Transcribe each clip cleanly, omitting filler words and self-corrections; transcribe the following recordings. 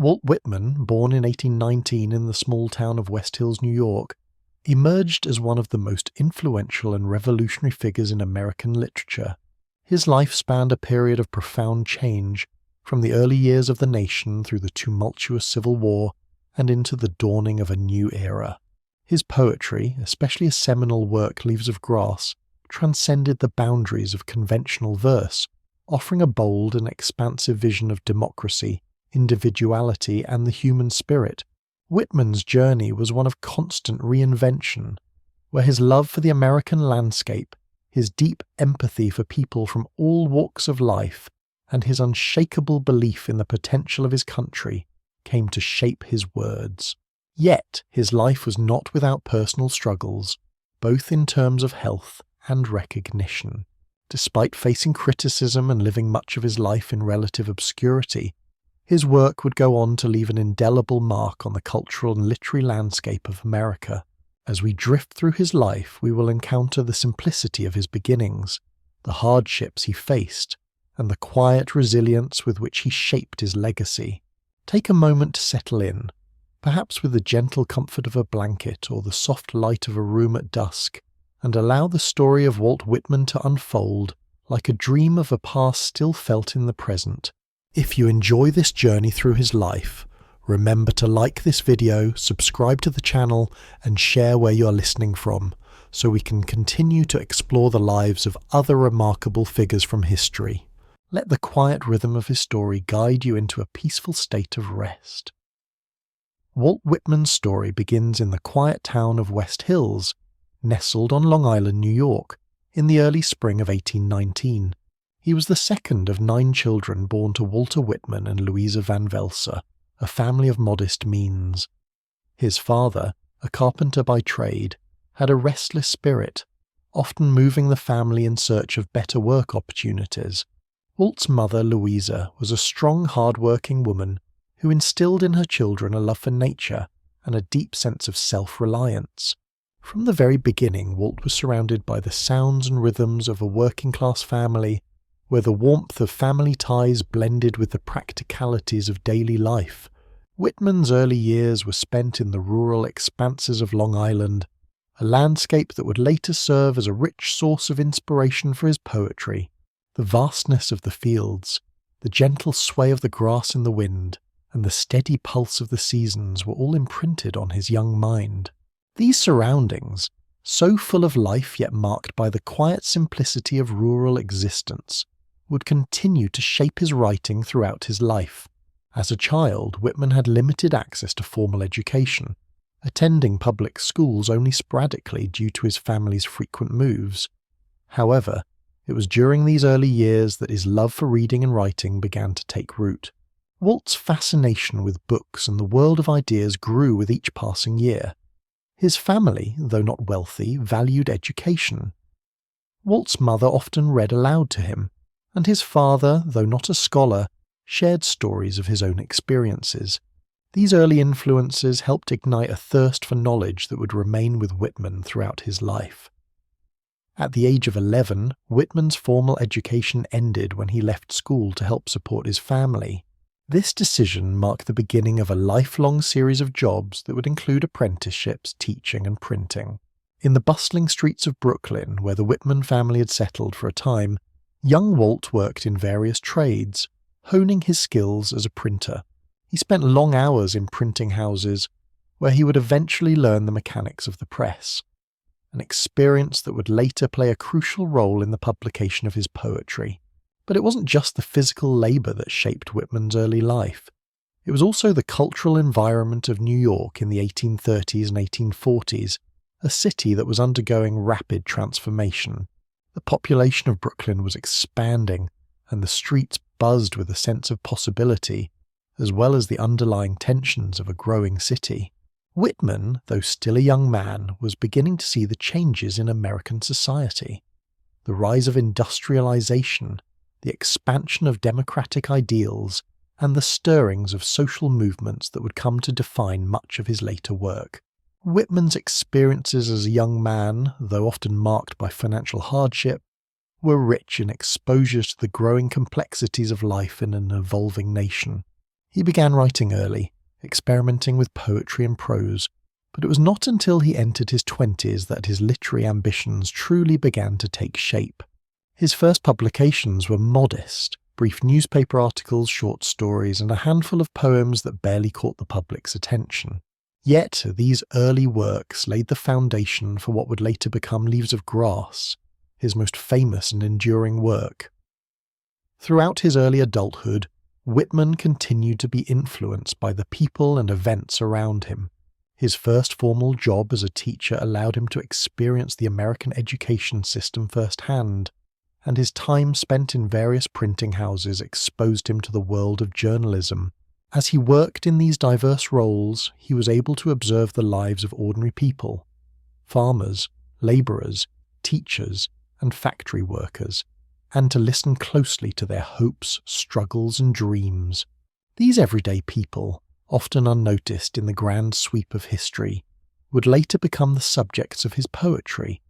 Walt Whitman, born in 1819 in the small town of West Hills, New York, emerged as one of the most influential and revolutionary figures in American literature. His life spanned a period of profound change, from the early years of the nation through the tumultuous Civil War and into the dawning of a new era. His poetry, especially his seminal work Leaves of Grass, transcended the boundaries of conventional verse, offering a bold and expansive vision of democracy, individuality, and the human spirit. Whitman's journey was one of constant reinvention, where his love for the American landscape, his deep empathy for people from all walks of life, and his unshakable belief in the potential of his country came to shape his words. Yet his life was not without personal struggles, both in terms of health and recognition. Despite facing criticism and living much of his life in relative obscurity, his work would go on to leave an indelible mark on the cultural and literary landscape of America. As we drift through his life, we will encounter the simplicity of his beginnings, the hardships he faced, and the quiet resilience with which he shaped his legacy. Take a moment to settle in, perhaps with the gentle comfort of a blanket or the soft light of a room at dusk, and allow the story of Walt Whitman to unfold like a dream of a past still felt in the present. If you enjoy this journey through his life, remember to like this video, subscribe to the channel, and share where you're listening from, so we can continue to explore the lives of other remarkable figures from history. Let the quiet rhythm of his story guide you into a peaceful state of rest. Walt Whitman's story begins in the quiet town of West Hills, nestled on Long Island, New York, in the early spring of 1819. He was the second of 9 children born to Walter Whitman and Louisa Van Velser, a family of modest means. His father, a carpenter by trade, had a restless spirit, often moving the family in search of better work opportunities. Walt's mother, Louisa, was a strong, hard-working woman who instilled in her children a love for nature and a deep sense of self-reliance. From the very beginning, Walt was surrounded by the sounds and rhythms of a working-class family, where the warmth of family ties blended with the practicalities of daily life. Whitman's early years were spent in the rural expanses of Long Island, a landscape that would later serve as a rich source of inspiration for his poetry. The vastness of the fields, the gentle sway of the grass in the wind, and the steady pulse of the seasons were all imprinted on his young mind. These surroundings, so full of life yet marked by the quiet simplicity of rural existence, would continue to shape his writing throughout his life. As a child, Whitman had limited access to formal education, attending public schools only sporadically due to his family's frequent moves. However, it was during these early years that his love for reading and writing began to take root. Walt's fascination with books and the world of ideas grew with each passing year. His family, though not wealthy, valued education. Walt's mother often read aloud to him, and his father, though not a scholar, shared stories of his own experiences. These early influences helped ignite a thirst for knowledge that would remain with Whitman throughout his life. At the age of 11, Whitman's formal education ended when he left school to help support his family. This decision marked the beginning of a lifelong series of jobs that would include apprenticeships, teaching, and printing. In the bustling streets of Brooklyn, where the Whitman family had settled for a time, young Walt worked in various trades, honing his skills as a printer. He spent long hours in printing houses, where he would eventually learn the mechanics of the press, an experience that would later play a crucial role in the publication of his poetry. But it wasn't just the physical labour that shaped Whitman's early life. It was also the cultural environment of New York in the 1830s and 1840s, a city that was undergoing rapid transformation. The population of Brooklyn was expanding, and the streets buzzed with a sense of possibility, as well as the underlying tensions of a growing city. Whitman, though still a young man, was beginning to see the changes in American society. The rise of industrialization, the expansion of democratic ideals, and the stirrings of social movements that would come to define much of his later work. Whitman's experiences as a young man, though often marked by financial hardship, were rich in exposure to the growing complexities of life in an evolving nation. He began writing early, experimenting with poetry and prose, but it was not until he entered his 20s that his literary ambitions truly began to take shape. His first publications were modest, brief newspaper articles, short stories, and a handful of poems that barely caught the public's attention. Yet these early works laid the foundation for what would later become Leaves of Grass, his most famous and enduring work. Throughout his early adulthood, Whitman continued to be influenced by the people and events around him. His first formal job as a teacher allowed him to experience the American education system firsthand, and his time spent in various printing houses exposed him to the world of journalism. As he worked in these diverse roles, he was able to observe the lives of ordinary people, farmers, labourers, teachers, and factory workers, and to listen closely to their hopes, struggles, and dreams. These everyday people, often unnoticed in the grand sweep of history, would later become the subjects of his poetry,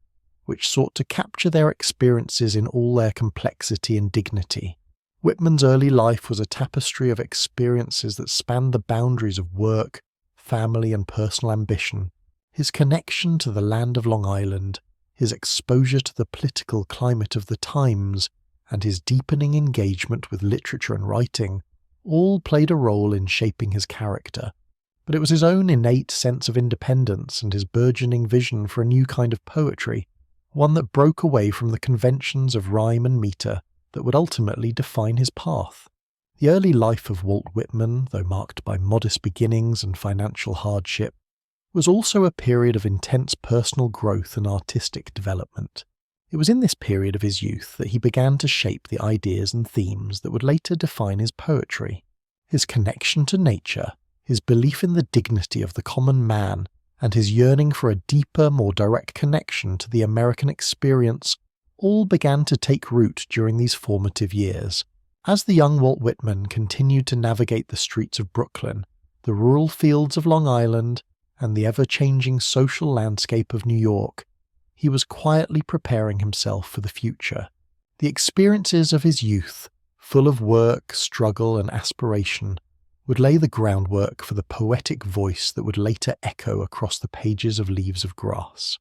which sought to capture their experiences in all their complexity and dignity. Whitman's early life was a tapestry of experiences that spanned the boundaries of work, family, and personal ambition. His connection to the land of Long Island, his exposure to the political climate of the times, and his deepening engagement with literature and writing all played a role in shaping his character. But it was his own innate sense of independence and his burgeoning vision for a new kind of poetry, one that broke away from the conventions of rhyme and metre, that would ultimately define his path. The early life of Walt Whitman, though marked by modest beginnings and financial hardship, was also a period of intense personal growth and artistic development. It was in this period of his youth that he began to shape the ideas and themes that would later define his poetry. His connection to nature, his belief in the dignity of the common man, and his yearning for a deeper, more direct connection to the American experience all began to take root during these formative years. As the young Walt Whitman continued to navigate the streets of Brooklyn, the rural fields of Long Island, and the ever-changing social landscape of New York, he was quietly preparing himself for the future. The experiences of his youth, full of work, struggle, and aspiration, would lay the groundwork for the poetic voice that would later echo across the pages of Leaves of Grass.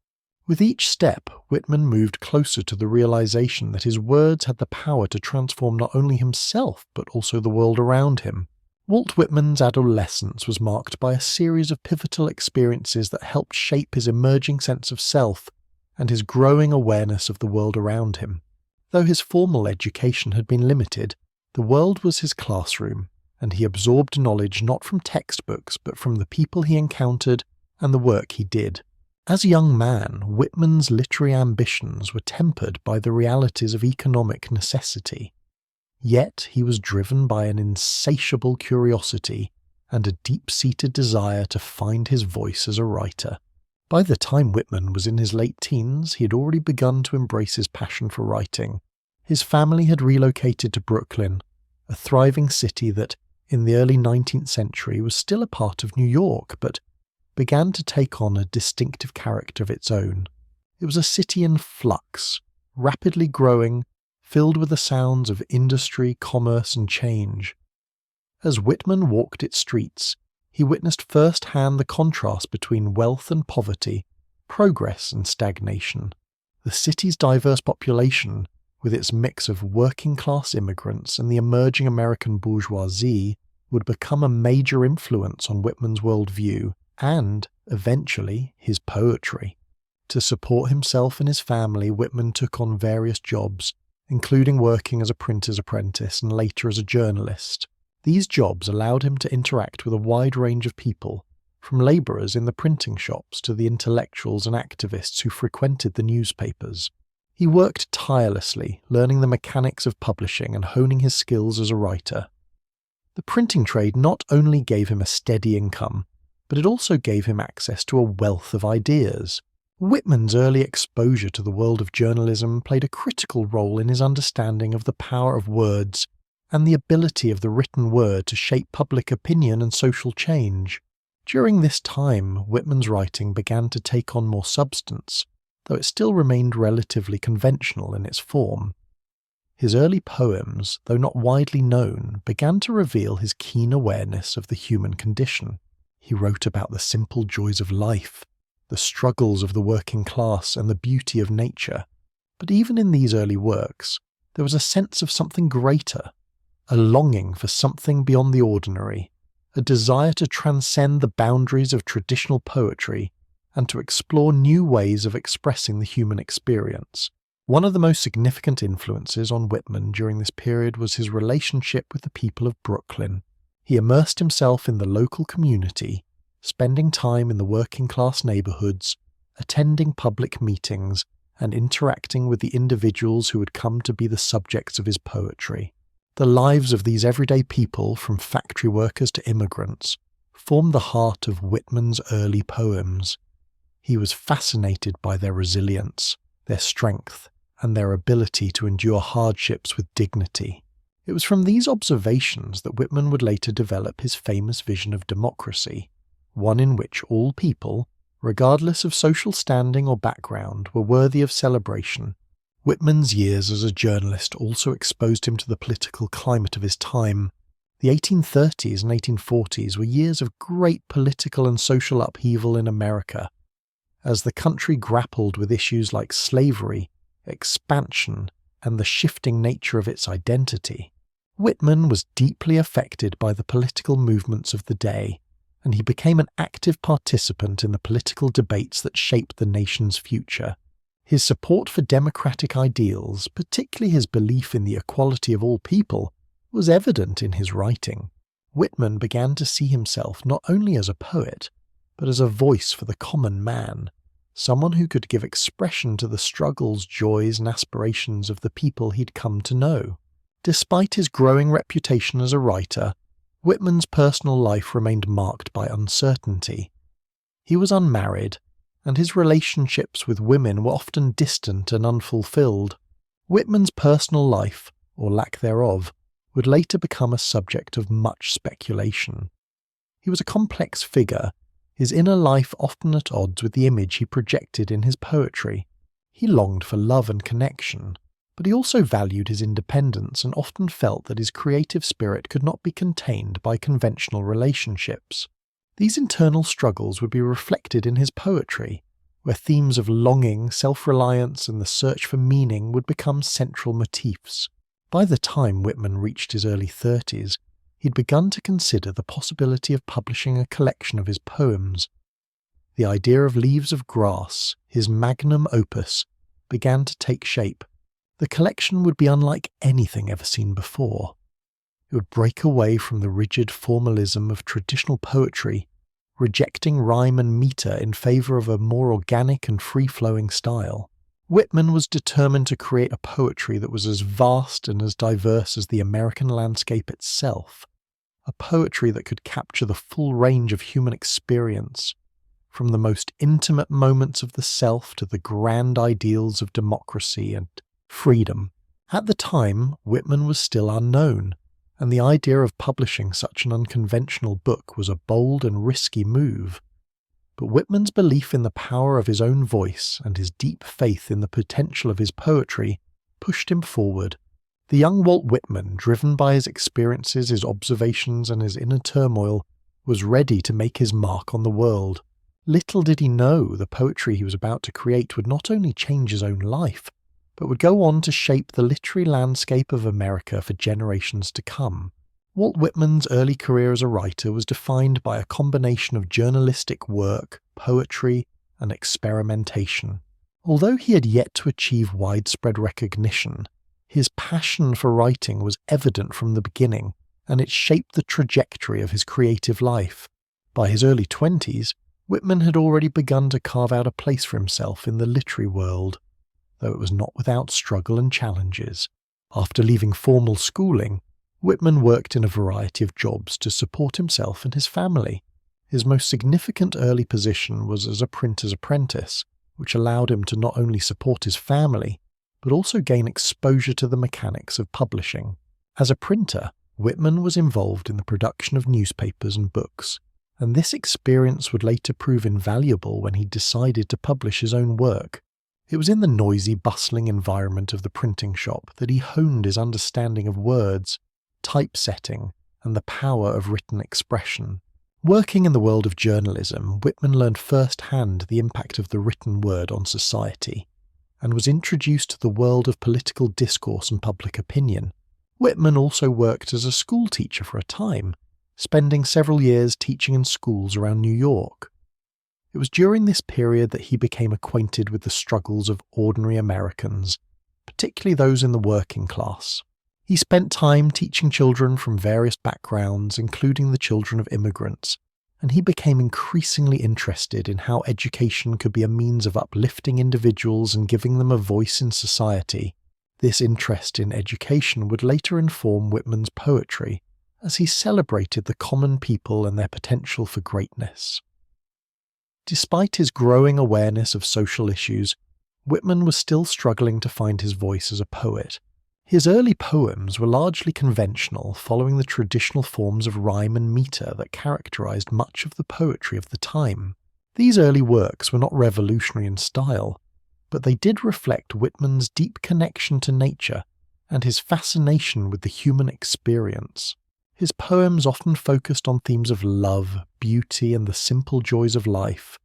With each step, Whitman moved closer to the realization that his words had the power to transform not only himself but also the world around him. Walt Whitman's adolescence was marked by a series of pivotal experiences that helped shape his emerging sense of self and his growing awareness of the world around him. Though his formal education had been limited, the world was his classroom, and he absorbed knowledge not from textbooks but from the people he encountered and the work he did. As a young man, Whitman's literary ambitions were tempered by the realities of economic necessity. Yet he was driven by an insatiable curiosity and a deep-seated desire to find his voice as a writer. By the time Whitman was in his late teens, he had already begun to embrace his passion for writing. His family had relocated to Brooklyn, a thriving city that, in the early 19th century, was still a part of New York, but began to take on a distinctive character of its own. It was a city in flux, rapidly growing, filled with the sounds of industry, commerce, and change. As Whitman walked its streets, he witnessed firsthand the contrast between wealth and poverty, progress and stagnation. The city's diverse population, with its mix of working-class immigrants and the emerging American bourgeoisie, would become a major influence on Whitman's worldview and, eventually, his poetry. To support himself and his family, Whitman took on various jobs, including working as a printer's apprentice and later as a journalist. These jobs allowed him to interact with a wide range of people, from labourers in the printing shops to the intellectuals and activists who frequented the newspapers. He worked tirelessly, learning the mechanics of publishing and honing his skills as a writer. The printing trade not only gave him a steady income, but it also gave him access to a wealth of ideas. Whitman's early exposure to the world of journalism played a critical role in his understanding of the power of words and the ability of the written word to shape public opinion and social change. During this time, Whitman's writing began to take on more substance, though it still remained relatively conventional in its form. His early poems, though not widely known, began to reveal his keen awareness of the human condition. He wrote about the simple joys of life, the struggles of the working class, and the beauty of nature. But even in these early works, there was a sense of something greater, a longing for something beyond the ordinary, a desire to transcend the boundaries of traditional poetry and to explore new ways of expressing the human experience. One of the most significant influences on Whitman during this period was his relationship with the people of Brooklyn. He immersed himself in the local community, spending time in the working-class neighborhoods, attending public meetings, and interacting with the individuals who would come to be the subjects of his poetry. The lives of these everyday people, from factory workers to immigrants, formed the heart of Whitman's early poems. He was fascinated by their resilience, their strength, and their ability to endure hardships with dignity. It was from these observations that Whitman would later develop his famous vision of democracy, one in which all people, regardless of social standing or background, were worthy of celebration. Whitman's years as a journalist also exposed him to the political climate of his time. The 1830s and 1840s were years of great political and social upheaval in America, as the country grappled with issues like slavery, expansion, and the shifting nature of its identity. Whitman was deeply affected by the political movements of the day, and he became an active participant in the political debates that shaped the nation's future. His support for democratic ideals, particularly his belief in the equality of all people, was evident in his writing. Whitman began to see himself not only as a poet, but as a voice for the common man, someone who could give expression to the struggles, joys, and aspirations of the people he'd come to know. Despite his growing reputation as a writer, Whitman's personal life remained marked by uncertainty. He was unmarried, and his relationships with women were often distant and unfulfilled. Whitman's personal life, or lack thereof, would later become a subject of much speculation. He was a complex figure, his inner life often at odds with the image he projected in his poetry. He longed for love and connection, but he also valued his independence and often felt that his creative spirit could not be contained by conventional relationships. These internal struggles would be reflected in his poetry, where themes of longing, self-reliance, and the search for meaning would become central motifs. By the time Whitman reached his early 30s, he'd begun to consider the possibility of publishing a collection of his poems. The idea of Leaves of Grass, his magnum opus, began to take shape. The collection would be unlike anything ever seen before. It would break away from the rigid formalism of traditional poetry, rejecting rhyme and meter in favour of a more organic and free-flowing style. Whitman was determined to create a poetry that was as vast and as diverse as the American landscape itself, a poetry that could capture the full range of human experience, from the most intimate moments of the self to the grand ideals of democracy and freedom. At the time, Whitman was still unknown, and the idea of publishing such an unconventional book was a bold and risky move. But Whitman's belief in the power of his own voice and his deep faith in the potential of his poetry pushed him forward. The young Walt Whitman, driven by his experiences, his observations, and his inner turmoil, was ready to make his mark on the world. Little did he know the poetry he was about to create would not only change his own life, but would go on to shape the literary landscape of America for generations to come. Walt Whitman's early career as a writer was defined by a combination of journalistic work, poetry, and experimentation. Although he had yet to achieve widespread recognition, his passion for writing was evident from the beginning, and it shaped the trajectory of his creative life. By his early 20s, Whitman had already begun to carve out a place for himself in the literary world, though it was not without struggle and challenges. After leaving formal schooling, Whitman worked in a variety of jobs to support himself and his family. His most significant early position was as a printer's apprentice, which allowed him to not only support his family, but also gain exposure to the mechanics of publishing. As a printer, Whitman was involved in the production of newspapers and books, and this experience would later prove invaluable when he decided to publish his own work. It was in the noisy, bustling environment of the printing shop that he honed his understanding of words, typesetting, and the power of written expression. Working in the world of journalism, Whitman learned firsthand the impact of the written word on society, and was introduced to the world of political discourse and public opinion. Whitman also worked as a school teacher for a time, spending several years teaching in schools around New York. It was during this period that he became acquainted with the struggles of ordinary Americans, particularly those in the working class. He spent time teaching children from various backgrounds, including the children of immigrants, and he became increasingly interested in how education could be a means of uplifting individuals and giving them a voice in society. This interest in education would later inform Whitman's poetry, as he celebrated the common people and their potential for greatness. Despite his growing awareness of social issues, Whitman was still struggling to find his voice as a poet. His early poems were largely conventional, following the traditional forms of rhyme and meter that characterized much of the poetry of the time. These early works were not revolutionary in style, but they did reflect Whitman's deep connection to nature and his fascination with the human experience. His poems often focused on themes of love, beauty, and the simple joys of life,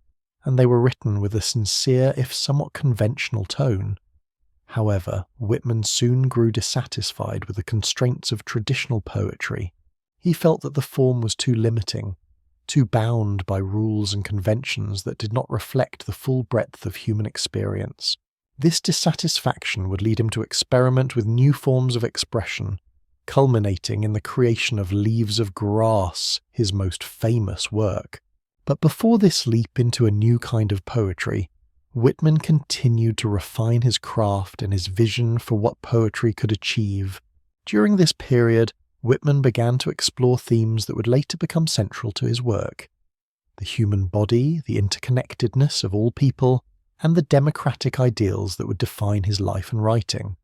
and they were written with a sincere, if somewhat conventional tone. However, Whitman soon grew dissatisfied with the constraints of traditional poetry. He felt that the form was too limiting, too bound by rules and conventions that did not reflect the full breadth of human experience. This dissatisfaction would lead him to experiment with new forms of expression, culminating in the creation of Leaves of Grass, his most famous work. But before this leap into a new kind of poetry, Whitman continued to refine his craft and his vision for what poetry could achieve. During this period, Whitman began to explore themes that would later become central to his work: the human body, the interconnectedness of all people, and the democratic ideals that would define his life and writing.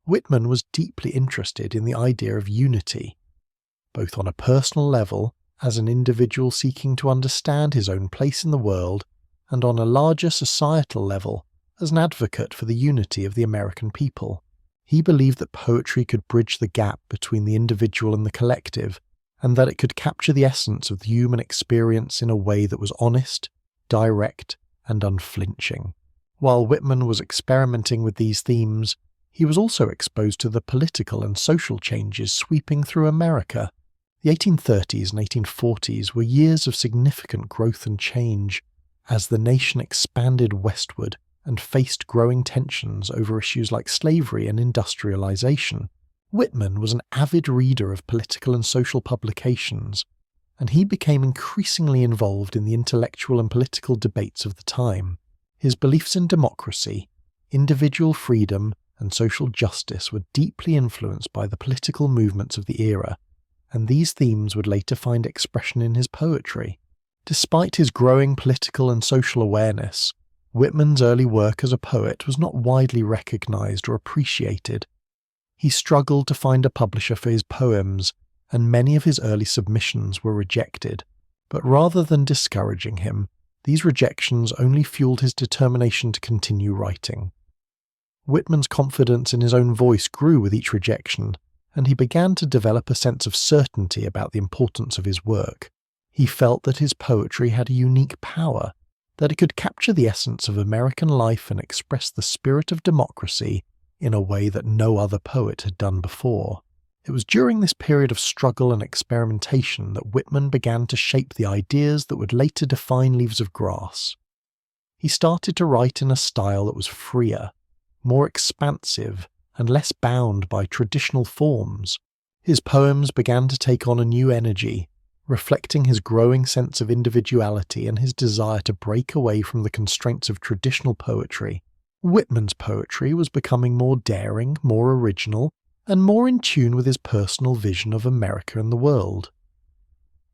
Whitman was deeply interested in the idea of unity, both on a personal level, as an individual seeking to understand his own place in the world, and on a larger societal level, as an advocate for the unity of the American people. He believed that poetry could bridge the gap between the individual and the collective, and that it could capture the essence of the human experience in a way that was honest, direct, and unflinching. While Whitman was experimenting with these themes, he was also exposed to the political and social changes sweeping through America. The 1830s and 1840s were years of significant growth and change, as the nation expanded westward and faced growing tensions over issues like slavery and industrialization. Whitman was an avid reader of political and social publications, and he became increasingly involved in the intellectual and political debates of the time. His beliefs in democracy, individual freedom, and social justice were deeply influenced by the political movements of the era, and these themes would later find expression in his poetry. Despite his growing political and social awareness, Whitman's early work as a poet was not widely recognized or appreciated. He struggled to find a publisher for his poems, and many of his early submissions were rejected. But rather than discouraging him, these rejections only fueled his determination to continue writing. Whitman's confidence in his own voice grew with each rejection, and he began to develop a sense of certainty about the importance of his work. He felt that his poetry had a unique power, that it could capture the essence of American life and express the spirit of democracy in a way that no other poet had done before. It was during this period of struggle and experimentation that Whitman began to shape the ideas that would later define Leaves of Grass. He started to write in a style that was freer, more expansive, and less bound by traditional forms. His poems began to take on a new energy, reflecting his growing sense of individuality and his desire to break away from the constraints of traditional poetry. Whitman's poetry was becoming more daring, more original, and more in tune with his personal vision of America and the world.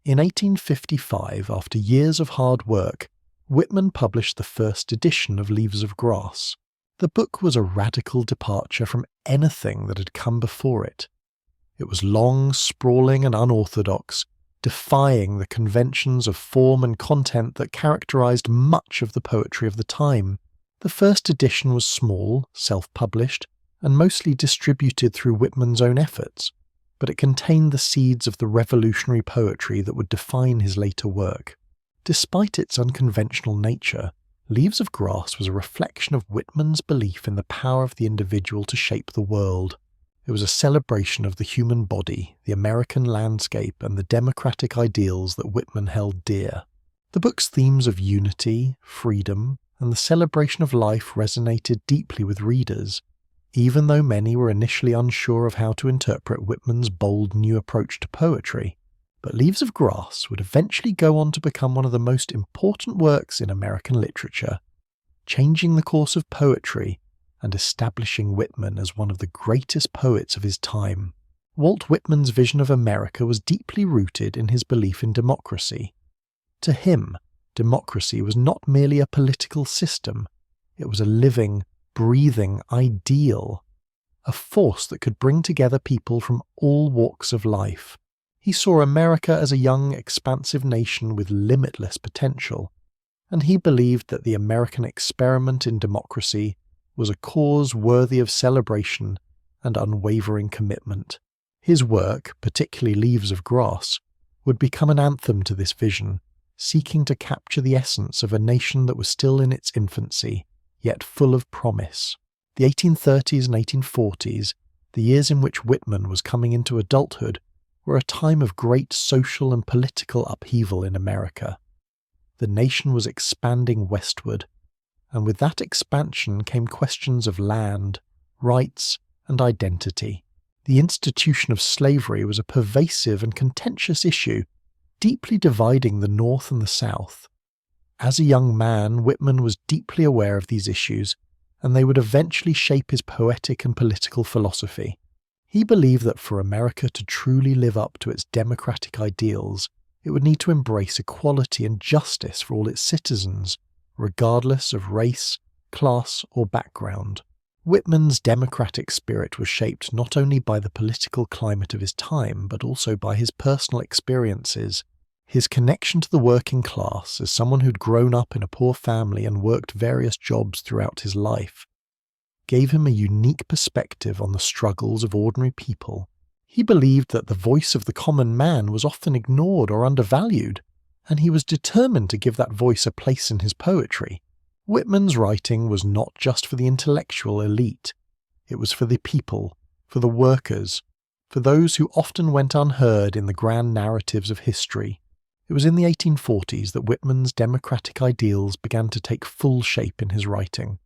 In 1855, after years of hard work, Whitman published the first edition of Leaves of Grass. The book was a radical departure from anything that had come before it. It was long, sprawling, and unorthodox, defying the conventions of form and content that characterized much of the poetry of the time. The first edition was small, self-published, and mostly distributed through Whitman's own efforts, but it contained the seeds of the revolutionary poetry that would define his later work. Despite its unconventional nature, Leaves of Grass was a reflection of Whitman's belief in the power of the individual to shape the world. It was a celebration of the human body, the American landscape, and the democratic ideals that Whitman held dear. The book's themes of unity, freedom, and the celebration of life resonated deeply with readers, even though many were initially unsure of how to interpret Whitman's bold new approach to poetry. But Leaves of Grass would eventually go on to become one of the most important works in American literature, changing the course of poetry and establishing Whitman as one of the greatest poets of his time. Walt Whitman's vision of America was deeply rooted in his belief in democracy. To him, democracy was not merely a political system, it was a living, breathing ideal, a force that could bring together people from all walks of life. He saw America as a young, expansive nation with limitless potential, and he believed that the American experiment in democracy was a cause worthy of celebration and unwavering commitment. His work, particularly Leaves of Grass, would become an anthem to this vision, seeking to capture the essence of a nation that was still in its infancy, yet full of promise. The 1830s and 1840s, the years in which Whitman was coming into adulthood, were a time of great social and political upheaval in America. The nation was expanding westward, and with that expansion came questions of land, rights, and identity. The institution of slavery was a pervasive and contentious issue, deeply dividing the North and the South. As a young man, Whitman was deeply aware of these issues, and they would eventually shape his poetic and political philosophy. He believed that for America to truly live up to its democratic ideals, it would need to embrace equality and justice for all its citizens, regardless of race, class, or background. Whitman's democratic spirit was shaped not only by the political climate of his time, but also by his personal experiences. His connection to the working class, as someone who'd grown up in a poor family and worked various jobs throughout his life, gave him a unique perspective on the struggles of ordinary people. He believed that the voice of the common man was often ignored or undervalued, and he was determined to give that voice a place in his poetry. Whitman's writing was not just for the intellectual elite. It was for the people, for the workers, for those who often went unheard in the grand narratives of history. It was in the 1840s that Whitman's democratic ideals began to take full shape in his writing.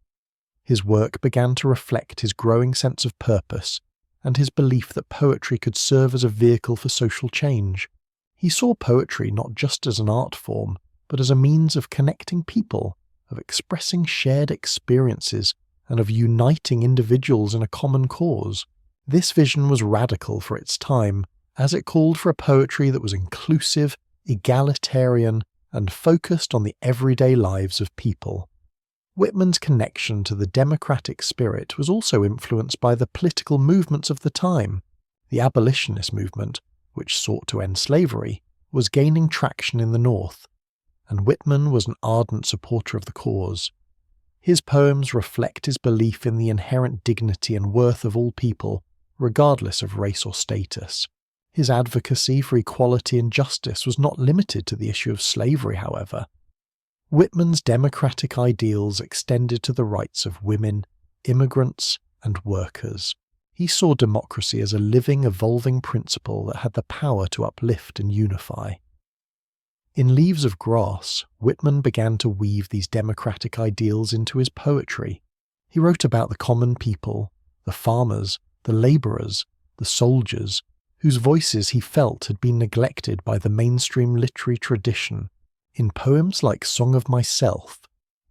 His work began to reflect his growing sense of purpose and his belief that poetry could serve as a vehicle for social change. He saw poetry not just as an art form, but as a means of connecting people, of expressing shared experiences, and of uniting individuals in a common cause. This vision was radical for its time, as it called for a poetry that was inclusive, egalitarian, and focused on the everyday lives of people. Whitman's connection to the democratic spirit was also influenced by the political movements of the time. The abolitionist movement, which sought to end slavery, was gaining traction in the North, and Whitman was an ardent supporter of the cause. His poems reflect his belief in the inherent dignity and worth of all people, regardless of race or status. His advocacy for equality and justice was not limited to the issue of slavery, however. Whitman's democratic ideals extended to the rights of women, immigrants, and workers. He saw democracy as a living, evolving principle that had the power to uplift and unify. In Leaves of Grass, Whitman began to weave these democratic ideals into his poetry. He wrote about the common people, the farmers, the labourers, the soldiers, whose voices he felt had been neglected by the mainstream literary tradition. In poems like Song of Myself,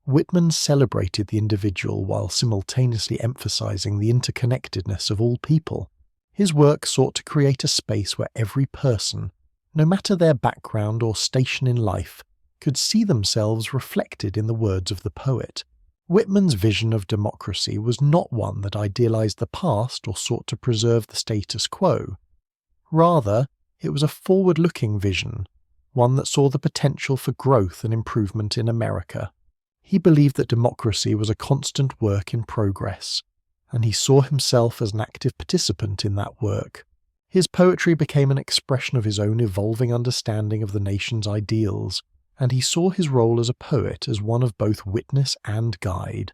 Whitman celebrated the individual while simultaneously emphasizing the interconnectedness of all people. His work sought to create a space where every person, no matter their background or station in life, could see themselves reflected in the words of the poet. Whitman's vision of democracy was not one that idealized the past or sought to preserve the status quo. Rather, it was a forward-looking vision, one that saw the potential for growth and improvement in America. He believed that democracy was a constant work in progress, and he saw himself as an active participant in that work. His poetry became an expression of his own evolving understanding of the nation's ideals, and he saw his role as a poet as one of both witness and guide.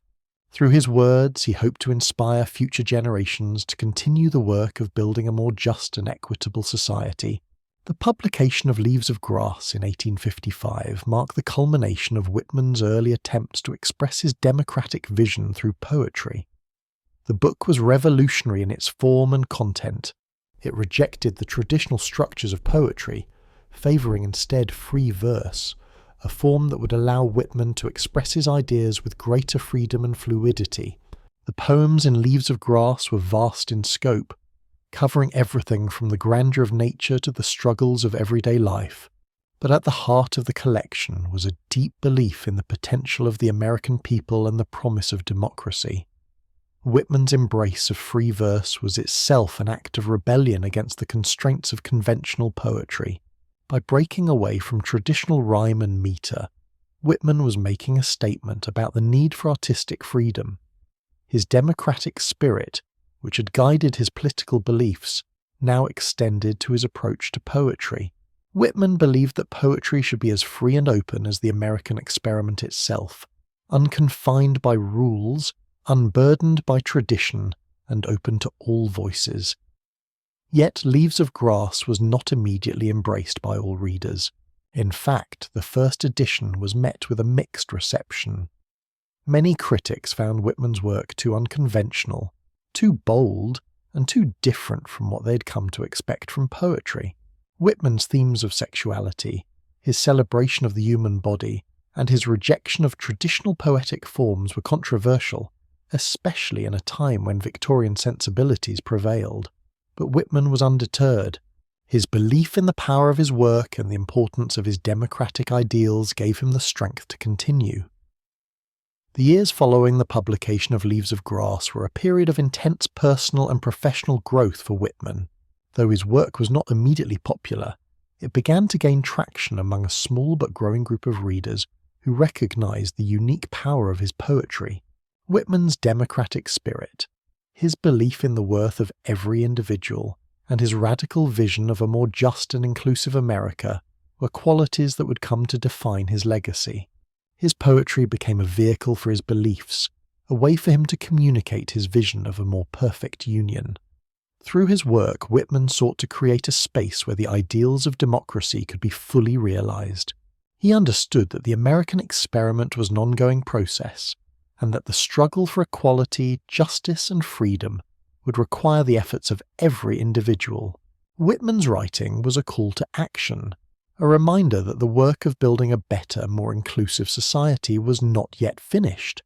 Through his words, he hoped to inspire future generations to continue the work of building a more just and equitable society. The publication of Leaves of Grass in 1855 marked the culmination of Whitman's early attempts to express his democratic vision through poetry. The book was revolutionary in its form and content. It rejected the traditional structures of poetry, favouring instead free verse, a form that would allow Whitman to express his ideas with greater freedom and fluidity. The poems in Leaves of Grass were vast in scope, covering everything from the grandeur of nature to the struggles of everyday life. But at the heart of the collection was a deep belief in the potential of the American people and the promise of democracy. Whitman's embrace of free verse was itself an act of rebellion against the constraints of conventional poetry. By breaking away from traditional rhyme and metre, Whitman was making a statement about the need for artistic freedom. His democratic spirit, which had guided his political beliefs, now extended to his approach to poetry. Whitman believed that poetry should be as free and open as the American experiment itself, unconfined by rules, unburdened by tradition, and open to all voices. Yet Leaves of Grass was not immediately embraced by all readers. In fact, the first edition was met with a mixed reception. Many critics found Whitman's work too unconventional, too bold, and too different from what they'd come to expect from poetry. Whitman's themes of sexuality, his celebration of the human body, and his rejection of traditional poetic forms were controversial, especially in a time when Victorian sensibilities prevailed. But Whitman was undeterred. His belief in the power of his work and the importance of his democratic ideals gave him the strength to continue. The years following the publication of Leaves of Grass were a period of intense personal and professional growth for Whitman. Though his work was not immediately popular, it began to gain traction among a small but growing group of readers who recognized the unique power of his poetry. Whitman's democratic spirit, his belief in the worth of every individual, and his radical vision of a more just and inclusive America were qualities that would come to define his legacy. His poetry became a vehicle for his beliefs, a way for him to communicate his vision of a more perfect union. Through his work, Whitman sought to create a space where the ideals of democracy could be fully realized. He understood that the American experiment was an ongoing process, and that the struggle for equality, justice, and freedom would require the efforts of every individual. Whitman's writing was a call to action, a reminder that the work of building a better, more inclusive society was not yet finished,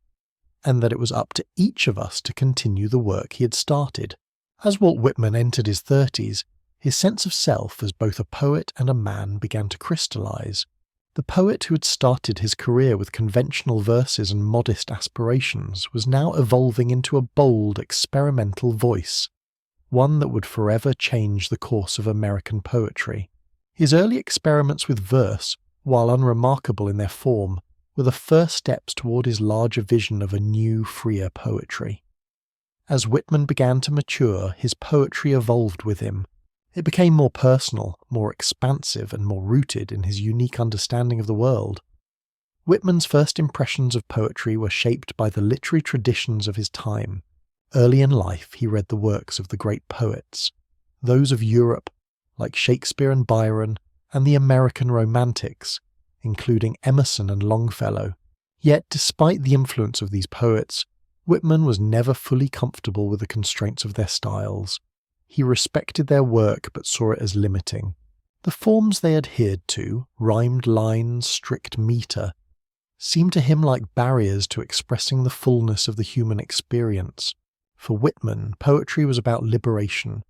and that it was up to each of us to continue the work he had started. As Walt Whitman entered his 30s, his sense of self as both a poet and a man began to crystallize. The poet who had started his career with conventional verses and modest aspirations was now evolving into a bold, experimental voice, one that would forever change the course of American poetry. His early experiments with verse, while unremarkable in their form, were the first steps toward his larger vision of a new, freer poetry. As Whitman began to mature, his poetry evolved with him. It became more personal, more expansive, and more rooted in his unique understanding of the world. Whitman's first impressions of poetry were shaped by the literary traditions of his time. Early in life, he read the works of the great poets, those of Europe, like Shakespeare and Byron, and the American Romantics, including Emerson and Longfellow. Yet, despite the influence of these poets, Whitman was never fully comfortable with the constraints of their styles. He respected their work but saw it as limiting. The forms they adhered to, rhymed lines, strict metre, seemed to him like barriers to expressing the fullness of the human experience. For Whitman, poetry was about liberation,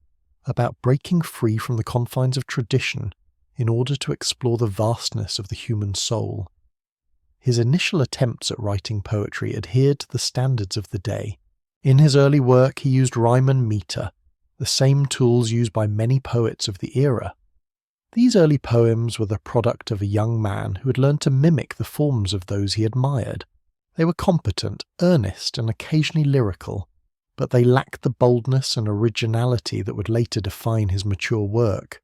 about breaking free from the confines of tradition in order to explore the vastness of the human soul. His initial attempts at writing poetry adhered to the standards of the day. In his early work, he used rhyme and metre, the same tools used by many poets of the era. These early poems were the product of a young man who had learned to mimic the forms of those he admired. They were competent, earnest, and occasionally lyrical, but they lacked the boldness and originality that would later define his mature work.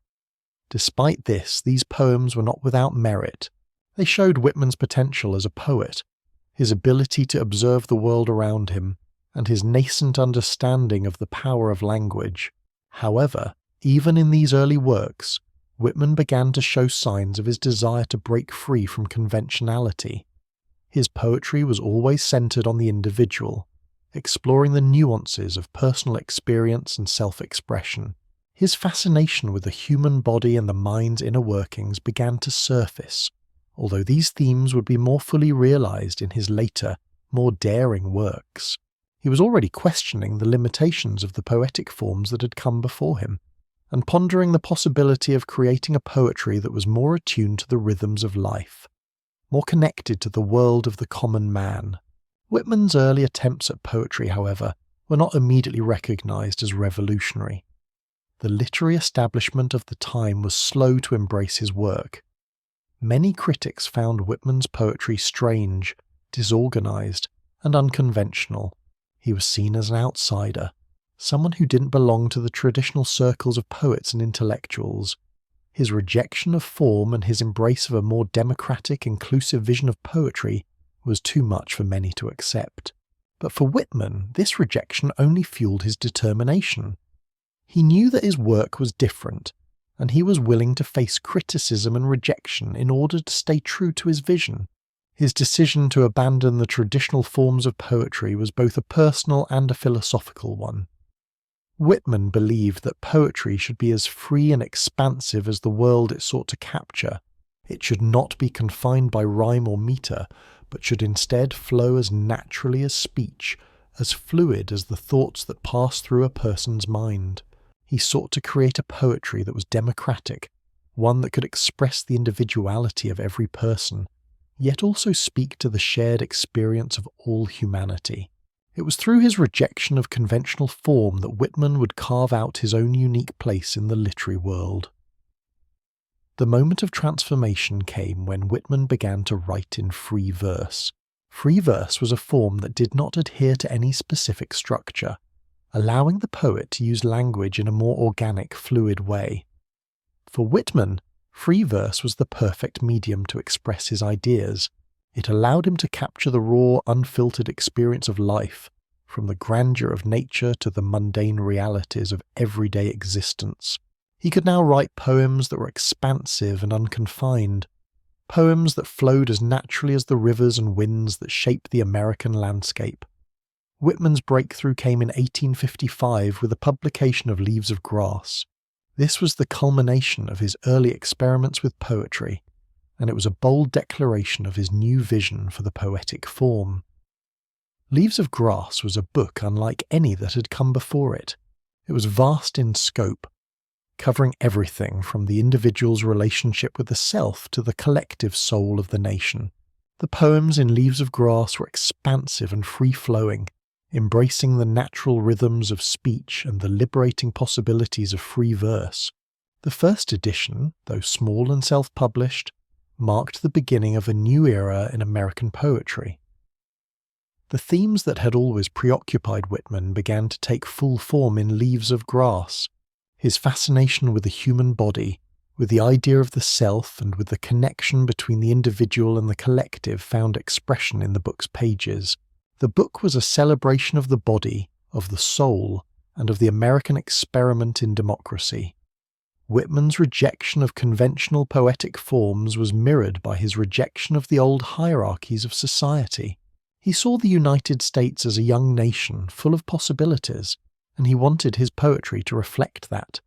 Despite this, these poems were not without merit. They showed Whitman's potential as a poet, his ability to observe the world around him, and his nascent understanding of the power of language. However, even in these early works, Whitman began to show signs of his desire to break free from conventionality. His poetry was always centered on the individual, exploring the nuances of personal experience and self-expression. His fascination with the human body and the mind's inner workings began to surface, although these themes would be more fully realized in his later, more daring works. He was already questioning the limitations of the poetic forms that had come before him, and pondering the possibility of creating a poetry that was more attuned to the rhythms of life, more connected to the world of the common man. Whitman's early attempts at poetry, however, were not immediately recognized as revolutionary. The literary establishment of the time was slow to embrace his work. Many critics found Whitman's poetry strange, disorganized, and unconventional. He was seen as an outsider, someone who didn't belong to the traditional circles of poets and intellectuals. His rejection of form and his embrace of a more democratic, inclusive vision of poetry was too much for many to accept. But for Whitman, this rejection only fueled his determination. He knew that his work was different, and he was willing to face criticism and rejection in order to stay true to his vision. His decision to abandon the traditional forms of poetry was both a personal and a philosophical one. Whitman believed that poetry should be as free and expansive as the world it sought to capture. It should not be confined by rhyme or meter, but should instead flow as naturally as speech, as fluid as the thoughts that pass through a person's mind. He sought to create a poetry that was democratic, one that could express the individuality of every person, yet also speak to the shared experience of all humanity. It was through his rejection of conventional form that Whitman would carve out his own unique place in the literary world. The moment of transformation came when Whitman began to write in free verse. Free verse was a form that did not adhere to any specific structure, allowing the poet to use language in a more organic, fluid way. For Whitman, free verse was the perfect medium to express his ideas. It allowed him to capture the raw, unfiltered experience of life, from the grandeur of nature to the mundane realities of everyday existence. He could now write poems that were expansive and unconfined, poems that flowed as naturally as the rivers and winds that shape the American landscape. Whitman's breakthrough came in 1855 with the publication of Leaves of Grass. This was the culmination of his early experiments with poetry, and it was a bold declaration of his new vision for the poetic form. Leaves of Grass was a book unlike any that had come before it. It was vast in scope, covering everything from the individual's relationship with the self to the collective soul of the nation. The poems in Leaves of Grass were expansive and free-flowing, embracing the natural rhythms of speech and the liberating possibilities of free verse. The first edition, though small and self-published, marked the beginning of a new era in American poetry. The themes that had always preoccupied Whitman began to take full form in Leaves of Grass. His fascination with the human body, with the idea of the self and with the connection between the individual and the collective found expression in the book's pages. The book was a celebration of the body, of the soul, and of the American experiment in democracy. Whitman's rejection of conventional poetic forms was mirrored by his rejection of the old hierarchies of society. He saw the United States as a young nation full of possibilities, and he wanted his poetry to reflect that.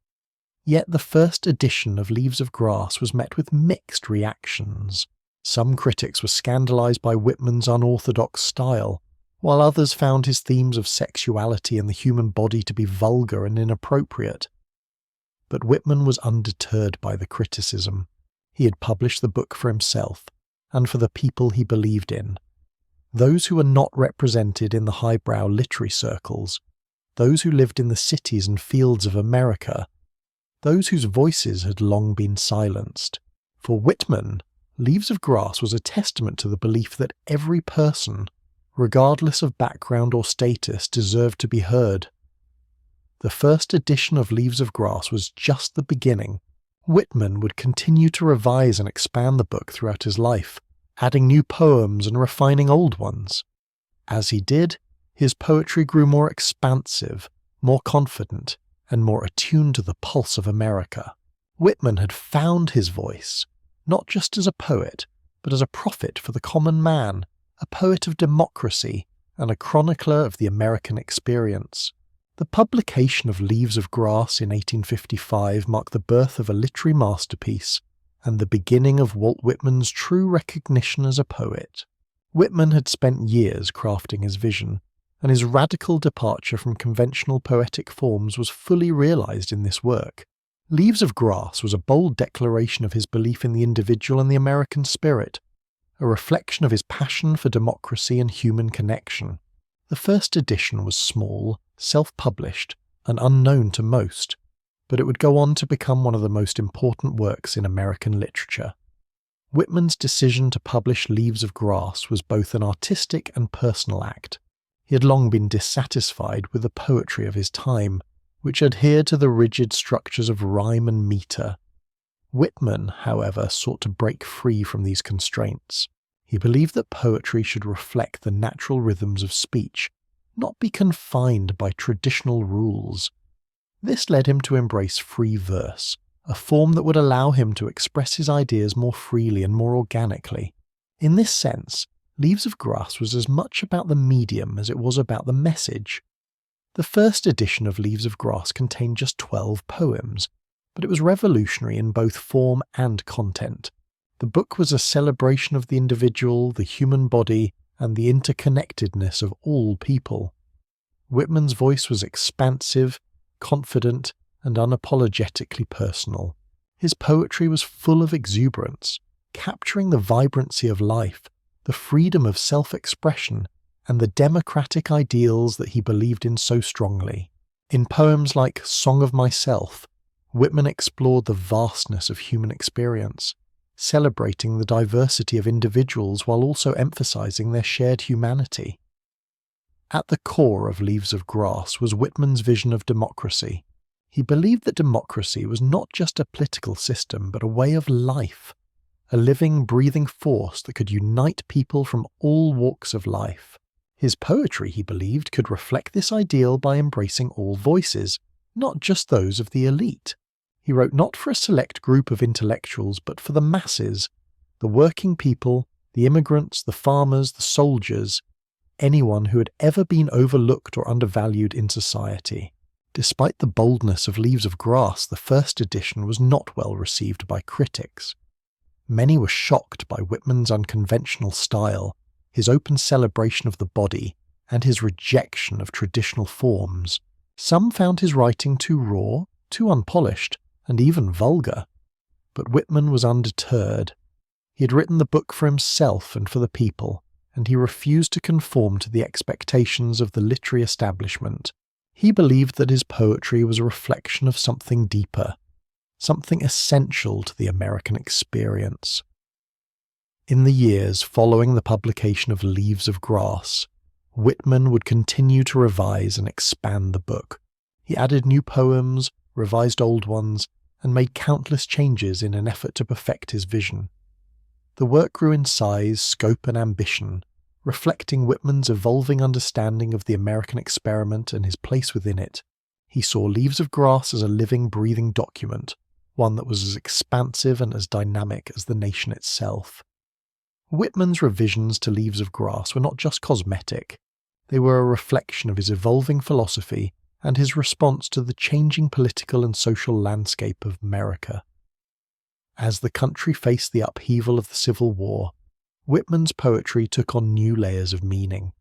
Yet the first edition of Leaves of Grass was met with mixed reactions. Some critics were scandalized by Whitman's unorthodox style, while others found his themes of sexuality and the human body to be vulgar and inappropriate. But Whitman was undeterred by the criticism. He had published the book for himself, and for the people he believed in. Those who were not represented in the highbrow literary circles, those who lived in the cities and fields of America, those whose voices had long been silenced. For Whitman, Leaves of Grass was a testament to the belief that every person, regardless of background or status, deserved to be heard. The first edition of Leaves of Grass was just the beginning. Whitman would continue to revise and expand the book throughout his life, adding new poems and refining old ones. As he did, his poetry grew more expansive, more confident, and more attuned to the pulse of America. Whitman had found his voice, not just as a poet, but as a prophet for the common man, a poet of democracy, and a chronicler of the American experience. The publication of Leaves of Grass in 1855 marked the birth of a literary masterpiece and the beginning of Walt Whitman's true recognition as a poet. Whitman had spent years crafting his vision, and his radical departure from conventional poetic forms was fully realized in this work. Leaves of Grass was a bold declaration of his belief in the individual and the American spirit, a reflection of his passion for democracy and human connection. The first edition was small, self-published, and unknown to most, but it would go on to become one of the most important works in American literature. Whitman's decision to publish Leaves of Grass was both an artistic and personal act. He had long been dissatisfied with the poetry of his time, which adhered to the rigid structures of rhyme and metre. Whitman, however, sought to break free from these constraints. He believed that poetry should reflect the natural rhythms of speech, not be confined by traditional rules. This led him to embrace free verse, a form that would allow him to express his ideas more freely and more organically. In this sense, Leaves of Grass was as much about the medium as it was about the message. The first edition of Leaves of Grass contained just 12 poems, but it was revolutionary in both form and content. The book was a celebration of the individual, the human body, and the interconnectedness of all people. Whitman's voice was expansive, confident, and unapologetically personal. His poetry was full of exuberance, capturing the vibrancy of life, the freedom of self-expression, and the democratic ideals that he believed in so strongly. In poems like Song of Myself, Whitman explored the vastness of human experience, celebrating the diversity of individuals while also emphasizing their shared humanity. At the core of Leaves of Grass was Whitman's vision of democracy. He believed that democracy was not just a political system, but a way of life, a living, breathing force that could unite people from all walks of life. His poetry, he believed, could reflect this ideal by embracing all voices, not just those of the elite. He wrote not for a select group of intellectuals, but for the masses, the working people, the immigrants, the farmers, the soldiers, anyone who had ever been overlooked or undervalued in society. Despite the boldness of Leaves of Grass, the first edition was not well received by critics. Many were shocked by Whitman's unconventional style, his open celebration of the body, and his rejection of traditional forms. Some found his writing too raw, too unpolished, and even vulgar. But Whitman was undeterred. He had written the book for himself and for the people, and he refused to conform to the expectations of the literary establishment. He believed that his poetry was a reflection of something deeper, something essential to the American experience. In the years following the publication of Leaves of Grass, Whitman would continue to revise and expand the book. He added new poems, revised old ones, and made countless changes in an effort to perfect his vision. The work grew in size, scope, and ambition, reflecting Whitman's evolving understanding of the American experiment and his place within it. He saw Leaves of Grass as a living, breathing document, one that was as expansive and as dynamic as the nation itself. Whitman's revisions to Leaves of Grass were not just cosmetic. They were a reflection of his evolving philosophy and his response to the changing political and social landscape of America. As the country faced the upheaval of the Civil War, Whitman's poetry took on new layers of meaning.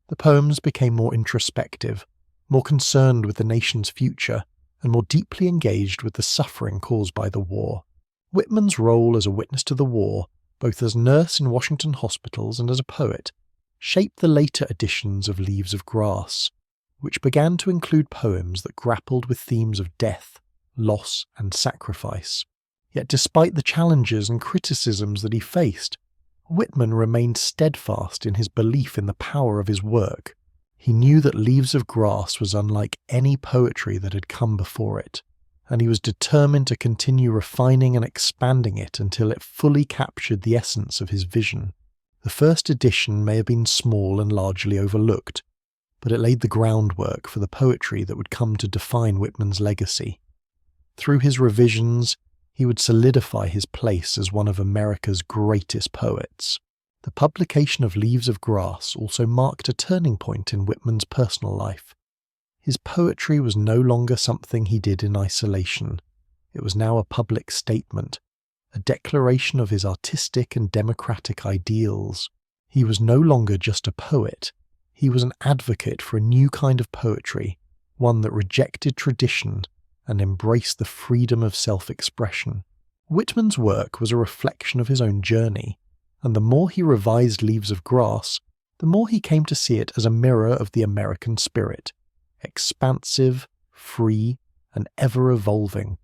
The poems became more introspective, more concerned with the nation's future, and more deeply engaged with the suffering caused by the war. Whitman's role as a witness to the war, both as nurse in Washington hospitals and as a poet, shaped the later editions of Leaves of Grass, which began to include poems that grappled with themes of death, loss, and sacrifice. Yet despite the challenges and criticisms that he faced, Whitman remained steadfast in his belief in the power of his work. He knew that Leaves of Grass was unlike any poetry that had come before it, and he was determined to continue refining and expanding it until it fully captured the essence of his vision. The first edition may have been small and largely overlooked, but it laid the groundwork for the poetry that would come to define Whitman's legacy. Through his revisions, he would solidify his place as one of America's greatest poets. The publication of Leaves of Grass also marked a turning point in Whitman's personal life. His poetry was no longer something he did in isolation. It was now a public statement, a declaration of his artistic and democratic ideals. He was no longer just a poet. He was an advocate for a new kind of poetry, one that rejected tradition and embraced the freedom of self-expression. Whitman's work was a reflection of his own journey, and the more he revised Leaves of Grass, the more he came to see it as a mirror of the American spirit, expansive, free, and ever-evolving.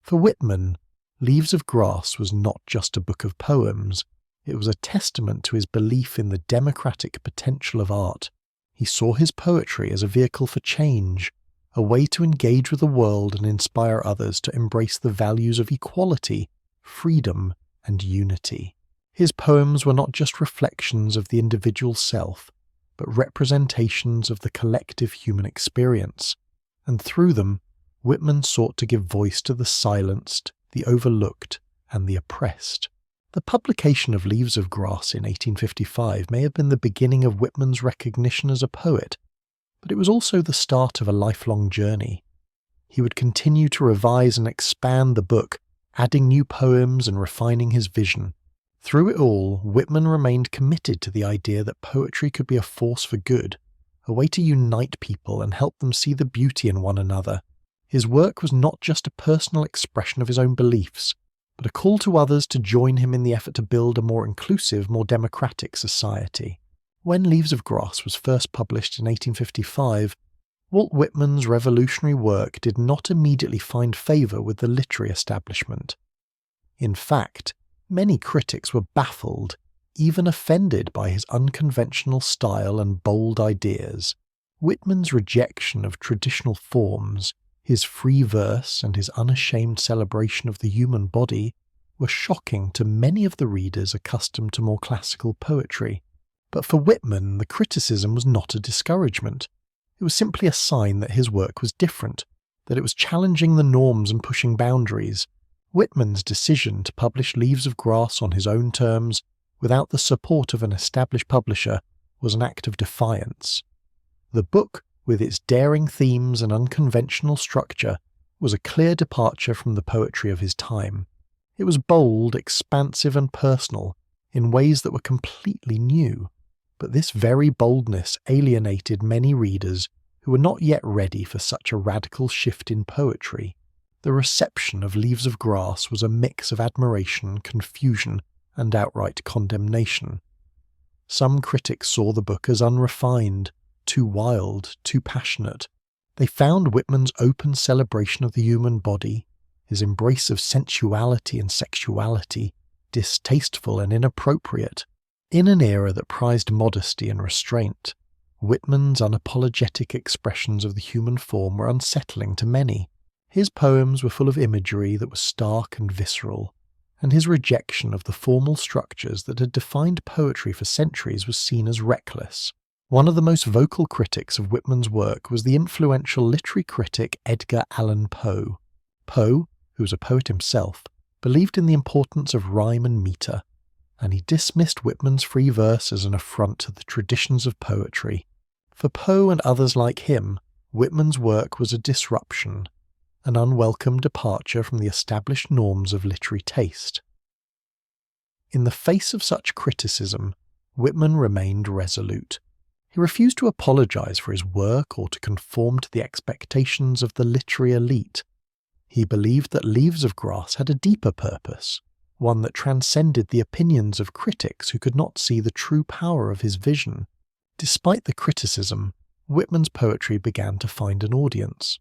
For Whitman, Leaves of Grass was not just a book of poems, it was a testament to his belief in the democratic potential of art. He saw his poetry as a vehicle for change, a way to engage with the world and inspire others to embrace the values of equality, freedom, and unity. His poems were not just reflections of the individual self, but representations of the collective human experience, and through them, Whitman sought to give voice to the silenced, the overlooked, and the oppressed. The publication of Leaves of Grass in 1855 may have been the beginning of Whitman's recognition as a poet, but it was also the start of a lifelong journey. He would continue to revise and expand the book, adding new poems and refining his vision. Through it all, Whitman remained committed to the idea that poetry could be a force for good, a way to unite people and help them see the beauty in one another. His work was not just a personal expression of his own beliefs, but a call to others to join him in the effort to build a more inclusive, more democratic society. When Leaves of Grass was first published in 1855, Walt Whitman's revolutionary work did not immediately find favour with the literary establishment. In fact, many critics were baffled, even offended by his unconventional style and bold ideas. Whitman's rejection of traditional forms, his free verse, and his unashamed celebration of the human body were shocking to many of the readers accustomed to more classical poetry. But for Whitman, the criticism was not a discouragement. It was simply a sign that his work was different, that it was challenging the norms and pushing boundaries. Whitman's decision to publish Leaves of Grass on his own terms, without the support of an established publisher, was an act of defiance. The book, with its daring themes and unconventional structure, was a clear departure from the poetry of his time. It was bold, expansive, and personal, in ways that were completely new. But this very boldness alienated many readers who were not yet ready for such a radical shift in poetry. The reception of Leaves of Grass was a mix of admiration, confusion, and outright condemnation. Some critics saw the book as unrefined, too wild, too passionate. They found Whitman's open celebration of the human body, his embrace of sensuality and sexuality, distasteful and inappropriate. In an era that prized modesty and restraint, Whitman's unapologetic expressions of the human form were unsettling to many. His poems were full of imagery that was stark and visceral, and his rejection of the formal structures that had defined poetry for centuries was seen as reckless. One of the most vocal critics of Whitman's work was the influential literary critic Edgar Allan Poe. Poe, who was a poet himself, believed in the importance of rhyme and metre, and he dismissed Whitman's free verse as an affront to the traditions of poetry. For Poe and others like him, Whitman's work was a disruption, an unwelcome departure from the established norms of literary taste. In the face of such criticism, Whitman remained resolute. He refused to apologize for his work or to conform to the expectations of the literary elite. He believed that Leaves of Grass had a deeper purpose, one that transcended the opinions of critics who could not see the true power of his vision. Despite the criticism, Whitman's poetry began to find an audience.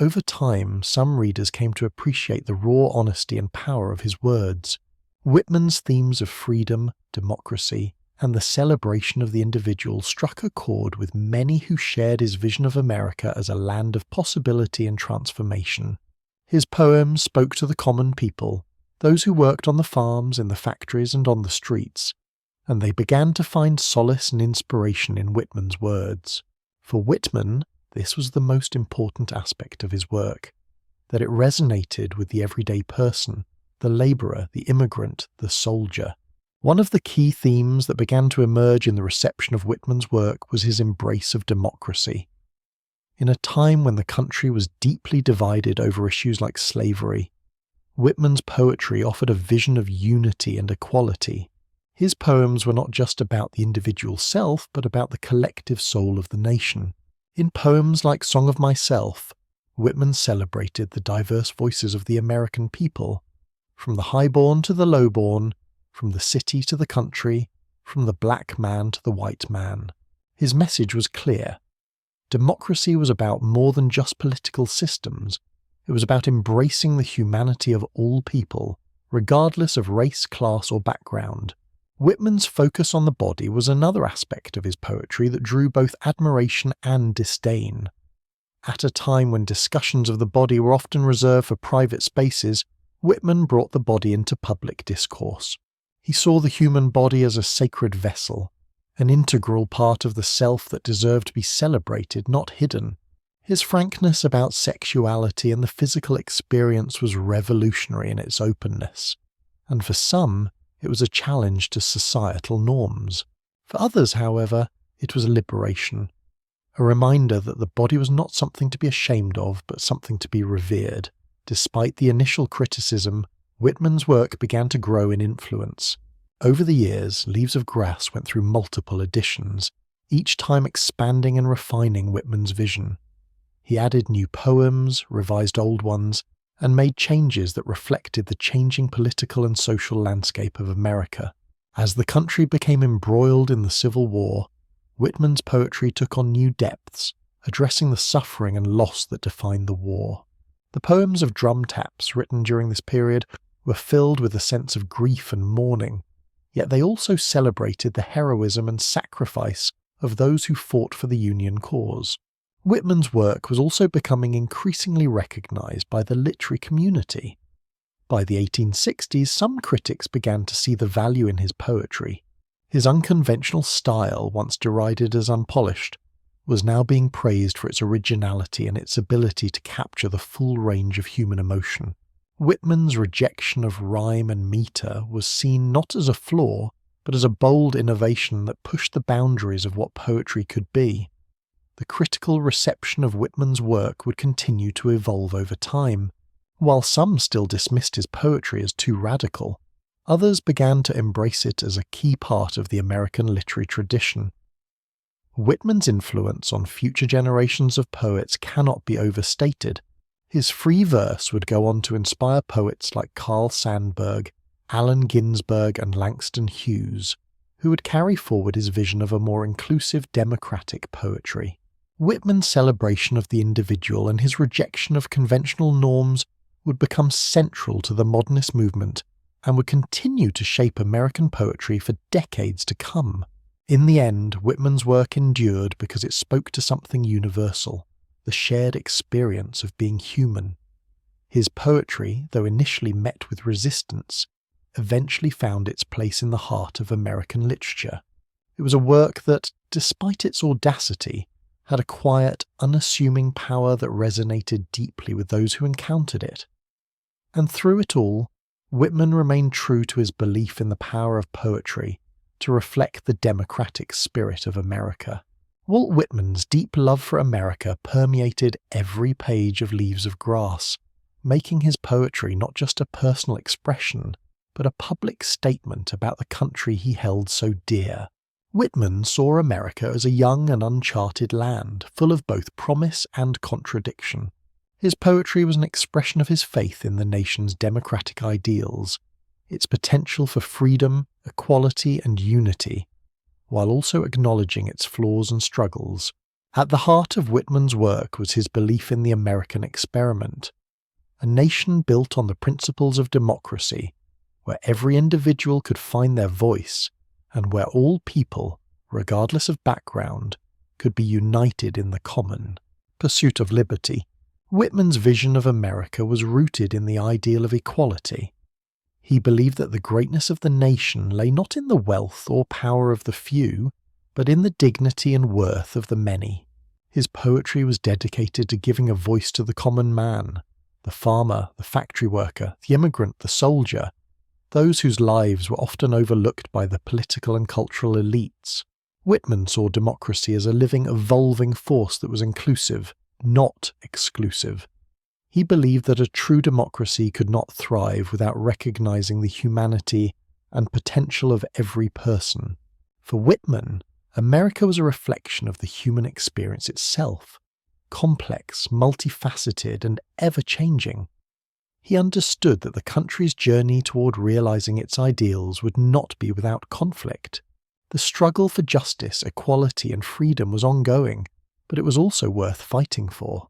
Over time, some readers came to appreciate the raw honesty and power of his words. Whitman's themes of freedom, democracy, and the celebration of the individual struck a chord with many who shared his vision of America as a land of possibility and transformation. His poems spoke to the common people, those who worked on the farms, in the factories, and on the streets, and they began to find solace and inspiration in Whitman's words. For Whitman, this was the most important aspect of his work, that it resonated with the everyday person, the labourer, the immigrant, the soldier. One of the key themes that began to emerge in the reception of Whitman's work was his embrace of democracy. In a time when the country was deeply divided over issues like slavery, Whitman's poetry offered a vision of unity and equality. His poems were not just about the individual self, but about the collective soul of the nation. In poems like Song of Myself, Whitman celebrated the diverse voices of the American people, from the highborn to the lowborn, from the city to the country, from the black man to the white man. His message was clear. Democracy was about more than just political systems. It was about embracing the humanity of all people, regardless of race, class, or background. Whitman's focus on the body was another aspect of his poetry that drew both admiration and disdain. At a time when discussions of the body were often reserved for private spaces, Whitman brought the body into public discourse. He saw the human body as a sacred vessel, an integral part of the self that deserved to be celebrated, not hidden. His frankness about sexuality and the physical experience was revolutionary in its openness, and for some, it was a challenge to societal norms. For others, however, it was a liberation, a reminder that the body was not something to be ashamed of, but something to be revered. Despite the initial criticism, Whitman's work began to grow in influence. Over the years, Leaves of Grass went through multiple editions, each time expanding and refining Whitman's vision. He added new poems, revised old ones, and made changes that reflected the changing political and social landscape of America. As the country became embroiled in the Civil War, Whitman's poetry took on new depths, addressing the suffering and loss that defined the war. The poems of Drum Taps, written during this period, were filled with a sense of grief and mourning, yet they also celebrated the heroism and sacrifice of those who fought for the Union cause. Whitman's work was also becoming increasingly recognized by the literary community. By the 1860s, some critics began to see the value in his poetry. His unconventional style, once derided as unpolished, was now being praised for its originality and its ability to capture the full range of human emotion. Whitman's rejection of rhyme and metre was seen not as a flaw, but as a bold innovation that pushed the boundaries of what poetry could be. The critical reception of Whitman's work would continue to evolve over time. While some still dismissed his poetry as too radical, others began to embrace it as a key part of the American literary tradition. Whitman's influence on future generations of poets cannot be overstated. His free verse would go on to inspire poets like Carl Sandburg, Allen Ginsberg, and Langston Hughes, who would carry forward his vision of a more inclusive, democratic poetry. Whitman's celebration of the individual and his rejection of conventional norms would become central to the modernist movement and would continue to shape American poetry for decades to come. In the end, Whitman's work endured because it spoke to something universal, the shared experience of being human. His poetry, though initially met with resistance, eventually found its place in the heart of American literature. It was a work that, despite its audacity, had a quiet, unassuming power that resonated deeply with those who encountered it. And through it all, Whitman remained true to his belief in the power of poetry to reflect the democratic spirit of America. Walt Whitman's deep love for America permeated every page of Leaves of Grass, making his poetry not just a personal expression, but a public statement about the country he held so dear. Whitman saw America as a young and uncharted land, full of both promise and contradiction. His poetry was an expression of his faith in the nation's democratic ideals, its potential for freedom, equality, and unity, while also acknowledging its flaws and struggles. At the heart of Whitman's work was his belief in the American experiment, a nation built on the principles of democracy, where every individual could find their voice, and where all people, regardless of background, could be united in the common pursuit of liberty. Whitman's vision of America was rooted in the ideal of equality. He believed that the greatness of the nation lay not in the wealth or power of the few, but in the dignity and worth of the many. His poetry was dedicated to giving a voice to the common man, the farmer, the factory worker, the immigrant, the soldier, those whose lives were often overlooked by the political and cultural elites. Whitman saw democracy as a living, evolving force that was inclusive, not exclusive. He believed that a true democracy could not thrive without recognizing the humanity and potential of every person. For Whitman, America was a reflection of the human experience itself, complex, multifaceted, and ever-changing. He understood that the country's journey toward realizing its ideals would not be without conflict. The struggle for justice, equality, and freedom was ongoing, but it was also worth fighting for.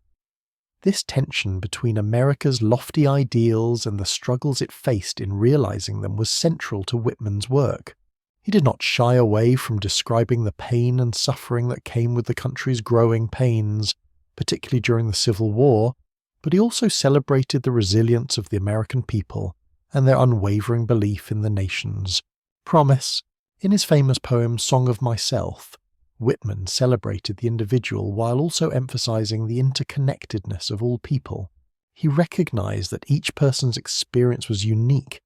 This tension between America's lofty ideals and the struggles it faced in realizing them was central to Whitman's work. He did not shy away from describing the pain and suffering that came with the country's growing pains, particularly during the Civil War, but he also celebrated the resilience of the American people and their unwavering belief in the nation's promise. In his famous poem Song of Myself, Whitman celebrated the individual while also emphasizing the interconnectedness of all people. He recognized that each person's experience was unique,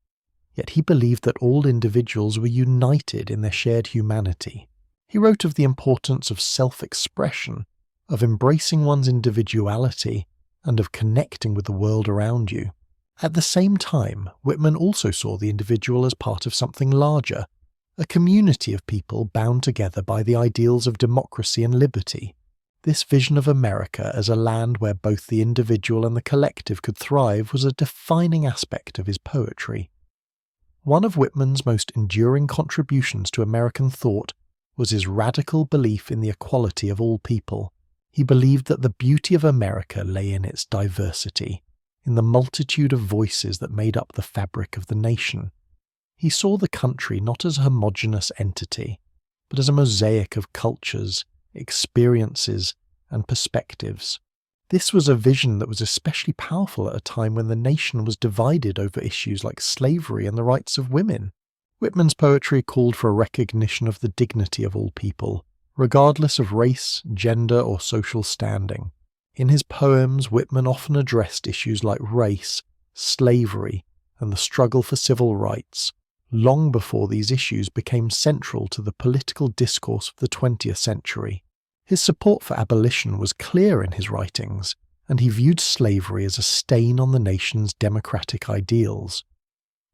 yet he believed that all individuals were united in their shared humanity. He wrote of the importance of self-expression, of embracing one's individuality, and of connecting with the world around you. At the same time, Whitman also saw the individual as part of something larger, a community of people bound together by the ideals of democracy and liberty. This vision of America as a land where both the individual and the collective could thrive was a defining aspect of his poetry. One of Whitman's most enduring contributions to American thought was his radical belief in the equality of all people. He believed that the beauty of America lay in its diversity, in the multitude of voices that made up the fabric of the nation. He saw the country not as a homogeneous entity, but as a mosaic of cultures, experiences, and perspectives. This was a vision that was especially powerful at a time when the nation was divided over issues like slavery and the rights of women. Whitman's poetry called for a recognition of the dignity of all people, regardless of race, gender, or social standing. In his poems, Whitman often addressed issues like race, slavery, and the struggle for civil rights, long before these issues became central to the political discourse of the 20th century. His support for abolition was clear in his writings, and he viewed slavery as a stain on the nation's democratic ideals.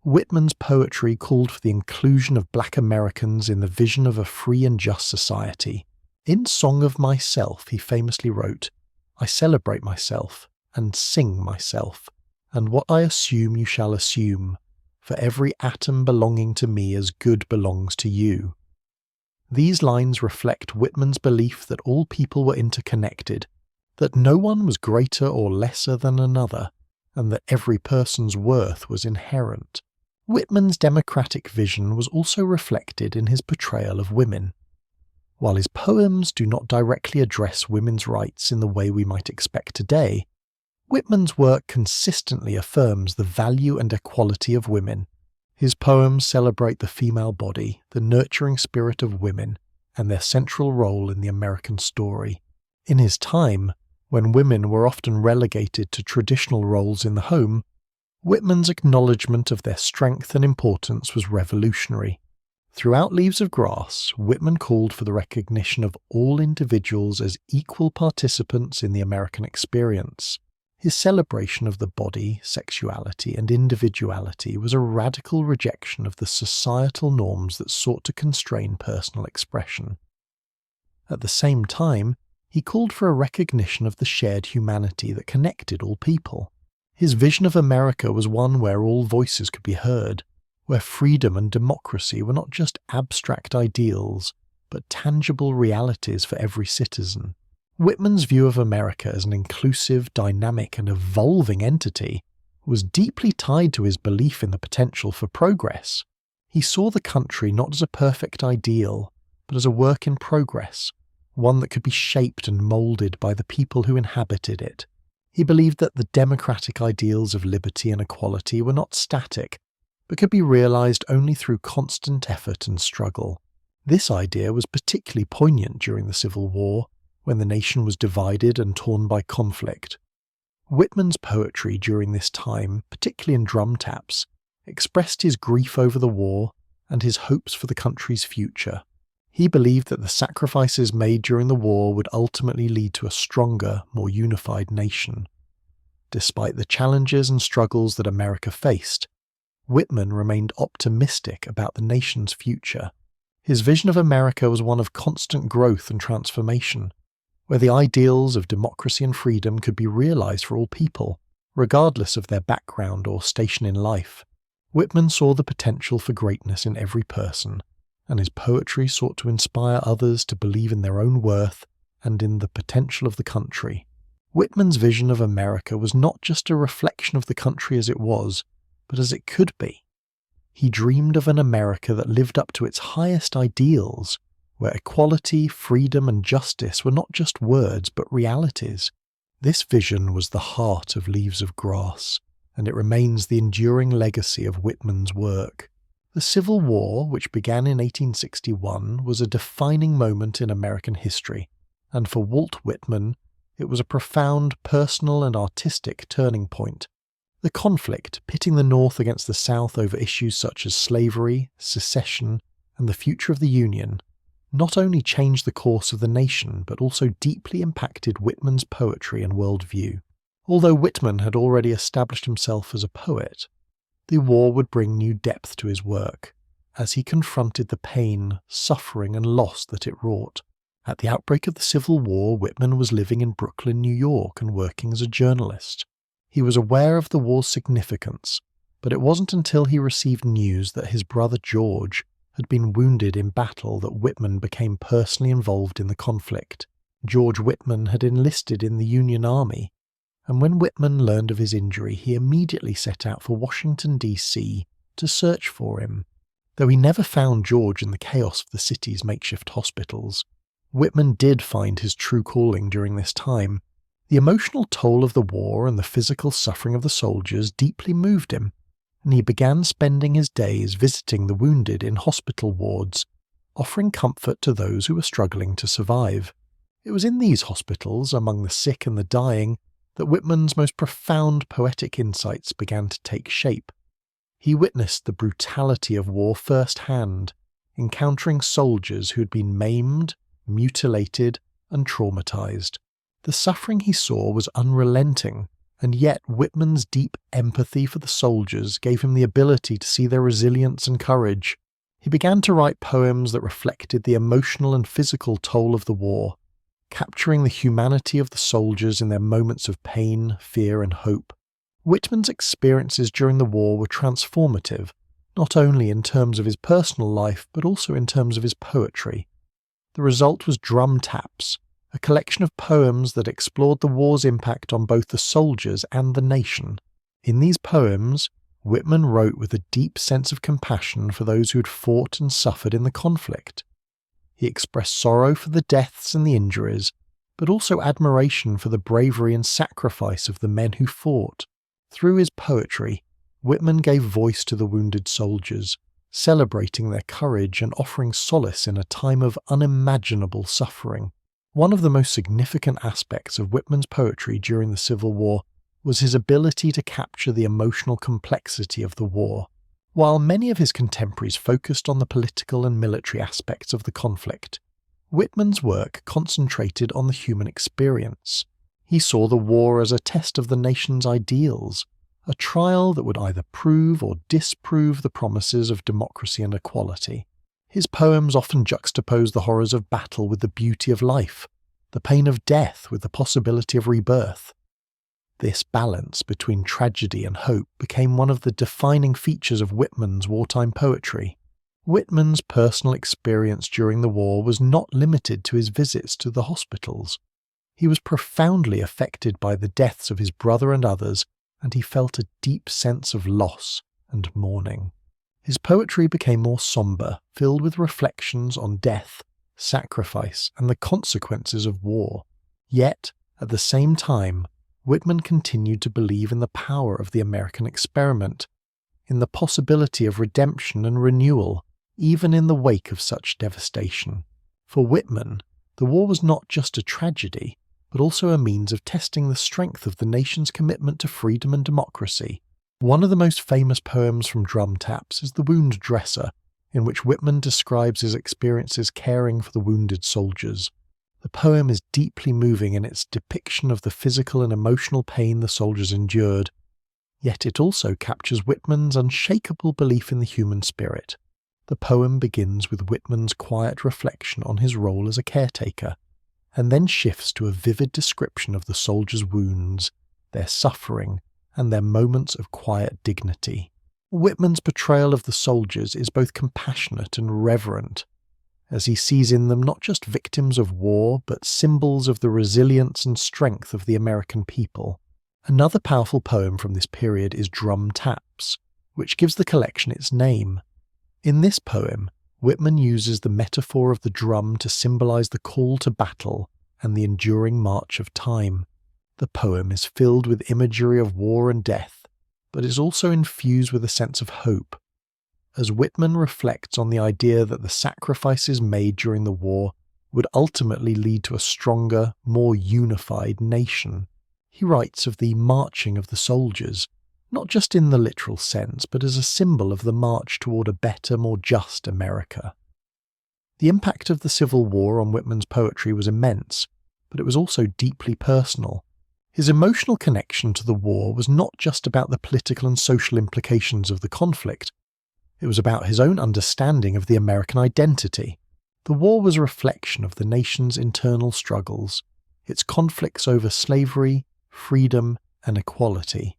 Whitman's poetry called for the inclusion of Black Americans in the vision of a free and just society. In Song of Myself, he famously wrote, "I celebrate myself, and sing myself, and what I assume you shall assume, for every atom belonging to me as good belongs to you." These lines reflect Whitman's belief that all people were interconnected, that no one was greater or lesser than another, and that every person's worth was inherent. Whitman's democratic vision was also reflected in his portrayal of women. While his poems do not directly address women's rights in the way we might expect today, Whitman's work consistently affirms the value and equality of women. His poems celebrate the female body, the nurturing spirit of women, and their central role in the American story. In his time, when women were often relegated to traditional roles in the home, Whitman's acknowledgement of their strength and importance was revolutionary. Throughout Leaves of Grass, Whitman called for the recognition of all individuals as equal participants in the American experience. His celebration of the body, sexuality, and individuality was a radical rejection of the societal norms that sought to constrain personal expression. At the same time, he called for a recognition of the shared humanity that connected all people. His vision of America was one where all voices could be heard, where freedom and democracy were not just abstract ideals, but tangible realities for every citizen. Whitman's view of America as an inclusive, dynamic, and evolving entity was deeply tied to his belief in the potential for progress. He saw the country not as a perfect ideal, but as a work in progress, one that could be shaped and moulded by the people who inhabited it. He believed that the democratic ideals of liberty and equality were not static, but could be realized only through constant effort and struggle. This idea was particularly poignant during the Civil War, when the nation was divided and torn by conflict. Whitman's poetry during this time, particularly in drum taps, expressed his grief over the war and his hopes for the country's future. He believed that the sacrifices made during the war would ultimately lead to a stronger, more unified nation. Despite the challenges and struggles that America faced, Whitman remained optimistic about the nation's future. His vision of America was one of constant growth and transformation, where the ideals of democracy and freedom could be realized for all people, regardless of their background or station in life. Whitman saw the potential for greatness in every person, and his poetry sought to inspire others to believe in their own worth and in the potential of the country. Whitman's vision of America was not just a reflection of the country as it was, but as it could be. He dreamed of an America that lived up to its highest ideals, where equality, freedom, and justice were not just words but realities. This vision was the heart of Leaves of Grass, and it remains the enduring legacy of Whitman's work. The Civil War, which began in 1861, was a defining moment in American history, and for Walt Whitman, it was a profound personal and artistic turning point. The conflict, pitting the North against the South over issues such as slavery, secession, and the future of the Union, not only changed the course of the nation but also deeply impacted Whitman's poetry and worldview. Although Whitman had already established himself as a poet, the war would bring new depth to his work, as he confronted the pain, suffering, and loss that it wrought. At the outbreak of the Civil War, Whitman was living in Brooklyn, New York, and working as a journalist. He was aware of the war's significance, but it wasn't until he received news that his brother George had been wounded in battle that Whitman became personally involved in the conflict. George Whitman had enlisted in the Union Army, and when Whitman learned of his injury, he immediately set out for Washington, D.C. to search for him. Though he never found George in the chaos of the city's makeshift hospitals, Whitman did find his true calling during this time. The emotional toll of the war and the physical suffering of the soldiers deeply moved him, and he began spending his days visiting the wounded in hospital wards, offering comfort to those who were struggling to survive. It was in these hospitals, among the sick and the dying, that Whitman's most profound poetic insights began to take shape. He witnessed the brutality of war firsthand, encountering soldiers who had been maimed, mutilated, and traumatized. The suffering he saw was unrelenting, and yet Whitman's deep empathy for the soldiers gave him the ability to see their resilience and courage. He began to write poems that reflected the emotional and physical toll of the war, capturing the humanity of the soldiers in their moments of pain, fear, and hope. Whitman's experiences during the war were transformative, not only in terms of his personal life, but also in terms of his poetry. The result was Drum Taps, a collection of poems that explored the war's impact on both the soldiers and the nation. In these poems, Whitman wrote with a deep sense of compassion for those who had fought and suffered in the conflict. He expressed sorrow for the deaths and the injuries, but also admiration for the bravery and sacrifice of the men who fought. Through his poetry, Whitman gave voice to the wounded soldiers, celebrating their courage and offering solace in a time of unimaginable suffering. One of the most significant aspects of Whitman's poetry during the Civil War was his ability to capture the emotional complexity of the war. While many of his contemporaries focused on the political and military aspects of the conflict, Whitman's work concentrated on the human experience. He saw the war as a test of the nation's ideals, a trial that would either prove or disprove the promises of democracy and equality. His poems often juxtapose the horrors of battle with the beauty of life, the pain of death with the possibility of rebirth. This balance between tragedy and hope became one of the defining features of Whitman's wartime poetry. Whitman's personal experience during the war was not limited to his visits to the hospitals. He was profoundly affected by the deaths of his brother and others, and he felt a deep sense of loss and mourning. His poetry became more somber, filled with reflections on death, sacrifice, and the consequences of war. Yet, at the same time, Whitman continued to believe in the power of the American experiment, in the possibility of redemption and renewal, even in the wake of such devastation. For Whitman, the war was not just a tragedy, but also a means of testing the strength of the nation's commitment to freedom and democracy. One of the most famous poems from Drum Taps is The Wound Dresser, in which Whitman describes his experiences caring for the wounded soldiers. The poem is deeply moving in its depiction of the physical and emotional pain the soldiers endured, yet it also captures Whitman's unshakable belief in the human spirit. The poem begins with Whitman's quiet reflection on his role as a caretaker, and then shifts to a vivid description of the soldiers' wounds, their suffering, and their moments of quiet dignity. Whitman's portrayal of the soldiers is both compassionate and reverent, as he sees in them not just victims of war, but symbols of the resilience and strength of the American people. Another powerful poem from this period is Drum Taps, which gives the collection its name. In this poem, Whitman uses the metaphor of the drum to symbolize the call to battle and the enduring march of time. The poem is filled with imagery of war and death, but is also infused with a sense of hope, as Whitman reflects on the idea that the sacrifices made during the war would ultimately lead to a stronger, more unified nation. He writes of the marching of the soldiers, not just in the literal sense, but as a symbol of the march toward a better, more just America. The impact of the Civil War on Whitman's poetry was immense, but it was also deeply personal. His emotional connection to the war was not just about the political and social implications of the conflict. It was about his own understanding of the American identity. The war was a reflection of the nation's internal struggles, its conflicts over slavery, freedom, and equality.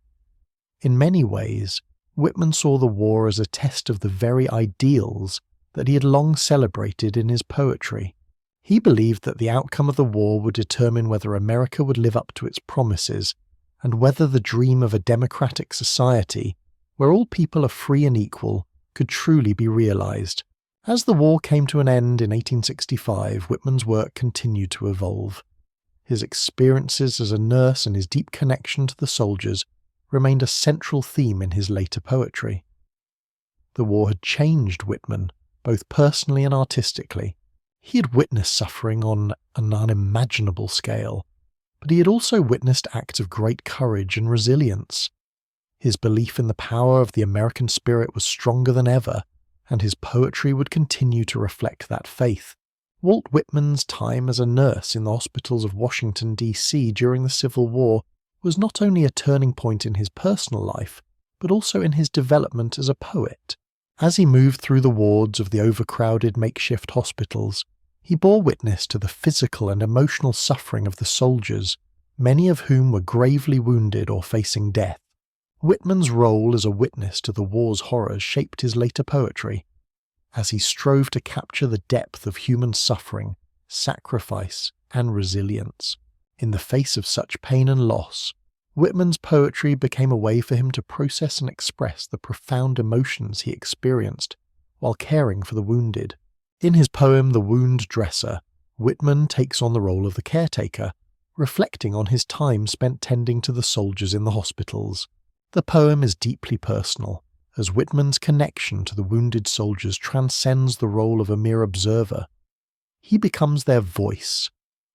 In many ways, Whitman saw the war as a test of the very ideals that he had long celebrated in his poetry. He believed that the outcome of the war would determine whether America would live up to its promises, and whether the dream of a democratic society, where all people are free and equal, could truly be realized. As the war came to an end in 1865, Whitman's work continued to evolve. His experiences as a nurse and his deep connection to the soldiers remained a central theme in his later poetry. The war had changed Whitman, both personally and artistically. He had witnessed suffering on an unimaginable scale, but he had also witnessed acts of great courage and resilience. His belief in the power of the American spirit was stronger than ever, and his poetry would continue to reflect that faith. Walt Whitman's time as a nurse in the hospitals of Washington, D.C. during the Civil War was not only a turning point in his personal life, but also in his development as a poet. As he moved through the wards of the overcrowded makeshift hospitals, he bore witness to the physical and emotional suffering of the soldiers, many of whom were gravely wounded or facing death. Whitman's role as a witness to the war's horrors shaped his later poetry, as he strove to capture the depth of human suffering, sacrifice, and resilience. In the face of such pain and loss, Whitman's poetry became a way for him to process and express the profound emotions he experienced while caring for the wounded. In his poem The Wound Dresser, Whitman takes on the role of the caretaker, reflecting on his time spent tending to the soldiers in the hospitals. The poem is deeply personal, as Whitman's connection to the wounded soldiers transcends the role of a mere observer. He becomes their voice,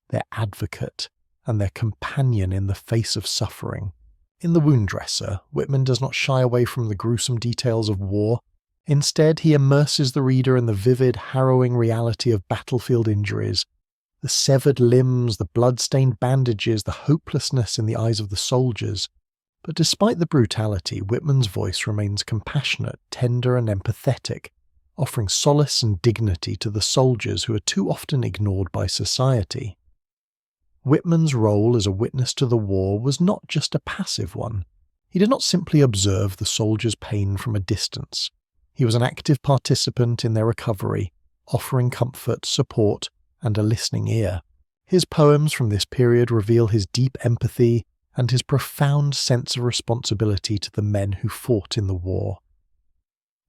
their advocate, and their companion in the face of suffering. In The Wound Dresser, Whitman does not shy away from the gruesome details of war. Instead, he immerses the reader in the vivid, harrowing reality of battlefield injuries. The severed limbs, the blood-stained bandages, the hopelessness in the eyes of the soldiers. But despite the brutality, Whitman's voice remains compassionate, tender, and empathetic, offering solace and dignity to the soldiers who are too often ignored by society. Whitman's role as a witness to the war was not just a passive one. He did not simply observe the soldiers' pain from a distance. He was an active participant in their recovery, offering comfort, support, and a listening ear. His poems from this period reveal his deep empathy, and his profound sense of responsibility to the men who fought in the war.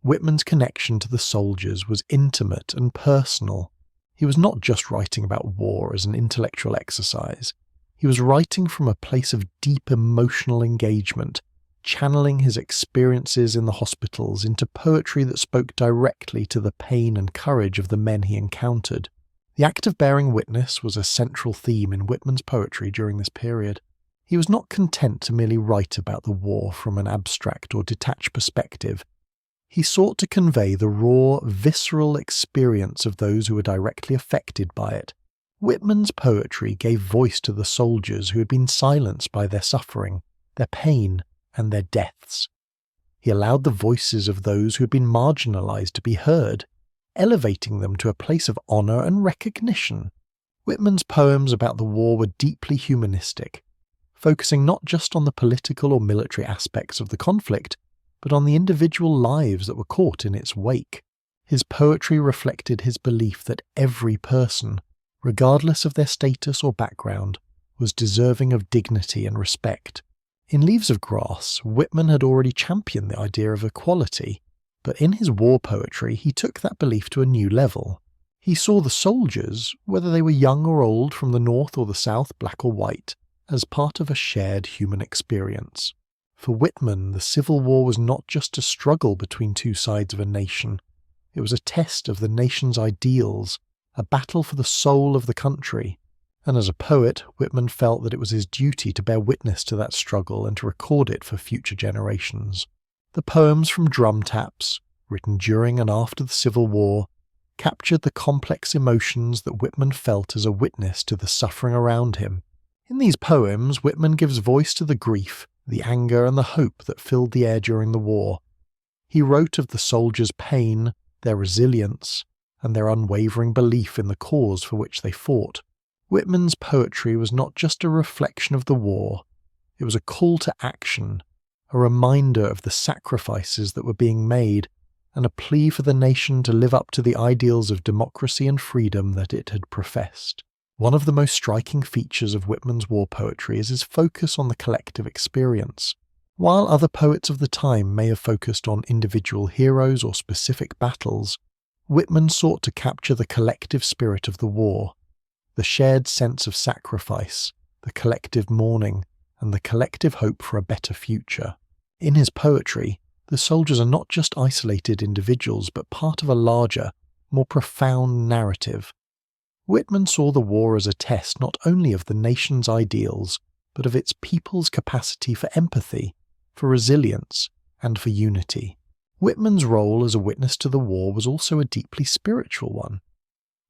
Whitman's connection to the soldiers was intimate and personal. He was not just writing about war as an intellectual exercise. He was writing from a place of deep emotional engagement, channeling his experiences in the hospitals into poetry that spoke directly to the pain and courage of the men he encountered. The act of bearing witness was a central theme in Whitman's poetry during this period. He was not content to merely write about the war from an abstract or detached perspective. He sought to convey the raw, visceral experience of those who were directly affected by it. Whitman's poetry gave voice to the soldiers who had been silenced by their suffering, their pain, and their deaths. He allowed the voices of those who had been marginalized to be heard, elevating them to a place of honor and recognition. Whitman's poems about the war were deeply humanistic, focusing not just on the political or military aspects of the conflict, but on the individual lives that were caught in its wake. His poetry reflected his belief that every person, regardless of their status or background, was deserving of dignity and respect. In Leaves of Grass, Whitman had already championed the idea of equality, but in his war poetry he took that belief to a new level. He saw the soldiers, whether they were young or old, from the north or the south, black or white, as part of a shared human experience. For Whitman, the Civil War was not just a struggle between two sides of a nation. It was a test of the nation's ideals, a battle for the soul of the country. And as a poet, Whitman felt that it was his duty to bear witness to that struggle and to record it for future generations. The poems from Drum Taps, written during and after the Civil War, captured the complex emotions that Whitman felt as a witness to the suffering around him. In these poems, Whitman gives voice to the grief, the anger and the hope that filled the air during the war. He wrote of the soldiers' pain, their resilience, and their unwavering belief in the cause for which they fought. Whitman's poetry was not just a reflection of the war, it was a call to action, a reminder of the sacrifices that were being made, and a plea for the nation to live up to the ideals of democracy and freedom that it had professed. One of the most striking features of Whitman's war poetry is his focus on the collective experience. While other poets of the time may have focused on individual heroes or specific battles, Whitman sought to capture the collective spirit of the war, the shared sense of sacrifice, the collective mourning, and the collective hope for a better future. In his poetry, the soldiers are not just isolated individuals but part of a larger, more profound narrative. Whitman saw the war as a test not only of the nation's ideals, but of its people's capacity for empathy, for resilience, and for unity. Whitman's role as a witness to the war was also a deeply spiritual one.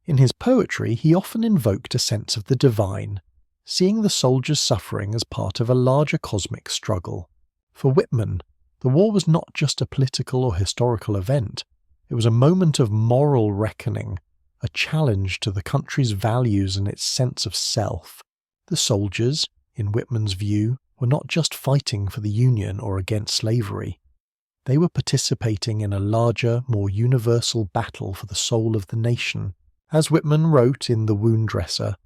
In his poetry, he often invoked a sense of the divine, seeing the soldiers' suffering as part of a larger cosmic struggle. For Whitman, the war was not just a political or historical event, it was a moment of moral reckoning, a challenge to the country's values and its sense of self. The soldiers, in Whitman's view, were not just fighting for the Union or against slavery. They were participating in a larger, more universal battle for the soul of the nation. As Whitman wrote in The Wound Dresser,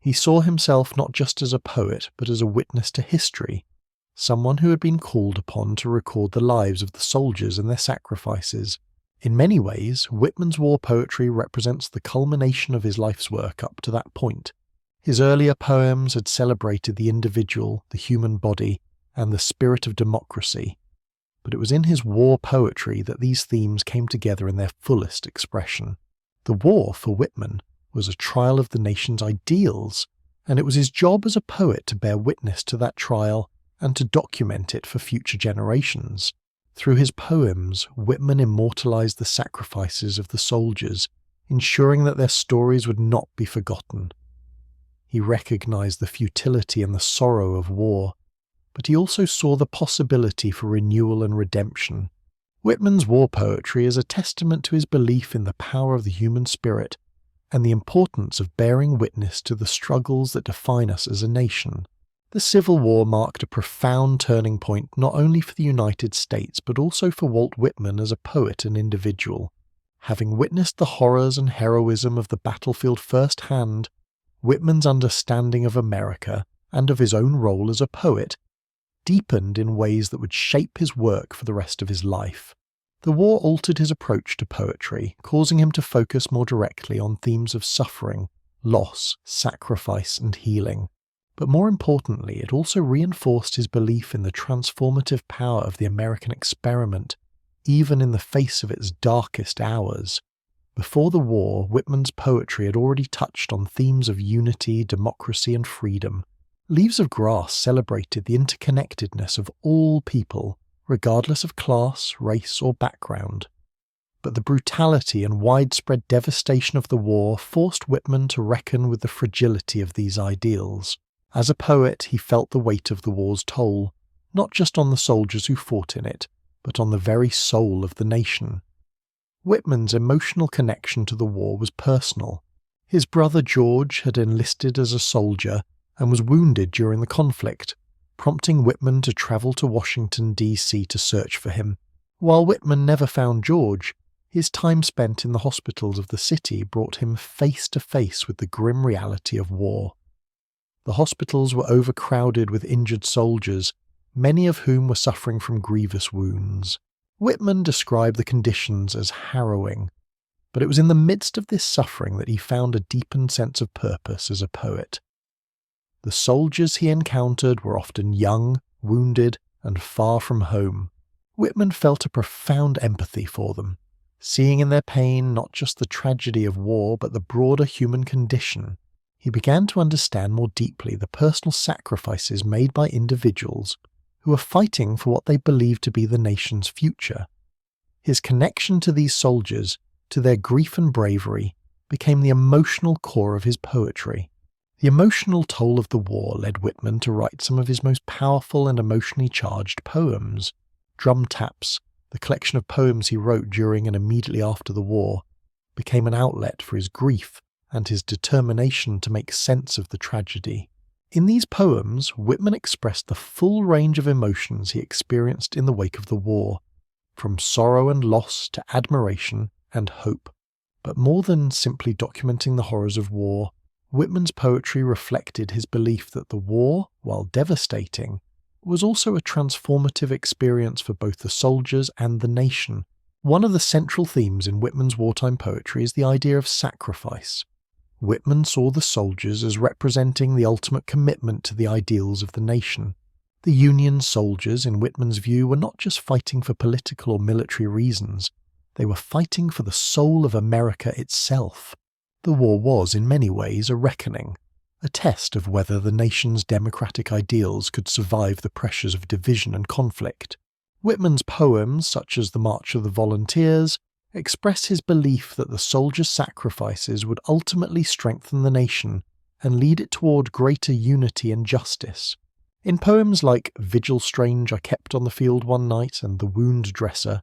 he saw himself not just as a poet but as a witness to history, someone who had been called upon to record the lives of the soldiers and their sacrifices. In many ways, Whitman's war poetry represents the culmination of his life's work up to that point. His earlier poems had celebrated the individual, the human body, and the spirit of democracy, but it was in his war poetry that these themes came together in their fullest expression. The war, for Whitman, was a trial of the nation's ideals, and it was his job as a poet to bear witness to that trial and to document it for future generations. Through his poems, Whitman immortalized the sacrifices of the soldiers, ensuring that their stories would not be forgotten. He recognized the futility and the sorrow of war, but he also saw the possibility for renewal and redemption. Whitman's war poetry is a testament to his belief in the power of the human spirit and the importance of bearing witness to the struggles that define us as a nation. The Civil War marked a profound turning point not only for the United States but also for Walt Whitman as a poet and individual. Having witnessed the horrors and heroism of the battlefield firsthand, Whitman's understanding of America and of his own role as a poet, deepened in ways that would shape his work for the rest of his life. The war altered his approach to poetry, causing him to focus more directly on themes of suffering, loss, sacrifice, and healing. But more importantly, it also reinforced his belief in the transformative power of the American experiment, even in the face of its darkest hours. Before the war, Whitman's poetry had already touched on themes of unity, democracy, and freedom. Leaves of Grass celebrated the interconnectedness of all people, regardless of class, race, or background. But the brutality and widespread devastation of the war forced Whitman to reckon with the fragility of these ideals. As a poet, he felt the weight of the war's toll, not just on the soldiers who fought in it, but on the very soul of the nation. Whitman's emotional connection to the war was personal. His brother George had enlisted as a soldier and was wounded during the conflict, prompting Whitman to travel to Washington, D.C. to search for him. While Whitman never found George, his time spent in the hospitals of the city brought him face to face with the grim reality of war. The hospitals were overcrowded with injured soldiers, many of whom were suffering from grievous wounds. Whitman described the conditions as harrowing, but it was in the midst of this suffering that he found a deepened sense of purpose as a poet. The soldiers he encountered were often young, wounded, and far from home. Whitman felt a profound empathy for them, seeing in their pain not just the tragedy of war but the broader human condition. He began to understand more deeply the personal sacrifices made by individuals who were fighting for what they believed to be the nation's future. His connection to these soldiers, to their grief and bravery, became the emotional core of his poetry. The emotional toll of the war led Whitman to write some of his most powerful and emotionally charged poems. Drum Taps, the collection of poems he wrote during and immediately after the war, became an outlet for his grief and his determination to make sense of the tragedy. In these poems, Whitman expressed the full range of emotions he experienced in the wake of the war, from sorrow and loss to admiration and hope. But more than simply documenting the horrors of war, Whitman's poetry reflected his belief that the war, while devastating, was also a transformative experience for both the soldiers and the nation. One of the central themes in Whitman's wartime poetry is the idea of sacrifice. Whitman saw the soldiers as representing the ultimate commitment to the ideals of the nation. The Union soldiers, in Whitman's view, were not just fighting for political or military reasons, they were fighting for the soul of America itself. The war was, in many ways, a reckoning, a test of whether the nation's democratic ideals could survive the pressures of division and conflict. Whitman's poems, such as The March of the Volunteers, express his belief that the soldiers' sacrifices would ultimately strengthen the nation and lead it toward greater unity and justice. In poems like Vigil Strange I Kept on the Field One Night and The Wound Dresser,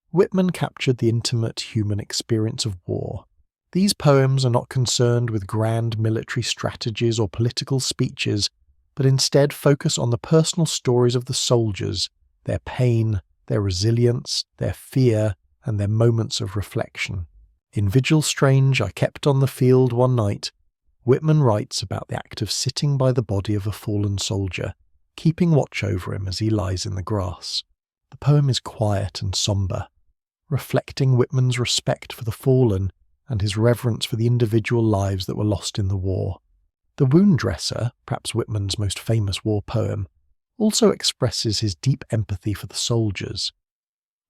Whitman captured the intimate human experience of war. These poems are not concerned with grand military strategies or political speeches, but instead focus on the personal stories of the soldiers, their pain, their resilience, their fear, and their moments of reflection. In Vigil Strange I Kept on the Field One Night, Whitman writes about the act of sitting by the body of a fallen soldier, keeping watch over him as he lies in the grass. The poem is quiet and somber, reflecting Whitman's respect for the fallen and his reverence for the individual lives that were lost in the war. The Wound Dresser, perhaps Whitman's most famous war poem, also expresses his deep empathy for the soldiers.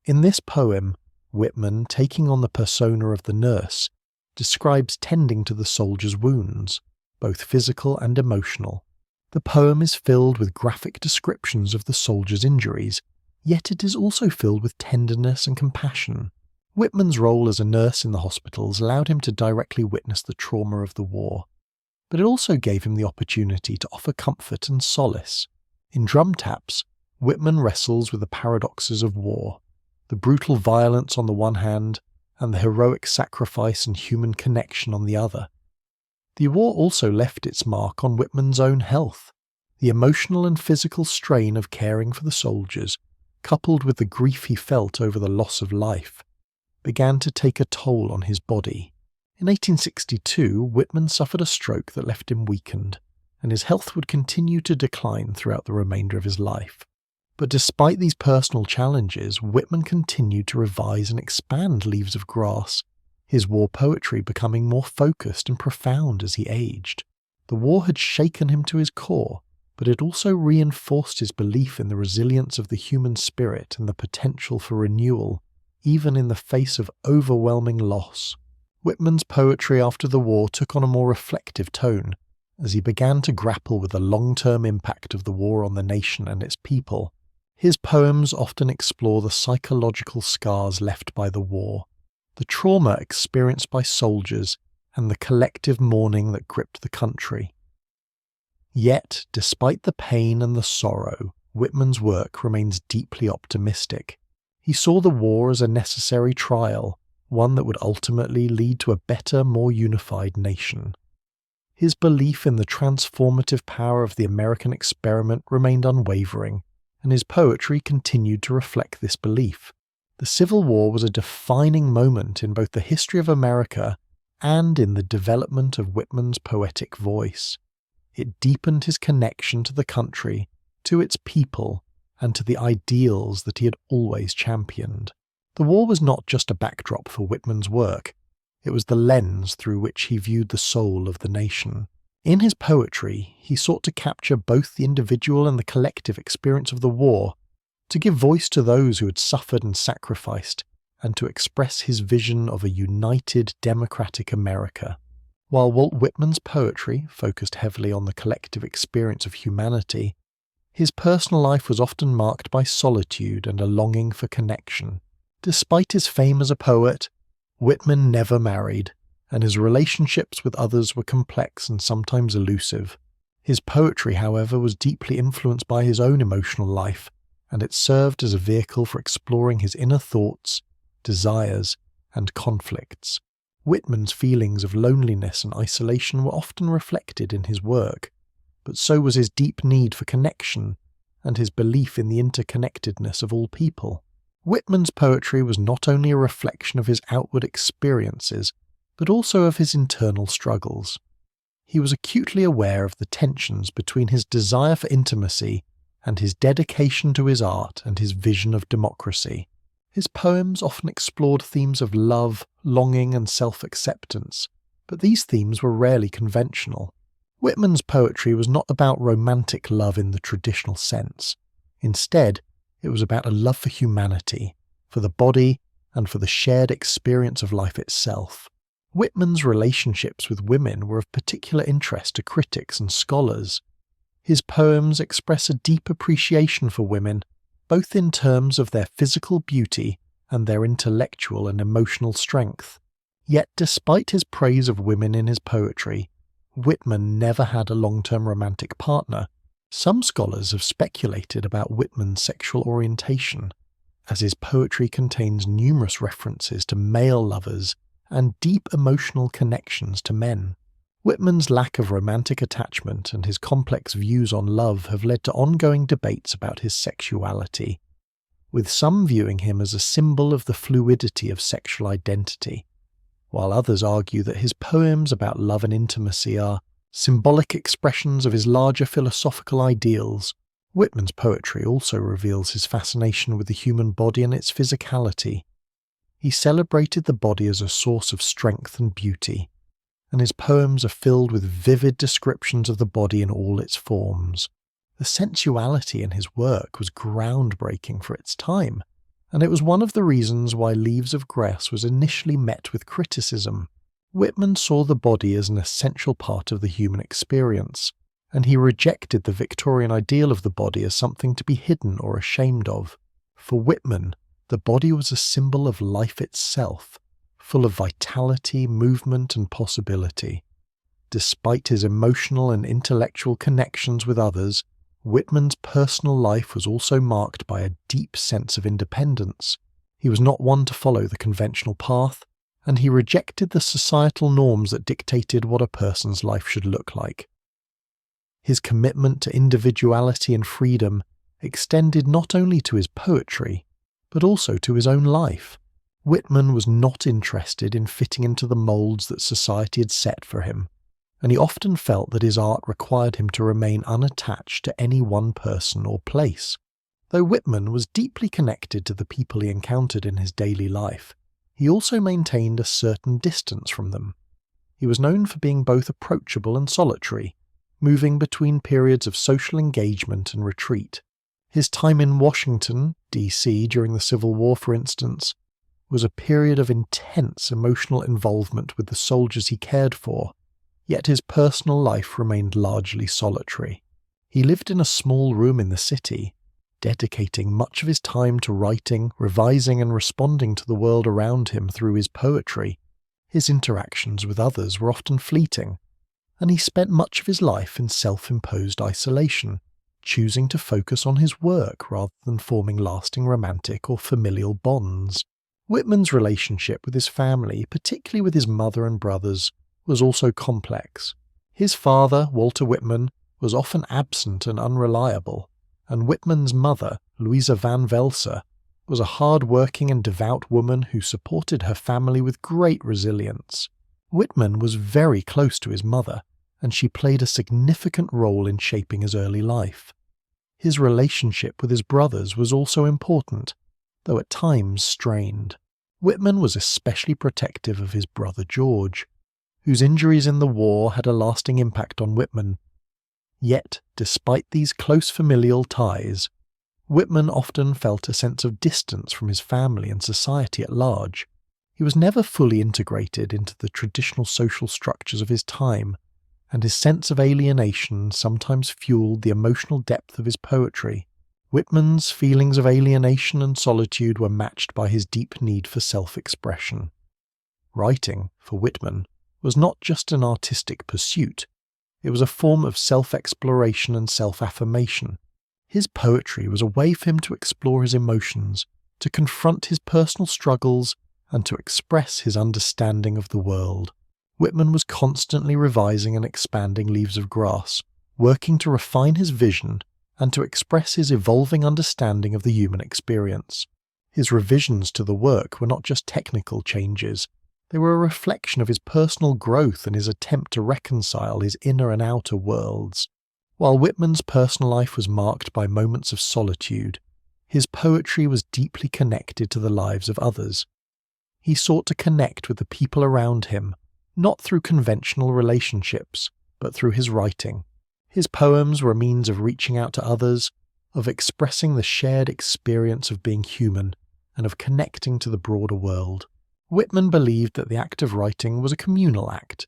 In this poem, Whitman, taking on the persona of the nurse, describes tending to the soldiers' wounds, both physical and emotional. The poem is filled with graphic descriptions of the soldiers' injuries, yet it is also filled with tenderness and compassion. Whitman's role as a nurse in the hospitals allowed him to directly witness the trauma of the war, but it also gave him the opportunity to offer comfort and solace. In Drum Taps, Whitman wrestles with the paradoxes of war, the brutal violence on the one hand, and the heroic sacrifice and human connection on the other. The war also left its mark on Whitman's own health. The emotional and physical strain of caring for the soldiers, coupled with the grief he felt over the loss of life, began to take a toll on his body. In 1862, Whitman suffered a stroke that left him weakened, and his health would continue to decline throughout the remainder of his life. But despite these personal challenges, Whitman continued to revise and expand Leaves of Grass, his war poetry becoming more focused and profound as he aged. The war had shaken him to his core, but it also reinforced his belief in the resilience of the human spirit and the potential for renewal, even in the face of overwhelming loss. Whitman's poetry after the war took on a more reflective tone, as he began to grapple with the long-term impact of the war on the nation and its people. His poems often explore the psychological scars left by the war, the trauma experienced by soldiers, and the collective mourning that gripped the country. Yet, despite the pain and the sorrow, Whitman's work remains deeply optimistic. He saw the war as a necessary trial, one that would ultimately lead to a better, more unified nation. His belief in the transformative power of the American experiment remained unwavering, and his poetry continued to reflect this belief. The Civil War was a defining moment in both the history of America and in the development of Whitman's poetic voice. It deepened his connection to the country, to its people, and to the ideals that he had always championed. The war was not just a backdrop for Whitman's work, it was the lens through which he viewed the soul of the nation. In his poetry, he sought to capture both the individual and the collective experience of the war, to give voice to those who had suffered and sacrificed, and to express his vision of a united, democratic America. While Walt Whitman's poetry focused heavily on the collective experience of humanity, his personal life was often marked by solitude and a longing for connection. Despite his fame as a poet, Whitman never married, and his relationships with others were complex and sometimes elusive. His poetry, however, was deeply influenced by his own emotional life, and it served as a vehicle for exploring his inner thoughts, desires, and conflicts. Whitman's feelings of loneliness and isolation were often reflected in his work, but so was his deep need for connection and his belief in the interconnectedness of all people. Whitman's poetry was not only a reflection of his outward experiences, but also of his internal struggles. He was acutely aware of the tensions between his desire for intimacy and his dedication to his art and his vision of democracy. His poems often explored themes of love, longing, and self-acceptance, but these themes were rarely conventional. Whitman's poetry was not about romantic love in the traditional sense. Instead, it was about a love for humanity, for the body, and for the shared experience of life itself. Whitman's relationships with women were of particular interest to critics and scholars. His poems express a deep appreciation for women, both in terms of their physical beauty and their intellectual and emotional strength. Yet despite his praise of women in his poetry, Whitman never had a long-term romantic partner. Some scholars have speculated about Whitman's sexual orientation, as his poetry contains numerous references to male lovers and deep emotional connections to men. Whitman's lack of romantic attachment and his complex views on love have led to ongoing debates about his sexuality, with some viewing him as a symbol of the fluidity of sexual identity, while others argue that his poems about love and intimacy are symbolic expressions of his larger philosophical ideals. Whitman's poetry also reveals his fascination with the human body and its physicality. He celebrated the body as a source of strength and beauty, and his poems are filled with vivid descriptions of the body in all its forms. The sensuality in his work was groundbreaking for its time, and it was one of the reasons why Leaves of Grass was initially met with criticism. Whitman saw the body as an essential part of the human experience, and he rejected the Victorian ideal of the body as something to be hidden or ashamed of. For Whitman, the body was a symbol of life itself, full of vitality, movement, and possibility. Despite his emotional and intellectual connections with others, Whitman's personal life was also marked by a deep sense of independence. He was not one to follow the conventional path, and he rejected the societal norms that dictated what a person's life should look like. His commitment to individuality and freedom extended not only to his poetry, but also to his own life. Whitman was not interested in fitting into the molds that society had set for him, and he often felt that his art required him to remain unattached to any one person or place. Though Whitman was deeply connected to the people he encountered in his daily life, he also maintained a certain distance from them. He was known for being both approachable and solitary, moving between periods of social engagement and retreat. His time in Washington, D.C. during the Civil War, for instance, was a period of intense emotional involvement with the soldiers he cared for, yet his personal life remained largely solitary. He lived in a small room in the city, dedicating much of his time to writing, revising and responding to the world around him through his poetry. His interactions with others were often fleeting, and he spent much of his life in self-imposed isolation, choosing to focus on his work rather than forming lasting romantic or familial bonds. Whitman's relationship with his family, particularly with his mother and brothers, was also complex. His father, Walter Whitman, was often absent and unreliable, and Whitman's mother, Louisa Van Velser, was a hard-working and devout woman who supported her family with great resilience. Whitman was very close to his mother, and she played a significant role in shaping his early life. His relationship with his brothers was also important, though at times strained. Whitman was especially protective of his brother George, whose injuries in the war had a lasting impact on Whitman. Yet, despite these close familial ties, Whitman often felt a sense of distance from his family and society at large. He was never fully integrated into the traditional social structures of his time, and his sense of alienation sometimes fueled the emotional depth of his poetry. Whitman's feelings of alienation and solitude were matched by his deep need for self-expression. Writing, for Whitman, was not just an artistic pursuit. It was a form of self-exploration and self-affirmation. His poetry was a way for him to explore his emotions, to confront his personal struggles, and to express his understanding of the world. Whitman was constantly revising and expanding Leaves of Grass, working to refine his vision and to express his evolving understanding of the human experience. His revisions to the work were not just technical changes, they were a reflection of his personal growth and his attempt to reconcile his inner and outer worlds. While Whitman's personal life was marked by moments of solitude, his poetry was deeply connected to the lives of others. He sought to connect with the people around him, not through conventional relationships, but through his writing. His poems were a means of reaching out to others, of expressing the shared experience of being human, and of connecting to the broader world. Whitman believed that the act of writing was a communal act,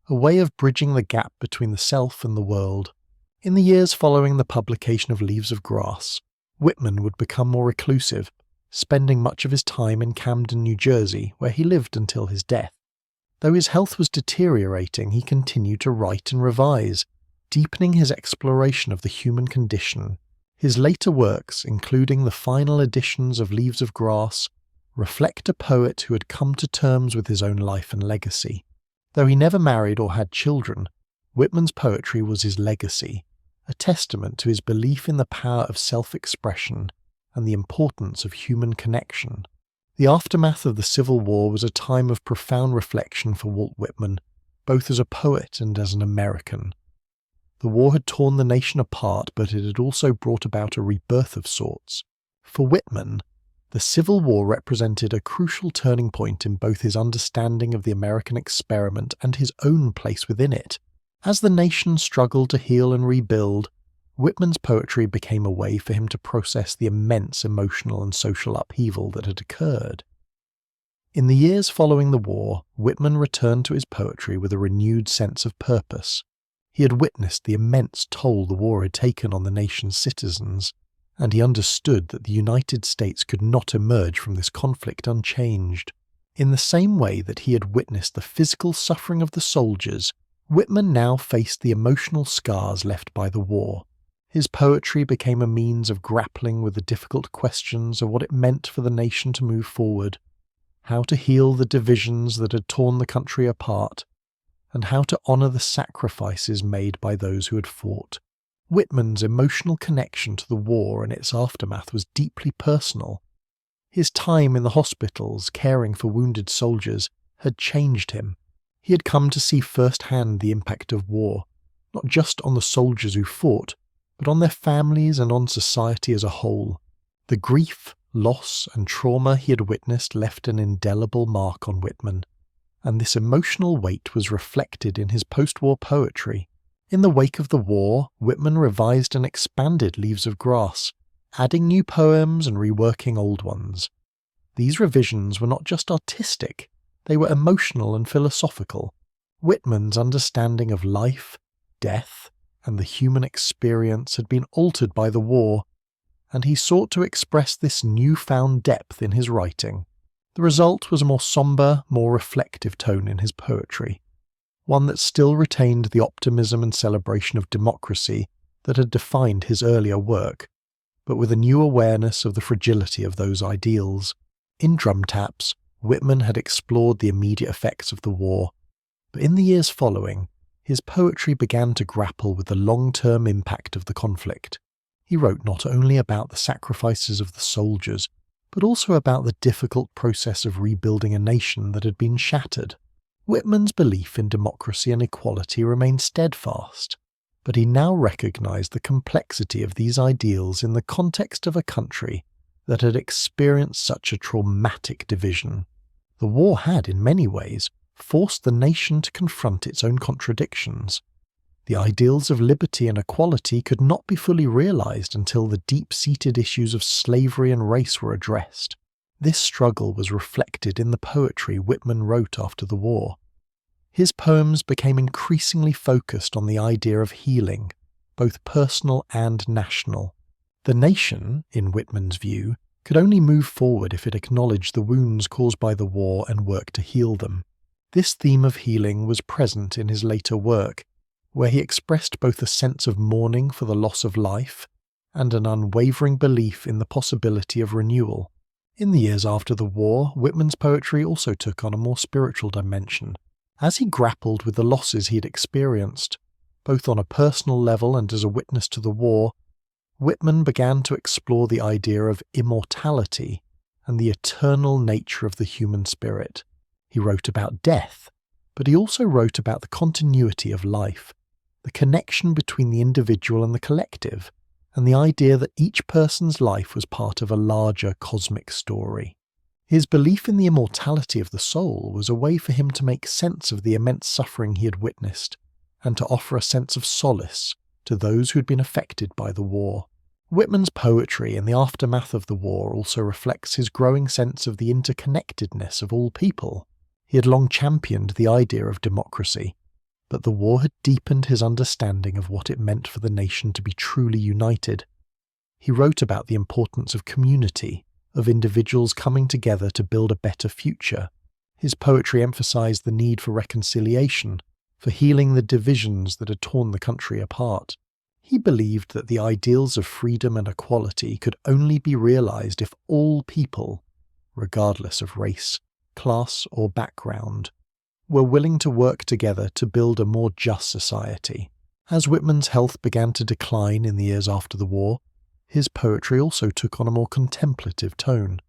a way of bridging the gap between the self and the world. In the years following the publication of Leaves of Grass, Whitman would become more reclusive, spending much of his time in Camden, New Jersey, where he lived until his death. Though his health was deteriorating, he continued to write and revise, deepening his exploration of the human condition. His later works, including the final editions of Leaves of Grass, reflect a poet who had come to terms with his own life and legacy. Though he never married or had children, Whitman's poetry was his legacy, a testament to his belief in the power of self-expression and the importance of human connection. The aftermath of the Civil War was a time of profound reflection for Walt Whitman, both as a poet and as an American. The war had torn the nation apart, but it had also brought about a rebirth of sorts. For Whitman, the Civil War represented a crucial turning point in both his understanding of the American experiment and his own place within it. As the nation struggled to heal and rebuild, Whitman's poetry became a way for him to process the immense emotional and social upheaval that had occurred. In the years following the war, Whitman returned to his poetry with a renewed sense of purpose. He had witnessed the immense toll the war had taken on the nation's citizens, and he understood that the United States could not emerge from this conflict unchanged. In the same way that he had witnessed the physical suffering of the soldiers, Whitman now faced the emotional scars left by the war. His poetry became a means of grappling with the difficult questions of what it meant for the nation to move forward, how to heal the divisions that had torn the country apart, and how to honour the sacrifices made by those who had fought. Whitman's emotional connection to the war and its aftermath was deeply personal. His time in the hospitals caring for wounded soldiers had changed him, He had come to see firsthand the impact of war, not just on the soldiers who fought, but on their families and on society as a whole. The grief, loss, and trauma he had witnessed left an indelible mark on Whitman, and this emotional weight was reflected in his post-war poetry. In the wake of the war, Whitman revised and expanded Leaves of Grass, adding new poems and reworking old ones. These revisions were not just artistic, they were emotional and philosophical. Whitman's understanding of life, death, and the human experience had been altered by the war, and he sought to express this newfound depth in his writing. The result was a more somber, more reflective tone in his poetry, one that still retained the optimism and celebration of democracy that had defined his earlier work, but with a new awareness of the fragility of those ideals. In Drum Taps, Whitman had explored the immediate effects of the war, but in the years following, his poetry began to grapple with the long-term impact of the conflict. He wrote not only about the sacrifices of the soldiers, but also about the difficult process of rebuilding a nation that had been shattered. Whitman's belief in democracy and equality remained steadfast, but he now recognized the complexity of these ideals in the context of a country that had experienced such a traumatic division. The war had, in many ways, forced the nation to confront its own contradictions. The ideals of liberty and equality could not be fully realized until the deep-seated issues of slavery and race were addressed. This struggle was reflected in the poetry Whitman wrote after the war. His poems became increasingly focused on the idea of healing, both personal and national. The nation, in Whitman's view, could only move forward if it acknowledged the wounds caused by the war and worked to heal them. This theme of healing was present in his later work, where he expressed both a sense of mourning for the loss of life and an unwavering belief in the possibility of renewal. In the years after the war, Whitman's poetry also took on a more spiritual dimension. As he grappled with the losses he had experienced, both on a personal level and as a witness to the war, Whitman began to explore the idea of immortality and the eternal nature of the human spirit. He wrote about death, but he also wrote about the continuity of life, the connection between the individual and the collective, and the idea that each person's life was part of a larger cosmic story. His belief in the immortality of the soul was a way for him to make sense of the immense suffering he had witnessed, and to offer a sense of solace to those who had been affected by the war. Whitman's poetry in the aftermath of the war also reflects his growing sense of the interconnectedness of all people. He had long championed the idea of democracy, but the war had deepened his understanding of what it meant for the nation to be truly united. He wrote about the importance of community, of individuals coming together to build a better future. His poetry emphasized the need for reconciliation, for healing the divisions that had torn the country apart. He believed that the ideals of freedom and equality could only be realized if all people, regardless of race, class, or background, were willing to work together to build a more just society. As Whitman's health began to decline in the years after the war, his poetry also took on a more contemplative tone.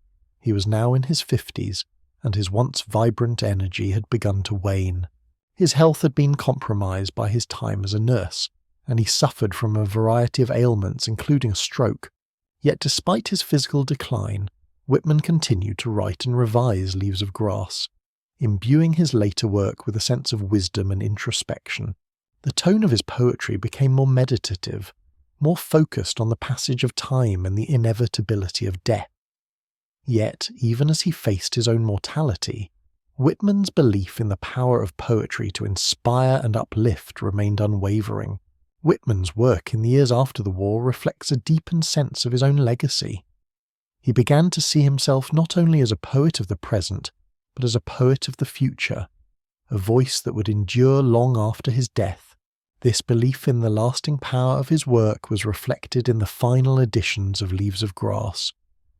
He was now in his 50s, and his once vibrant energy had begun to wane. His health had been compromised by his time as a nurse, and he suffered from a variety of ailments, including a stroke. Yet despite his physical decline, Whitman continued to write and revise Leaves of Grass, imbuing his later work with a sense of wisdom and introspection. The tone of his poetry became more meditative, more focused on the passage of time and the inevitability of death. Yet, even as he faced his own mortality, Whitman's belief in the power of poetry to inspire and uplift remained unwavering. Whitman's work in the years after the war reflects a deepened sense of his own legacy. He began to see himself not only as a poet of the present, but as a poet of the future, a voice that would endure long after his death. This belief in the lasting power of his work was reflected in the final editions of Leaves of Grass,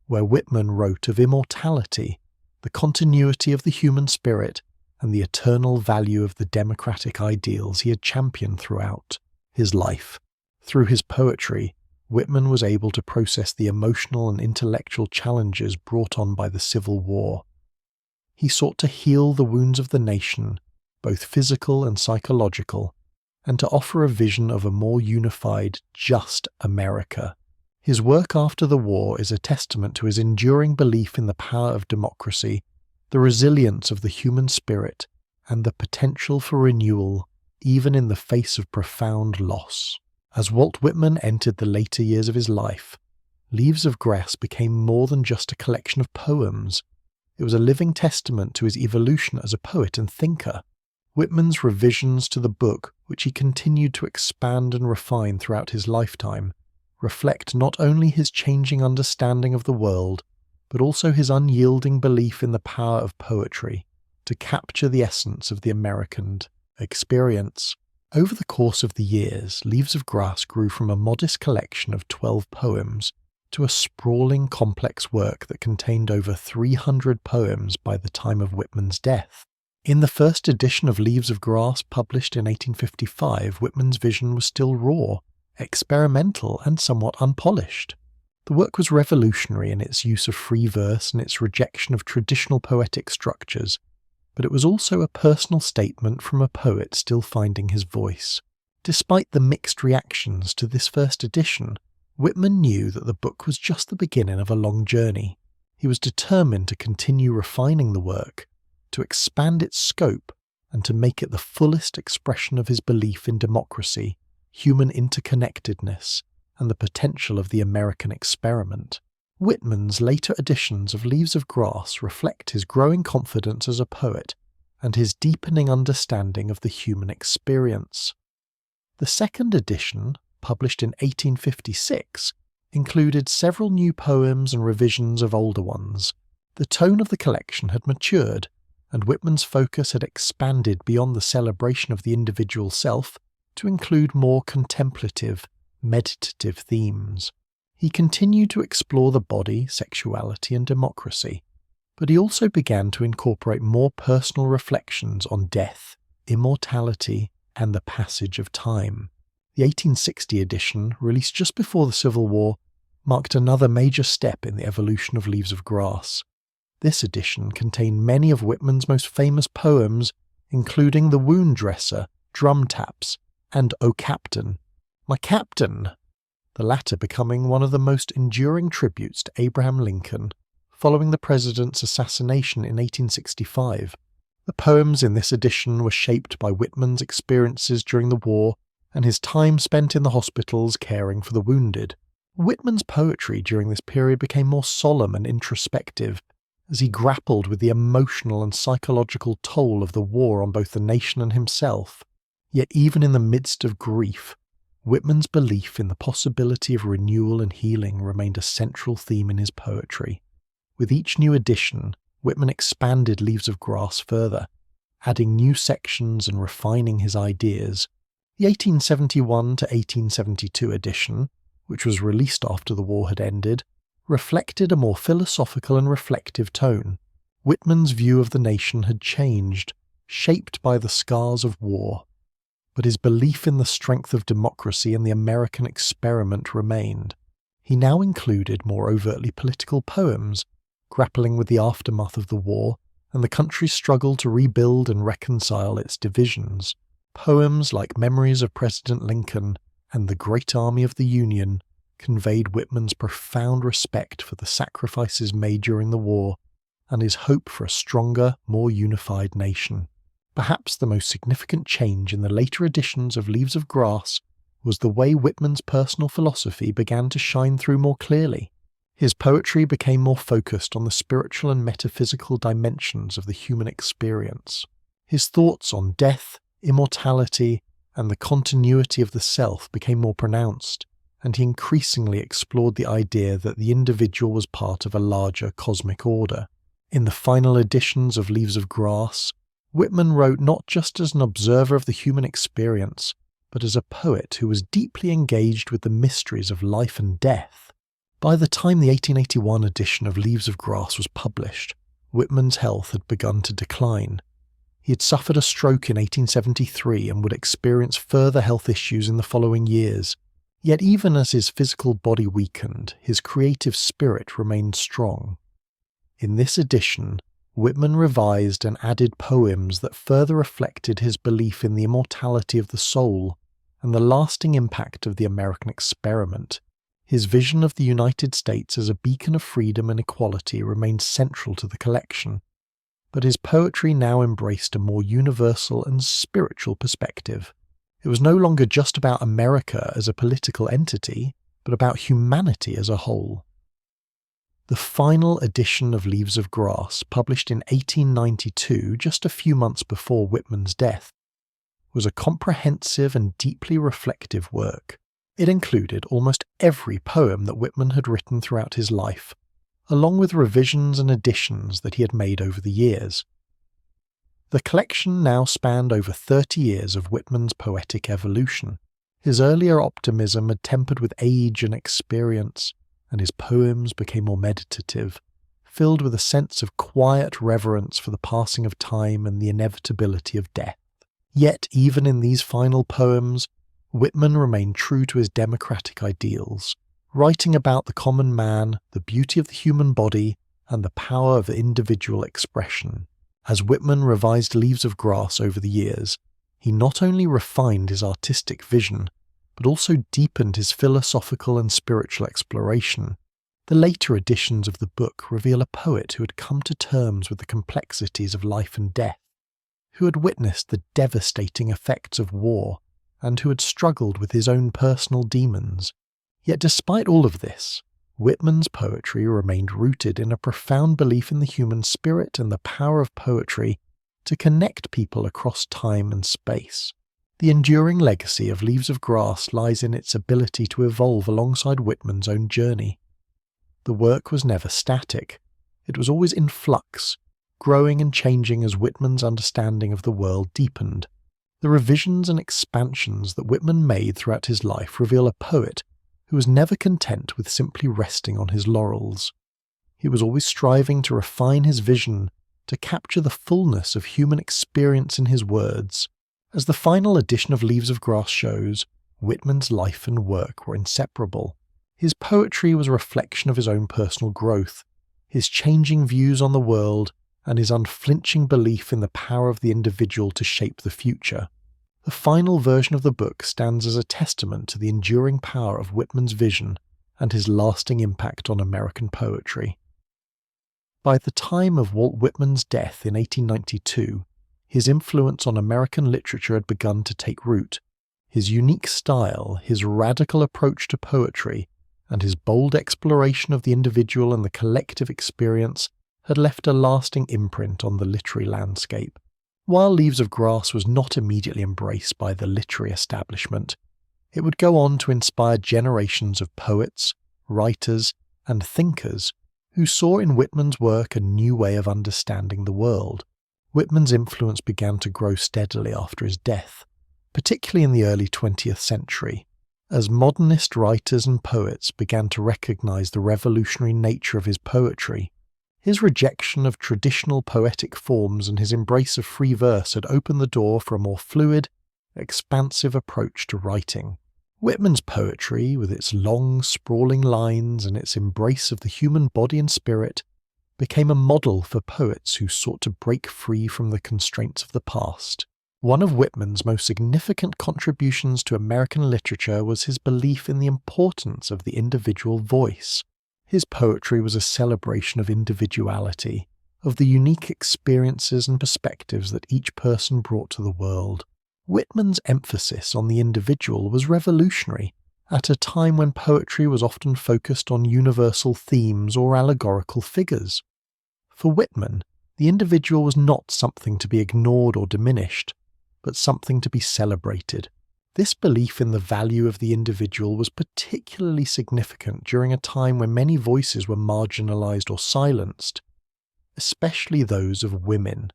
where Whitman wrote of immortality, the continuity of the human spirit, and the eternal value of the democratic ideals he had championed throughout his life. Through his poetry, Whitman was able to process the emotional and intellectual challenges brought on by the Civil War. He sought to heal the wounds of the nation, both physical and psychological, and to offer a vision of a more unified, just America. His work after the war is a testament to his enduring belief in the power of democracy, the resilience of the human spirit, and the potential for renewal, even in the face of profound loss. As Walt Whitman entered the later years of his life, Leaves of Grass became more than just a collection of poems. It was a living testament to his evolution as a poet and thinker. Whitman's revisions to the book, which he continued to expand and refine throughout his lifetime, reflect not only his changing understanding of the world, but also his unyielding belief in the power of poetry to capture the essence of the American experience. Over the course of the years, Leaves of Grass grew from a modest collection of 12 poems to a sprawling, complex work that contained over 300 poems by the time of Whitman's death. In the first edition of Leaves of Grass, published in 1855, Whitman's vision was still raw, experimental, and somewhat unpolished. The work was revolutionary in its use of free verse and its rejection of traditional poetic structures, but it was also a personal statement from a poet still finding his voice. Despite the mixed reactions to this first edition, Whitman knew that the book was just the beginning of a long journey. He was determined to continue refining the work, to expand its scope, and to make it the fullest expression of his belief in democracy, human interconnectedness, and the potential of the American experiment. Whitman's later editions of Leaves of Grass reflect his growing confidence as a poet and his deepening understanding of the human experience. The second edition, published in 1856, included several new poems and revisions of older ones. The tone of the collection had matured, and Whitman's focus had expanded beyond the celebration of the individual self to include more contemplative, meditative themes. He continued to explore the body, sexuality, and democracy, but he also began to incorporate more personal reflections on death, immortality, and the passage of time. The 1860 edition, released just before the Civil War, marked another major step in the evolution of Leaves of Grass. This edition contained many of Whitman's most famous poems, including The Wound Dresser, Drum Taps, and O Captain, My Captain, the latter becoming one of the most enduring tributes to Abraham Lincoln following the president's assassination in 1865. The poems in this edition were shaped by Whitman's experiences during the war and his time spent in the hospitals caring for the wounded. Whitman's poetry during this period became more solemn and introspective as he grappled with the emotional and psychological toll of the war on both the nation and himself. Yet even in the midst of grief, Whitman's belief in the possibility of renewal and healing remained a central theme in his poetry. With each new edition, Whitman expanded Leaves of Grass further, adding new sections and refining his ideas. The 1871 to 1872 edition, which was released after the war had ended, reflected a more philosophical and reflective tone. Whitman's view of the nation had changed, shaped by the scars of war, but his belief in the strength of democracy and the American experiment remained. He now included more overtly political poems, grappling with the aftermath of the war and the country's struggle to rebuild and reconcile its divisions. Poems like Memories of President Lincoln and The Great Army of the Union conveyed Whitman's profound respect for the sacrifices made during the war and his hope for a stronger, more unified nation. Perhaps the most significant change in the later editions of Leaves of Grass was the way Whitman's personal philosophy began to shine through more clearly. His poetry became more focused on the spiritual and metaphysical dimensions of the human experience. His thoughts on death, immortality, and the continuity of the self became more pronounced, and he increasingly explored the idea that the individual was part of a larger cosmic order. In the final editions of Leaves of Grass, Whitman wrote not just as an observer of the human experience, but as a poet who was deeply engaged with the mysteries of life and death. By the time the 1881 edition of Leaves of Grass was published, Whitman's health had begun to decline. He had suffered a stroke in 1873 and would experience further health issues in the following years. Yet even as his physical body weakened, his creative spirit remained strong. In this edition, Whitman revised and added poems that further reflected his belief in the immortality of the soul and the lasting impact of the American experiment. His vision of the United States as a beacon of freedom and equality remained central to the collection, but his poetry now embraced a more universal and spiritual perspective. It was no longer just about America as a political entity, but about humanity as a whole. The final edition of Leaves of Grass, published in 1892, just a few months before Whitman's death, was a comprehensive and deeply reflective work. It included almost every poem that Whitman had written throughout his life, along with revisions and additions that he had made over the years. The collection now spanned over 30 years of Whitman's poetic evolution. His earlier optimism had tempered with age and experience, and his poems became more meditative, filled with a sense of quiet reverence for the passing of time and the inevitability of death. Yet, even in these final poems, Whitman remained true to his democratic ideals, writing about the common man, the beauty of the human body, and the power of individual expression. As Whitman revised Leaves of Grass over the years, he not only refined his artistic vision, but also deepened his philosophical and spiritual exploration. The later editions of the book reveal a poet who had come to terms with the complexities of life and death, who had witnessed the devastating effects of war, and who had struggled with his own personal demons. Yet despite all of this, Whitman's poetry remained rooted in a profound belief in the human spirit and the power of poetry to connect people across time and space. The enduring legacy of Leaves of Grass lies in its ability to evolve alongside Whitman's own journey. The work was never static. It was always in flux, growing and changing as Whitman's understanding of the world deepened. The revisions and expansions that Whitman made throughout his life reveal a poet who was never content with simply resting on his laurels. He was always striving to refine his vision, to capture the fullness of human experience in his words. As the final edition of Leaves of Grass shows, Whitman's life and work were inseparable. His poetry was a reflection of his own personal growth, his changing views on the world, and his unflinching belief in the power of the individual to shape the future. The final version of the book stands as a testament to the enduring power of Whitman's vision and his lasting impact on American poetry. By the time of Walt Whitman's death in 1892, his influence on American literature had begun to take root. His unique style, his radical approach to poetry, and his bold exploration of the individual and the collective experience had left a lasting imprint on the literary landscape. While Leaves of Grass was not immediately embraced by the literary establishment, it would go on to inspire generations of poets, writers, and thinkers who saw in Whitman's work a new way of understanding the world. Whitman's influence began to grow steadily after his death, particularly in the early 20th century, as modernist writers and poets began to recognize the revolutionary nature of his poetry. His rejection of traditional poetic forms and his embrace of free verse had opened the door for a more fluid, expansive approach to writing. Whitman's poetry, with its long, sprawling lines and its embrace of the human body and spirit, became a model for poets who sought to break free from the constraints of the past. One of Whitman's most significant contributions to American literature was his belief in the importance of the individual voice. His poetry was a celebration of individuality, of the unique experiences and perspectives that each person brought to the world. Whitman's emphasis on the individual was revolutionary, at a time when poetry was often focused on universal themes or allegorical figures. For Whitman, the individual was not something to be ignored or diminished, but something to be celebrated. This belief in the value of the individual was particularly significant during a time when many voices were marginalized or silenced, especially those of women,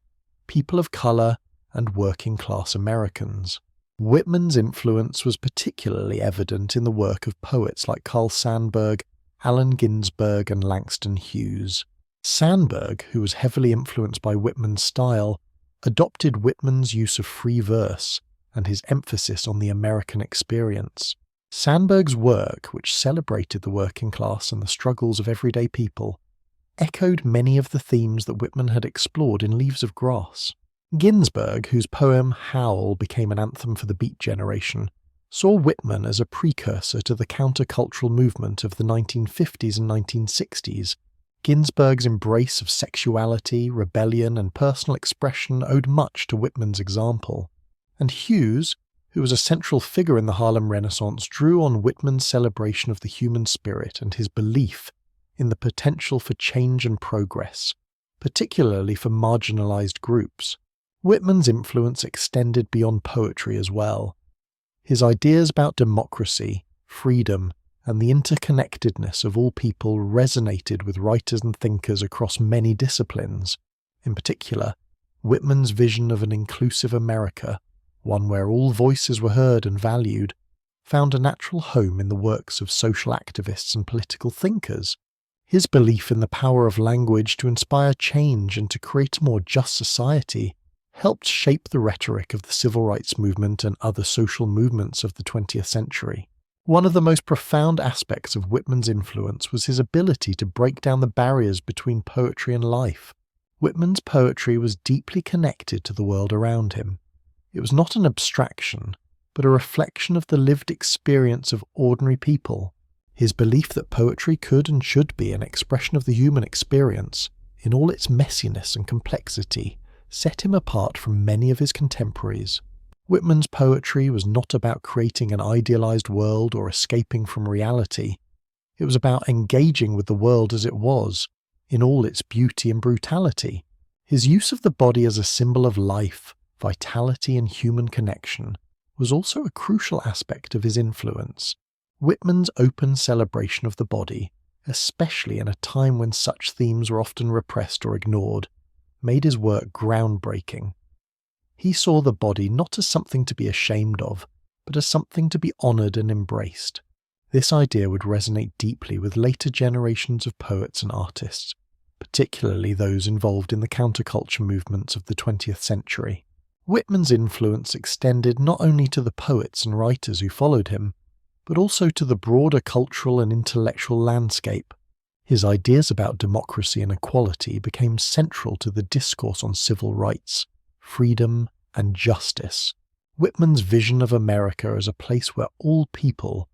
people of color, and working-class Americans. Whitman's influence was particularly evident in the work of poets like Carl Sandburg, Allen Ginsberg, and Langston Hughes. Sandburg, who was heavily influenced by Whitman's style, adopted Whitman's use of free verse and his emphasis on the American experience. Sandburg's work, which celebrated the working class and the struggles of everyday people, echoed many of the themes that Whitman had explored in Leaves of Grass. Ginsberg, whose poem Howl became an anthem for the Beat Generation, saw Whitman as a precursor to the countercultural movement of the 1950s and 1960s. Ginsberg's embrace of sexuality, rebellion, and personal expression owed much to Whitman's example. And Hughes, who was a central figure in the Harlem Renaissance, drew on Whitman's celebration of the human spirit and his belief in the potential for change and progress, particularly for marginalized groups. Whitman's influence extended beyond poetry as well. His ideas about democracy, freedom, and the interconnectedness of all people resonated with writers and thinkers across many disciplines. In particular, Whitman's vision of an inclusive America, one where all voices were heard and valued, found a natural home in the works of social activists and political thinkers. His belief in the power of language to inspire change and to create a more just society helped shape the rhetoric of the civil rights movement and other social movements of the 20th century. One of the most profound aspects of Whitman's influence was his ability to break down the barriers between poetry and life. Whitman's poetry was deeply connected to the world around him. It was not an abstraction, but a reflection of the lived experience of ordinary people. His belief that poetry could and should be an expression of the human experience, in all its messiness and complexity, set him apart from many of his contemporaries. Whitman's poetry was not about creating an idealized world or escaping from reality. It was about engaging with the world as it was, in all its beauty and brutality. His use of the body as a symbol of life, vitality, and human connection was also a crucial aspect of his influence. Whitman's open celebration of the body, especially in a time when such themes were often repressed or ignored, made his work groundbreaking. He saw the body not as something to be ashamed of, but as something to be honoured and embraced. This idea would resonate deeply with later generations of poets and artists, particularly those involved in the counterculture movements of the 20th century. Whitman's influence extended not only to the poets and writers who followed him, but also to the broader cultural and intellectual landscape. His ideas about democracy and equality became central to the discourse on civil rights, freedom, and justice. Whitman's vision of America as a place where all people,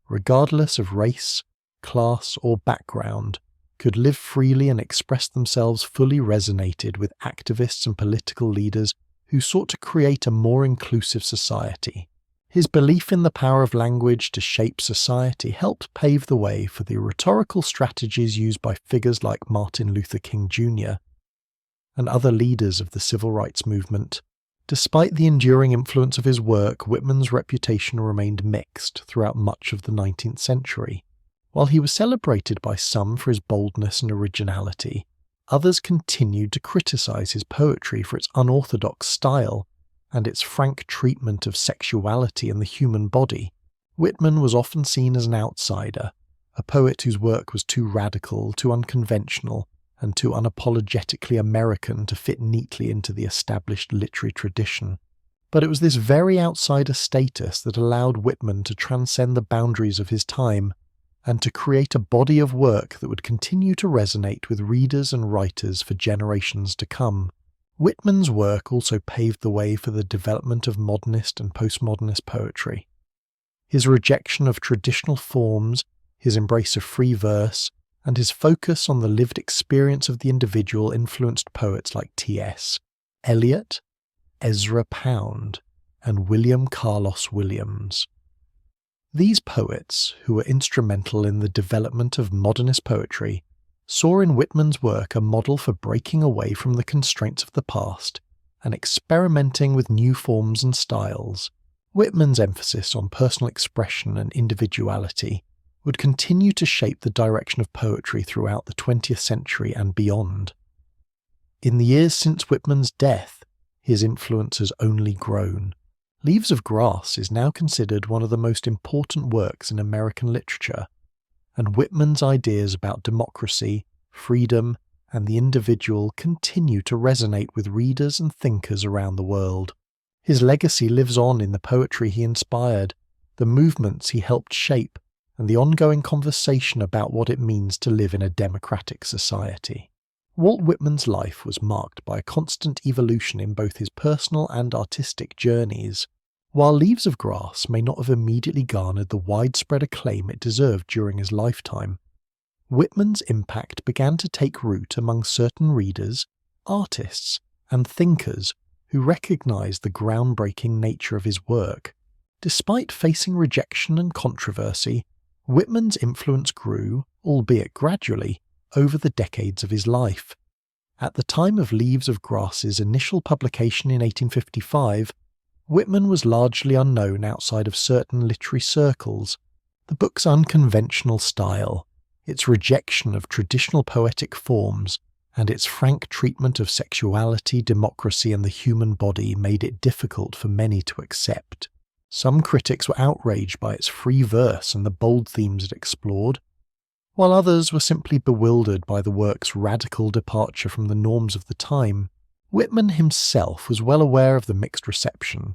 regardless of race, class, or background, could live freely and express themselves fully resonated with activists and political leaders who sought to create a more inclusive society. His belief in the power of language to shape society helped pave the way for the rhetorical strategies used by figures like Martin Luther King Jr. and other leaders of the civil rights movement. Despite the enduring influence of his work, Whitman's reputation remained mixed throughout much of the 19th century. While he was celebrated by some for his boldness and originality, others continued to criticize his poetry for its unorthodox style and its frank treatment of sexuality and the human body. Whitman was often seen as an outsider, a poet whose work was too radical, too unconventional, and too unapologetically American to fit neatly into the established literary tradition. But it was this very outsider status that allowed Whitman to transcend the boundaries of his time and to create a body of work that would continue to resonate with readers and writers for generations to come. Whitman's work also paved the way for the development of modernist and postmodernist poetry. His rejection of traditional forms, his embrace of free verse, and his focus on the lived experience of the individual influenced poets like T.S. Eliot, Ezra Pound, and William Carlos Williams. These poets, who were instrumental in the development of modernist poetry, saw in Whitman's work a model for breaking away from the constraints of the past and experimenting with new forms and styles. Whitman's emphasis on personal expression and individuality would continue to shape the direction of poetry throughout the 20th century and beyond. In the years since Whitman's death, his influence has only grown. Leaves of Grass is now considered one of the most important works in American literature, and Whitman's ideas about democracy, freedom, and the individual continue to resonate with readers and thinkers around the world. His legacy lives on in the poetry he inspired, the movements he helped shape, and the ongoing conversation about what it means to live in a democratic society. Walt Whitman's life was marked by a constant evolution in both his personal and artistic journeys. While Leaves of Grass may not have immediately garnered the widespread acclaim it deserved during his lifetime, Whitman's impact began to take root among certain readers, artists, and thinkers who recognized the groundbreaking nature of his work. Despite facing rejection and controversy, Whitman's influence grew, albeit gradually, over the decades of his life. At the time of Leaves of Grass's initial publication in 1855, Whitman was largely unknown outside of certain literary circles. The book's unconventional style, its rejection of traditional poetic forms, and its frank treatment of sexuality, democracy, and the human body made it difficult for many to accept. Some critics were outraged by its free verse and the bold themes it explored, while others were simply bewildered by the work's radical departure from the norms of the time. Whitman himself was well aware of the mixed reception,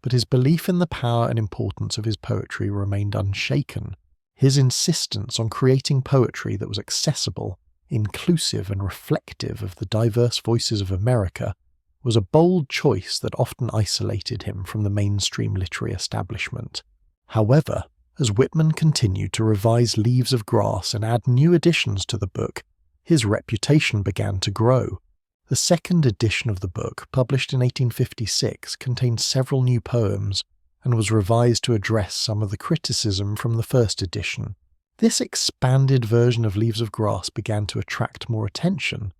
but his belief in the power and importance of his poetry remained unshaken. His insistence on creating poetry that was accessible, inclusive, and reflective of the diverse voices of America was a bold choice that often isolated him from the mainstream literary establishment. However, as Whitman continued to revise Leaves of Grass and add new additions to the book, his reputation began to grow. The second edition of the book, published in 1856, contained several new poems and was revised to address some of the criticism from the first edition. This expanded version of Leaves of Grass began to attract more attention,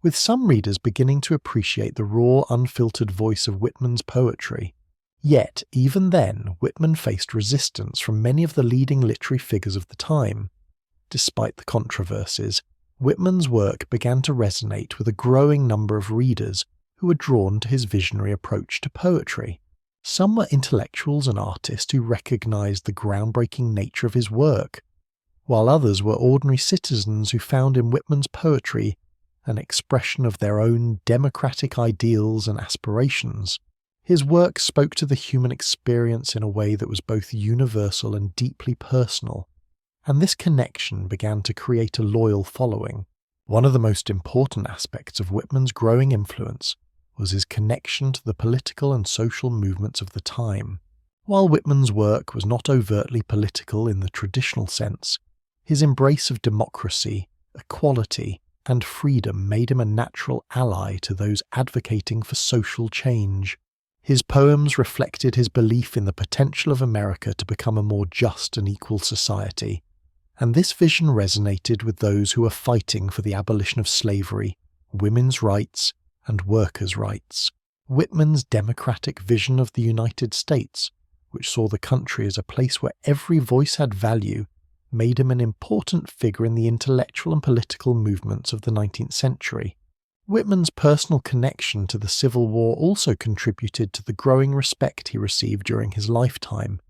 with some readers beginning to appreciate the raw, unfiltered voice of Whitman's poetry. Yet, even then, Whitman faced resistance from many of the leading literary figures of the time. Despite the controversies, Whitman's work began to resonate with a growing number of readers who were drawn to his visionary approach to poetry. Some were intellectuals and artists who recognized the groundbreaking nature of his work, while others were ordinary citizens who found in Whitman's poetry an expression of their own democratic ideals and aspirations. His work spoke to the human experience in a way that was both universal and deeply personal, and this connection began to create a loyal following. One of the most important aspects of Whitman's growing influence was his connection to the political and social movements of the time. While Whitman's work was not overtly political in the traditional sense, his embrace of democracy, equality, and freedom made him a natural ally to those advocating for social change. His poems reflected his belief in the potential of America to become a more just and equal society, and this vision resonated with those who were fighting for the abolition of slavery, women's rights, and workers' rights. Whitman's democratic vision of the United States, which saw the country as a place where every voice had value, made him an important figure in the intellectual and political movements of the 19th century. Whitman's personal connection to the Civil War also contributed to the growing respect he received during his lifetime.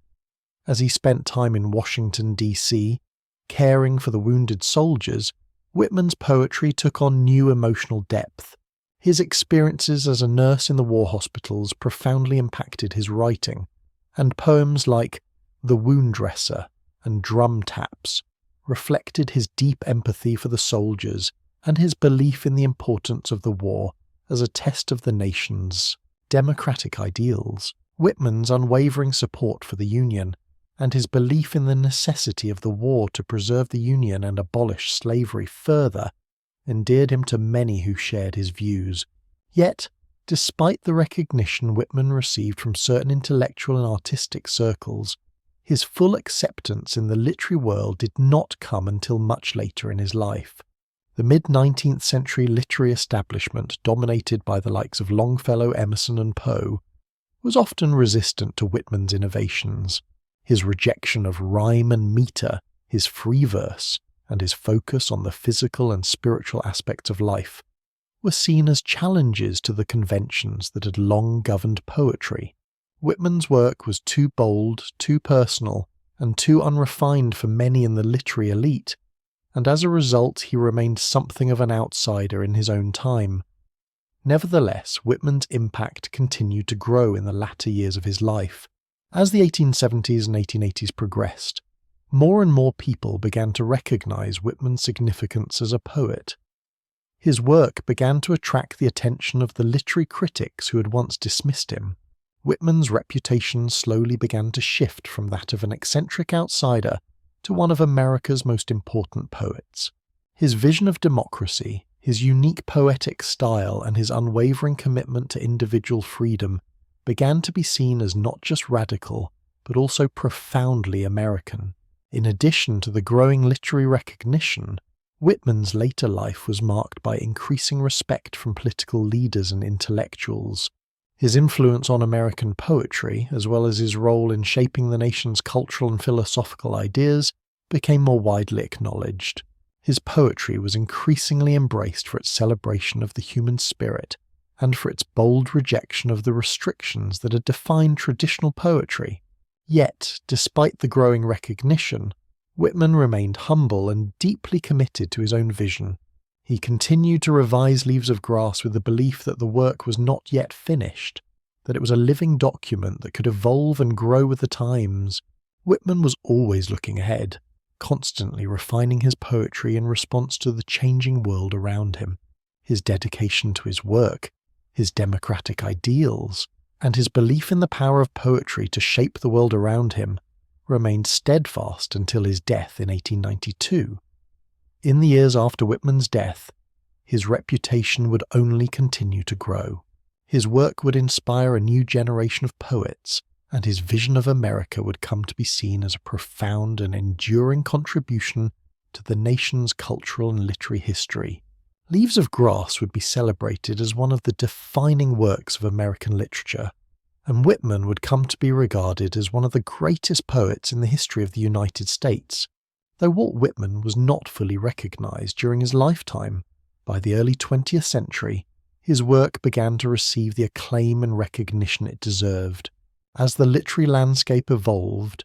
As he spent time in Washington, D.C., caring for the wounded soldiers, Whitman's poetry took on new emotional depth. His experiences as a nurse in the war hospitals profoundly impacted his writing, and poems like The Wound Dresser and Drum Taps reflected his deep empathy for the soldiers and his belief in the importance of the war as a test of the nation's democratic ideals. Whitman's unwavering support for the Union and his belief in the necessity of the war to preserve the Union and abolish slavery further endeared him to many who shared his views. Yet, despite the recognition Whitman received from certain intellectual and artistic circles, his full acceptance in the literary world did not come until much later in his life. The mid-19th century literary establishment, dominated by the likes of Longfellow, Emerson, and Poe, was often resistant to Whitman's innovations. His rejection of rhyme and meter, his free verse, and his focus on the physical and spiritual aspects of life were seen as challenges to the conventions that had long governed poetry. Whitman's work was too bold, too personal, and too unrefined for many in the literary elite, and as a result he remained something of an outsider in his own time. Nevertheless, Whitman's impact continued to grow in the latter years of his life. As the 1870s and 1880s progressed, more and more people began to recognize Whitman's significance as a poet. His work began to attract the attention of the literary critics who had once dismissed him. Whitman's reputation slowly began to shift from that of an eccentric outsider to one of America's most important poets. His vision of democracy, his unique poetic style, and his unwavering commitment to individual freedom began to be seen as not just radical, but also profoundly American. In addition to the growing literary recognition, Whitman's later life was marked by increasing respect from political leaders and intellectuals. His influence on American poetry, as well as his role in shaping the nation's cultural and philosophical ideas, became more widely acknowledged. His poetry was increasingly embraced for its celebration of the human spirit and for its bold rejection of the restrictions that had defined traditional poetry. Yet, despite the growing recognition, Whitman remained humble and deeply committed to his own vision. He continued to revise Leaves of Grass with the belief that the work was not yet finished, that it was a living document that could evolve and grow with the times. Whitman was always looking ahead, constantly refining his poetry in response to the changing world around him. His dedication to his work, his democratic ideals, and his belief in the power of poetry to shape the world around him remained steadfast until his death in 1892. In the years after Whitman's death, his reputation would only continue to grow. His work would inspire a new generation of poets, and his vision of America would come to be seen as a profound and enduring contribution to the nation's cultural and literary history. Leaves of Grass would be celebrated as one of the defining works of American literature, and Whitman would come to be regarded as one of the greatest poets in the history of the United States. Though Walt Whitman was not fully recognized during his lifetime, by the early 20th century, his work began to receive the acclaim and recognition it deserved. As the literary landscape evolved,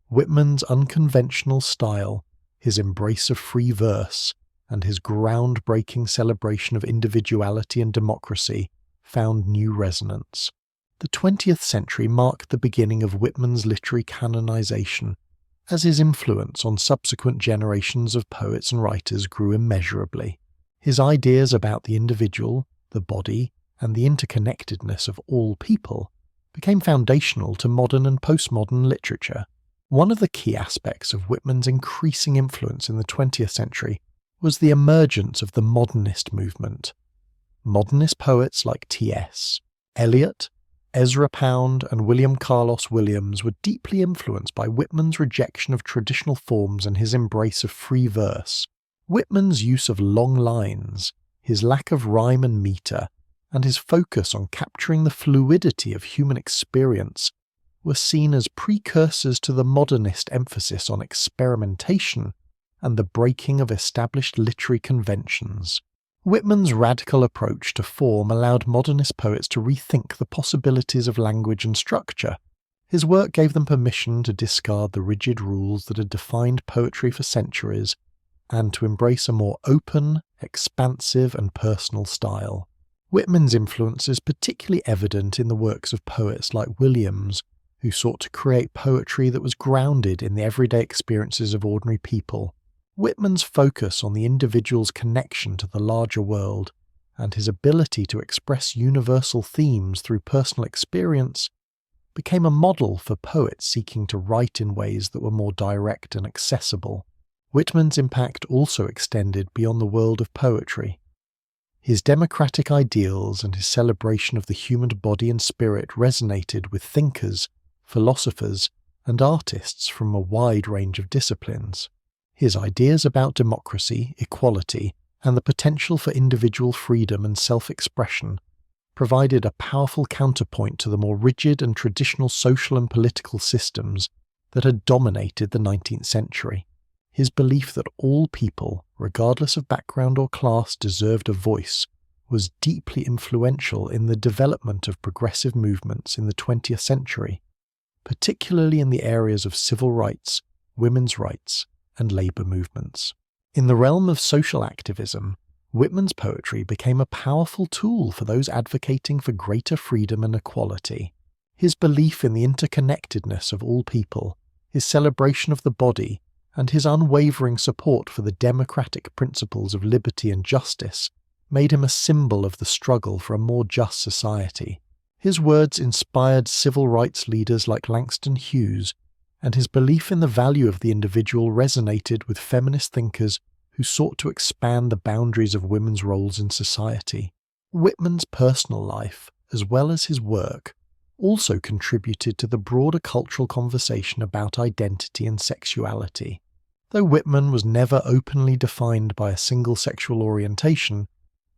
Whitman's unconventional style, his embrace of free verse, and his groundbreaking celebration of individuality and democracy found new resonance. The 20th century marked the beginning of Whitman's literary canonization, as his influence on subsequent generations of poets and writers grew immeasurably. His ideas about the individual, the body, and the interconnectedness of all people became foundational to modern and postmodern literature. One of the key aspects of Whitman's increasing influence in the 20th century was the emergence of the modernist movement. Modernist poets like T.S. Eliot, Ezra Pound, and William Carlos Williams were deeply influenced by Whitman's rejection of traditional forms and his embrace of free verse. Whitman's use of long lines, his lack of rhyme and meter, and his focus on capturing the fluidity of human experience were seen as precursors to the modernist emphasis on experimentation and the breaking of established literary conventions. Whitman's radical approach to form allowed modernist poets to rethink the possibilities of language and structure. His work gave them permission to discard the rigid rules that had defined poetry for centuries and to embrace a more open, expansive, and personal style. Whitman's influence is particularly evident in the works of poets like Williams, who sought to create poetry that was grounded in the everyday experiences of ordinary people. Whitman's focus on the individual's connection to the larger world and his ability to express universal themes through personal experience became a model for poets seeking to write in ways that were more direct and accessible. Whitman's impact also extended beyond the world of poetry. His democratic ideals and his celebration of the human body and spirit resonated with thinkers, philosophers, and artists from a wide range of disciplines. His ideas about democracy, equality, and the potential for individual freedom and self-expression provided a powerful counterpoint to the more rigid and traditional social and political systems that had dominated the 19th century. His belief that all people, regardless of background or class, deserved a voice was deeply influential in the development of progressive movements in the 20th century, particularly in the areas of civil rights, women's rights, and labour movements. In the realm of social activism, Whitman's poetry became a powerful tool for those advocating for greater freedom and equality. His belief in the interconnectedness of all people, his celebration of the body, and his unwavering support for the democratic principles of liberty and justice made him a symbol of the struggle for a more just society. His words inspired civil rights leaders like Langston Hughes, and his belief in the value of the individual resonated with feminist thinkers who sought to expand the boundaries of women's roles in society. Whitman's personal life, as well as his work, also contributed to the broader cultural conversation about identity and sexuality. Though Whitman was never openly defined by a single sexual orientation,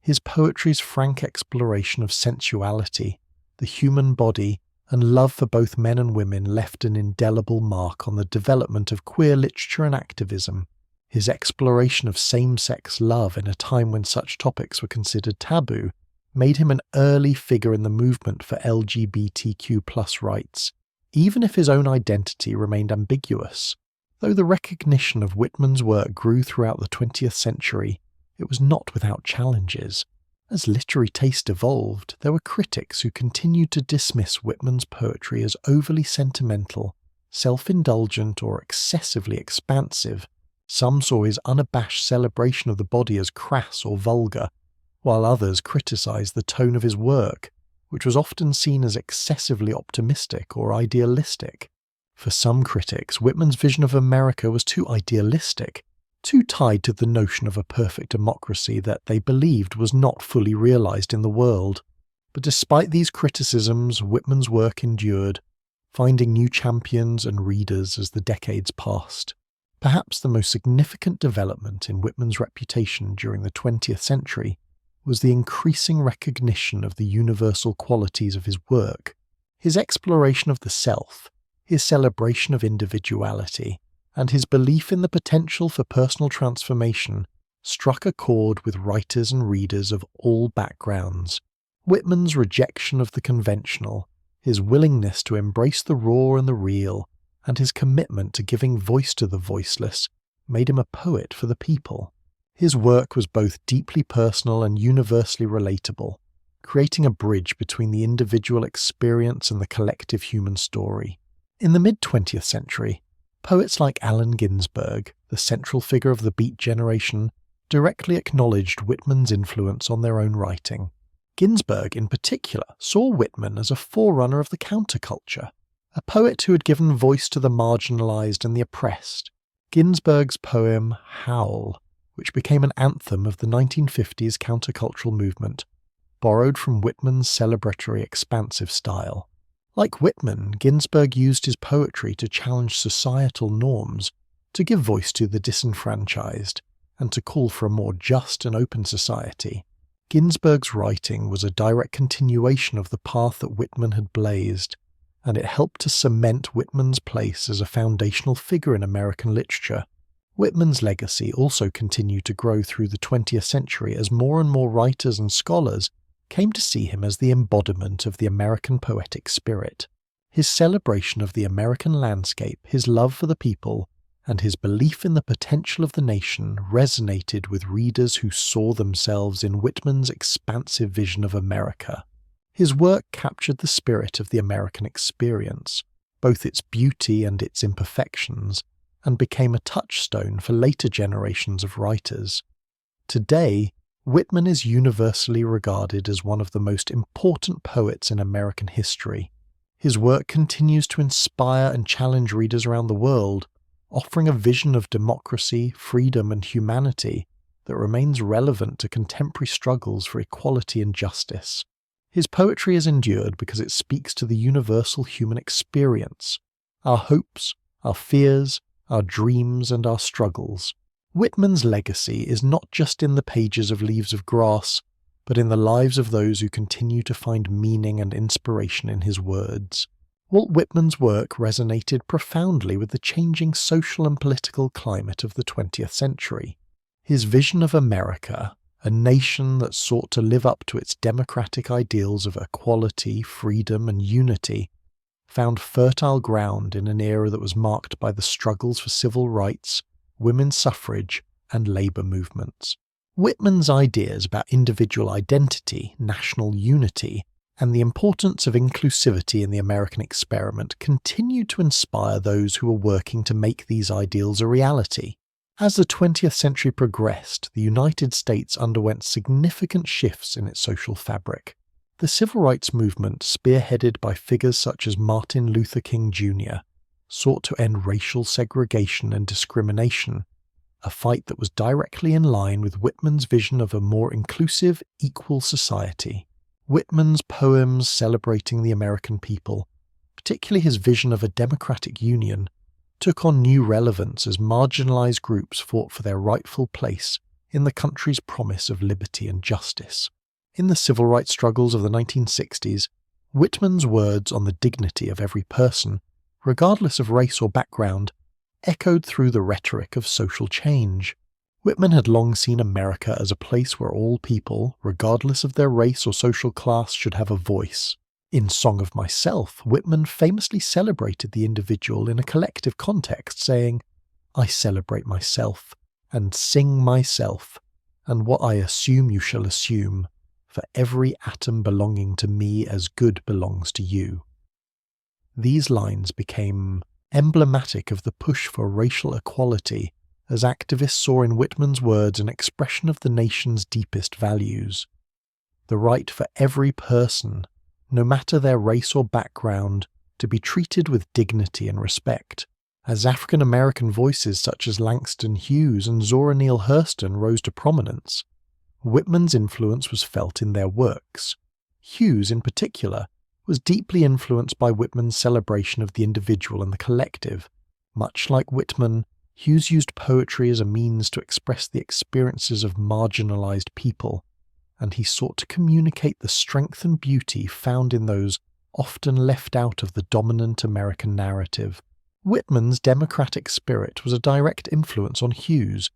his poetry's frank exploration of sensuality, the human body, and love for both men and women left an indelible mark on the development of queer literature and activism. His exploration of same-sex love in a time when such topics were considered taboo made him an early figure in the movement for LGBTQ+ rights, even if his own identity remained ambiguous. Though the recognition of Whitman's work grew throughout the 20th century, it was not without challenges. As literary taste evolved, there were critics who continued to dismiss Whitman's poetry as overly sentimental, self-indulgent, or excessively expansive. Some saw his unabashed celebration of the body as crass or vulgar, while others criticized the tone of his work, which was often seen as excessively optimistic or idealistic. For some critics, Whitman's vision of America was too idealistic, too tied to the notion of a perfect democracy that they believed was not fully realized in the world. But despite these criticisms, Whitman's work endured, finding new champions and readers as the decades passed. Perhaps the most significant development in Whitman's reputation during the 20th century was the increasing recognition of the universal qualities of his work. His exploration of the self, his celebration of individuality, and his belief in the potential for personal transformation struck a chord with writers and readers of all backgrounds. Whitman's rejection of the conventional, his willingness to embrace the raw and the real, and his commitment to giving voice to the voiceless made him a poet for the people. His work was both deeply personal and universally relatable, creating a bridge between the individual experience and the collective human story. In the mid-20th century, poets like Allen Ginsberg, the central figure of the Beat generation, directly acknowledged Whitman's influence on their own writing. Ginsberg, in particular, saw Whitman as a forerunner of the counterculture, a poet who had given voice to the marginalized and the oppressed. Ginsberg's poem Howl, which became an anthem of the 1950s countercultural movement, borrowed from Whitman's celebratory expansive style. Like Whitman, Ginsberg used his poetry to challenge societal norms, to give voice to the disenfranchised, and to call for a more just and open society. Ginsberg's writing was a direct continuation of the path that Whitman had blazed, and it helped to cement Whitman's place as a foundational figure in American literature. Whitman's legacy also continued to grow through the 20th century as more and more writers and scholars came to see him as the embodiment of the American poetic spirit. His celebration of the American landscape, his love for the people, and his belief in the potential of the nation resonated with readers who saw themselves in Whitman's expansive vision of America. His work captured the spirit of the American experience, both its beauty and its imperfections, and became a touchstone for later generations of writers. Today, Whitman is universally regarded as one of the most important poets in American history. His work continues to inspire and challenge readers around the world, offering a vision of democracy, freedom, and humanity that remains relevant to contemporary struggles for equality and justice. His poetry has endured because it speaks to the universal human experience, our hopes, our fears, our dreams, and our struggles. Whitman's legacy is not just in the pages of Leaves of Grass, but in the lives of those who continue to find meaning and inspiration in his words. Walt Whitman's work resonated profoundly with the changing social and political climate of the 20th century. His vision of America, a nation that sought to live up to its democratic ideals of equality, freedom, and unity, found fertile ground in an era that was marked by the struggles for civil rights, women's suffrage, and labor movements. Whitman's ideas about individual identity, national unity, and the importance of inclusivity in the American experiment continued to inspire those who were working to make these ideals a reality. As the 20th century progressed, the United States underwent significant shifts in its social fabric. The civil rights movement, spearheaded by figures such as Martin Luther King Jr., sought to end racial segregation and discrimination, a fight that was directly in line with Whitman's vision of a more inclusive, equal society. Whitman's poems celebrating the American people, particularly his vision of a democratic union, took on new relevance as marginalized groups fought for their rightful place in the country's promise of liberty and justice. In the civil rights struggles of the 1960s, Whitman's words on the dignity of every person, regardless of race or background, echoed through the rhetoric of social change. Whitman had long seen America as a place where all people, regardless of their race or social class, should have a voice. In Song of Myself, Whitman famously celebrated the individual in a collective context, saying, "I celebrate myself, and sing myself, and what I assume you shall assume, for every atom belonging to me as good belongs to you." These lines became emblematic of the push for racial equality, as activists saw in Whitman's words an expression of the nation's deepest values. The right for every person, no matter their race or background, to be treated with dignity and respect. As African American voices such as Langston Hughes and Zora Neale Hurston rose to prominence, Whitman's influence was felt in their works. Hughes, in particular, was deeply influenced by Whitman's celebration of the individual and the collective. Much like Whitman, Hughes used poetry as a means to express the experiences of marginalized people, and he sought to communicate the strength and beauty found in those often left out of the dominant American narrative. Whitman's democratic spirit was a direct influence on Hughes,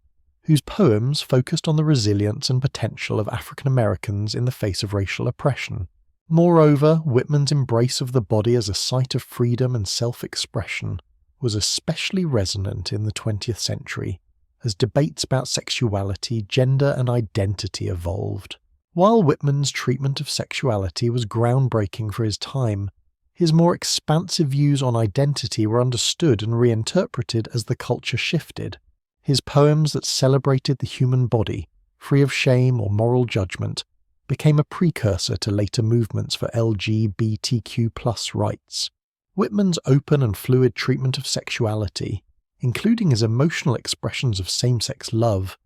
whose poems focused on the resilience and potential of African Americans in the face of racial oppression. Moreover, Whitman's embrace of the body as a site of freedom and self-expression was especially resonant in the 20th century, as debates about sexuality, gender, and identity evolved. While Whitman's treatment of sexuality was groundbreaking for his time, his more expansive views on identity were understood and reinterpreted as the culture shifted. His poems that celebrated the human body, free of shame or moral judgment, became a precursor to later movements for LGBTQ+ rights. Whitman's open and fluid treatment of sexuality, including his emotional expressions of same-sex love,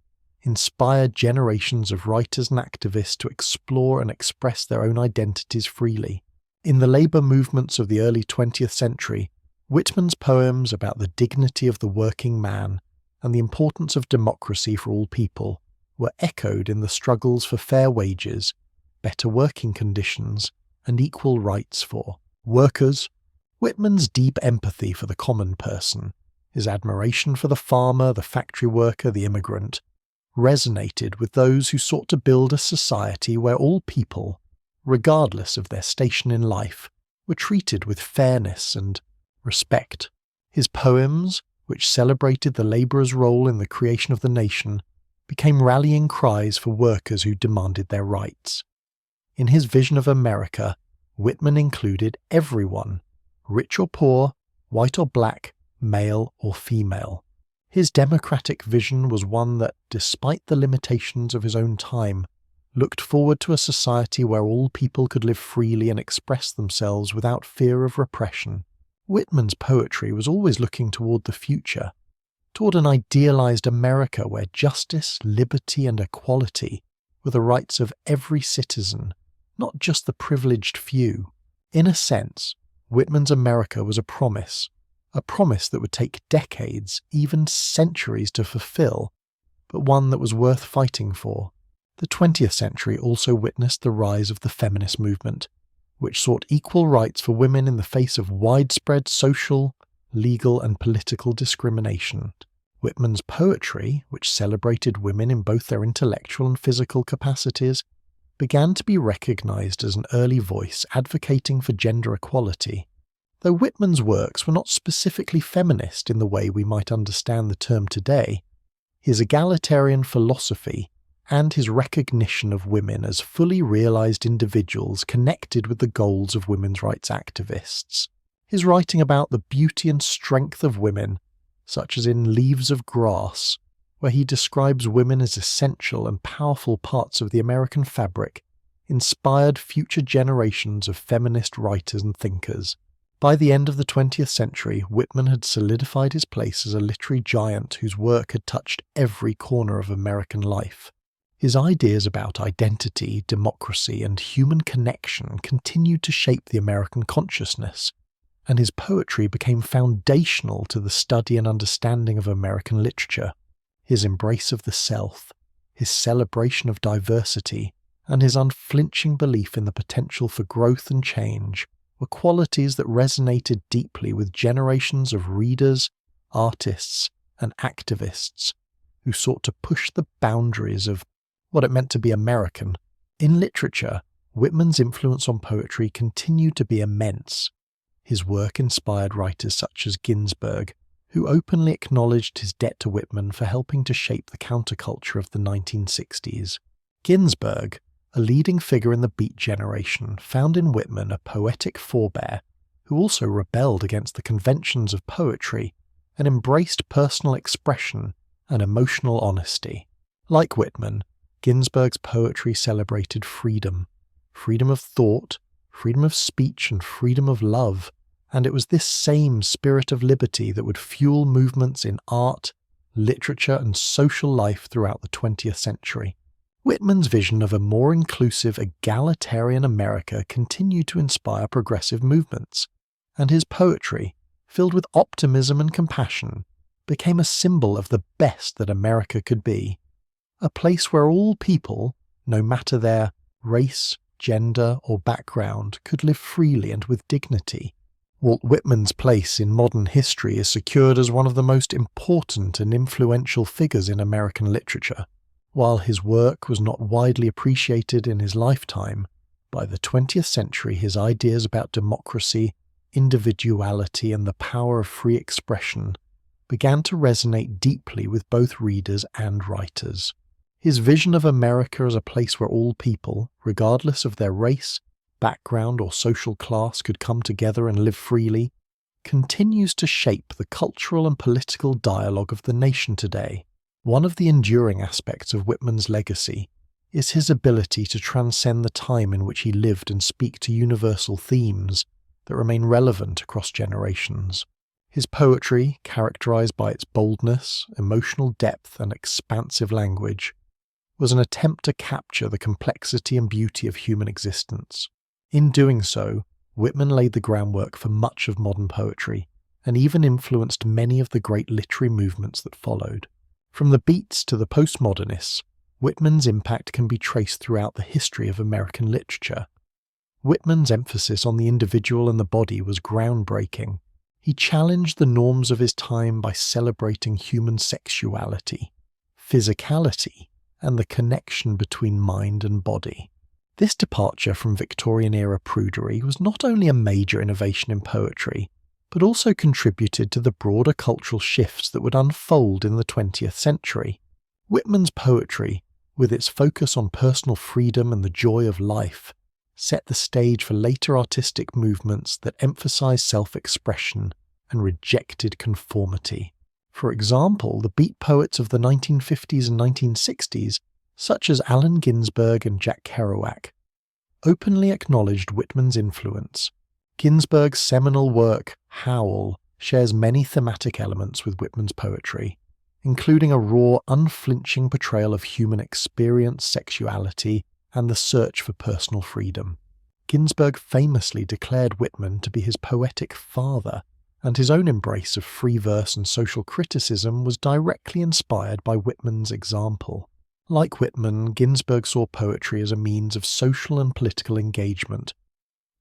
inspired generations of writers and activists to explore and express their own identities freely. In the labor movements of the early 20th century, Whitman's poems about the dignity of the working man and the importance of democracy for all people were echoed in the struggles for fair wages, better working conditions, and equal rights for workers. Whitman's deep empathy for the common person, his admiration for the farmer, the factory worker, the immigrant, resonated with those who sought to build a society where all people, regardless of their station in life, were treated with fairness and respect. His poems, which celebrated the labourer's role in the creation of the nation, became rallying cries for workers who demanded their rights. In his vision of America, Whitman included everyone, rich or poor, white or black, male or female. His democratic vision was one that, despite the limitations of his own time, looked forward to a society where all people could live freely and express themselves without fear of repression. Whitman's poetry was always looking toward the future, toward an idealized America where justice, liberty, and equality were the rights of every citizen, not just the privileged few. In a sense, Whitman's America was a promise that would take decades, even centuries to fulfill, but one that was worth fighting for. The 20th century also witnessed the rise of the feminist movement, which sought equal rights for women in the face of widespread social, legal, and political discrimination. Whitman's poetry, which celebrated women in both their intellectual and physical capacities, began to be recognized as an early voice advocating for gender equality. Though Whitman's works were not specifically feminist in the way we might understand the term today, his egalitarian philosophy and his recognition of women as fully realized individuals connected with the goals of women's rights activists. His writing about the beauty and strength of women, such as in Leaves of Grass, where he describes women as essential and powerful parts of the American fabric, inspired future generations of feminist writers and thinkers. By the end of the 20th century, Whitman had solidified his place as a literary giant whose work had touched every corner of American life. His ideas about identity, democracy, and human connection continued to shape the American consciousness, and his poetry became foundational to the study and understanding of American literature. His embrace of the self, his celebration of diversity, and his unflinching belief in the potential for growth and change were qualities that resonated deeply with generations of readers, artists, and activists who sought to push the boundaries of what it meant to be American. In literature, Whitman's influence on poetry continued to be immense. His work inspired writers such as Ginsberg, who openly acknowledged his debt to Whitman for helping to shape the counterculture of the 1960s. Ginsberg, a leading figure in the Beat generation, found in Whitman a poetic forebear who also rebelled against the conventions of poetry and embraced personal expression and emotional honesty. Like Whitman, Ginsberg's poetry celebrated freedom of thought, freedom of speech, and freedom of love, and it was this same spirit of liberty that would fuel movements in art, literature, and social life throughout the 20th century. Whitman's vision of a more inclusive, egalitarian America continued to inspire progressive movements, and his poetry, filled with optimism and compassion, became a symbol of the best that America could be. A place where all people, no matter their race, gender, or background, could live freely and with dignity. Walt Whitman's place in modern history is secured as one of the most important and influential figures in American literature. While his work was not widely appreciated in his lifetime, by the 20th century his ideas about democracy, individuality, and the power of free expression began to resonate deeply with both readers and writers. His vision of America as a place where all people, regardless of their race, background, or social class, could come together and live freely, continues to shape the cultural and political dialogue of the nation today. One of the enduring aspects of Whitman's legacy is his ability to transcend the time in which he lived and speak to universal themes that remain relevant across generations. His poetry, characterized by its boldness, emotional depth, and expansive language, was an attempt to capture the complexity and beauty of human existence. In doing so, Whitman laid the groundwork for much of modern poetry, and even influenced many of the great literary movements that followed. From the Beats to the postmodernists, Whitman's impact can be traced throughout the history of American literature. Whitman's emphasis on the individual and the body was groundbreaking. He challenged the norms of his time by celebrating human sexuality, physicality, and the connection between mind and body. This departure from Victorian-era prudery was not only a major innovation in poetry, but also contributed to the broader cultural shifts that would unfold in the 20th century. Whitman's poetry, with its focus on personal freedom and the joy of life, set the stage for later artistic movements that emphasized self-expression and rejected conformity. For example, the Beat poets of the 1950s and 1960s, such as Allen Ginsberg and Jack Kerouac, openly acknowledged Whitman's influence. Ginsberg's seminal work, Howl, shares many thematic elements with Whitman's poetry, including a raw, unflinching portrayal of human experience, sexuality, and the search for personal freedom. Ginsberg famously declared Whitman to be his poetic father, and his own embrace of free verse and social criticism was directly inspired by Whitman's example. Like Whitman, Ginsberg saw poetry as a means of social and political engagement,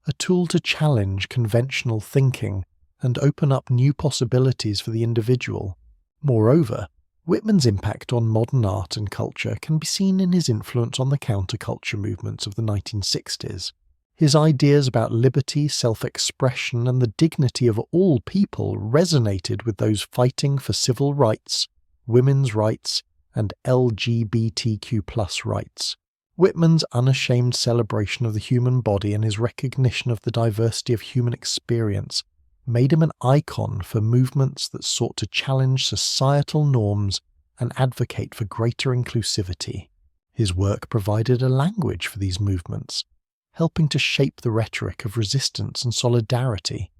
a tool to challenge conventional thinking and open up new possibilities for the individual. Moreover, Whitman's impact on modern art and culture can be seen in his influence on the counterculture movements of the 1960s. His ideas about liberty, self-expression, and the dignity of all people resonated with those fighting for civil rights, women's rights, and LGBTQ+ rights. Whitman's unashamed celebration of the human body and his recognition of the diversity of human experience made him an icon for movements that sought to challenge societal norms and advocate for greater inclusivity. His work provided a language for these movements, helping to shape the rhetoric of resistance and solidarity.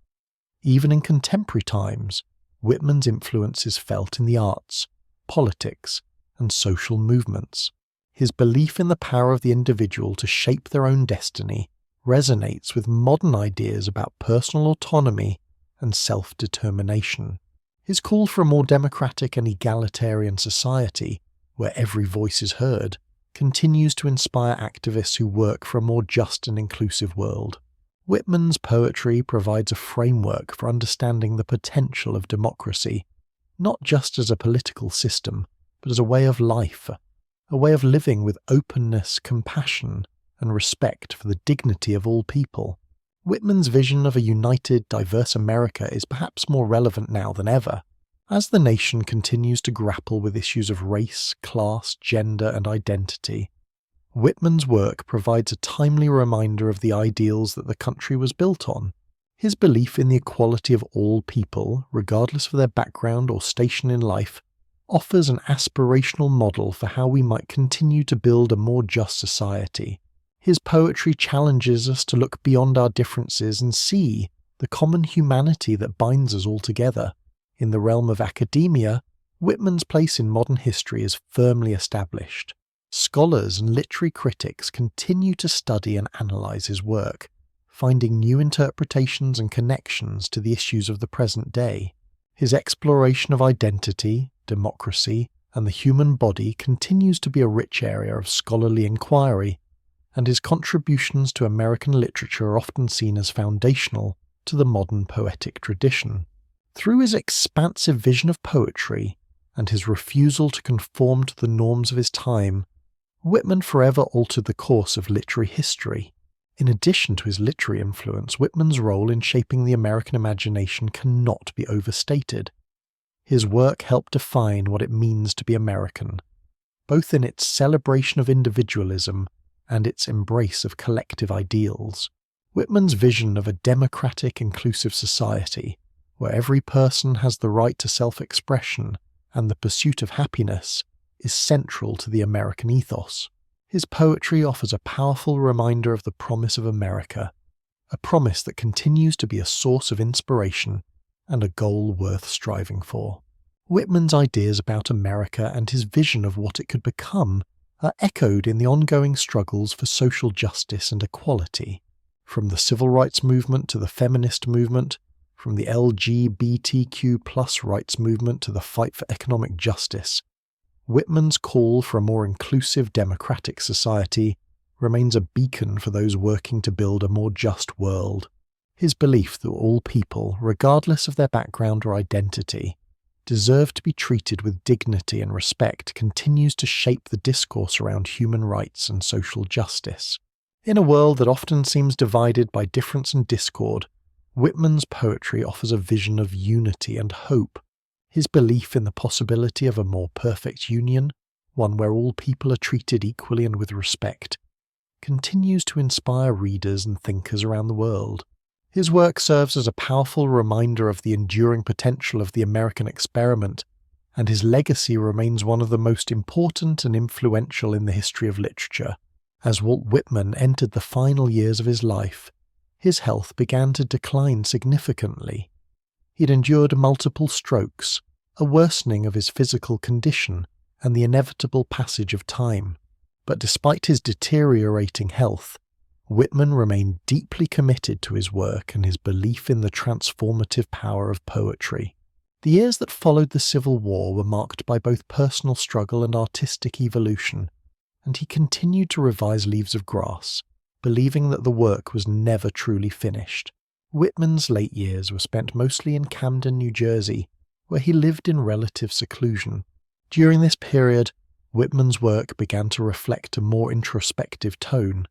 Even in contemporary times, Whitman's influence is felt in the arts, politics, and social movements. His belief in the power of the individual to shape their own destiny resonates with modern ideas about personal autonomy and self-determination. His call for a more democratic and egalitarian society, where every voice is heard, continues to inspire activists who work for a more just and inclusive world. Whitman's poetry provides a framework for understanding the potential of democracy, not just as a political system, but as a way of life, a way of living with openness, compassion, and respect for the dignity of all people. Whitman's vision of a united, diverse America is perhaps more relevant now than ever. As the nation continues to grapple with issues of race, class, gender, and identity, Whitman's work provides a timely reminder of the ideals that the country was built on. His belief in the equality of all people, regardless of their background or station in life, offers an aspirational model for how we might continue to build a more just society. His poetry challenges us to look beyond our differences and see the common humanity that binds us all together. In the realm of academia, Whitman's place in modern history is firmly established. Scholars and literary critics continue to study and analyze his work, finding new interpretations and connections to the issues of the present day. His exploration of identity, democracy, and the human body continues to be a rich area of scholarly inquiry, and his contributions to American literature are often seen as foundational to the modern poetic tradition. Through his expansive vision of poetry and his refusal to conform to the norms of his time, Whitman forever altered the course of literary history. In addition to his literary influence, Whitman's role in shaping the American imagination cannot be overstated. His work helped define what it means to be American, both in its celebration of individualism and its embrace of collective ideals. Whitman's vision of a democratic, inclusive society, where every person has the right to self-expression and the pursuit of happiness, is central to the American ethos. His poetry offers a powerful reminder of the promise of America, a promise that continues to be a source of inspiration and a goal worth striving for. Whitman's ideas about America and his vision of what it could become are echoed in the ongoing struggles for social justice and equality. From the civil rights movement to the feminist movement, from the LGBTQ+ rights movement to the fight for economic justice, Whitman's call for a more inclusive democratic society remains a beacon for those working to build a more just world. His belief that all people, regardless of their background or identity, deserve to be treated with dignity and respect continues to shape the discourse around human rights and social justice. In a world that often seems divided by difference and discord, Whitman's poetry offers a vision of unity and hope. His belief in the possibility of a more perfect union, one where all people are treated equally and with respect, continues to inspire readers and thinkers around the world. His work serves as a powerful reminder of the enduring potential of the American experiment, and his legacy remains one of the most important and influential in the history of literature. As Walt Whitman entered the final years of his life, his health began to decline significantly. He'd endured multiple strokes, a worsening of his physical condition, and the inevitable passage of time. But despite his deteriorating health, Whitman remained deeply committed to his work and his belief in the transformative power of poetry. The years that followed the Civil War were marked by both personal struggle and artistic evolution, and he continued to revise Leaves of Grass, believing that the work was never truly finished. Whitman's late years were spent mostly in Camden, New Jersey, where he lived in relative seclusion. During this period, Whitman's work began to reflect a more introspective tone,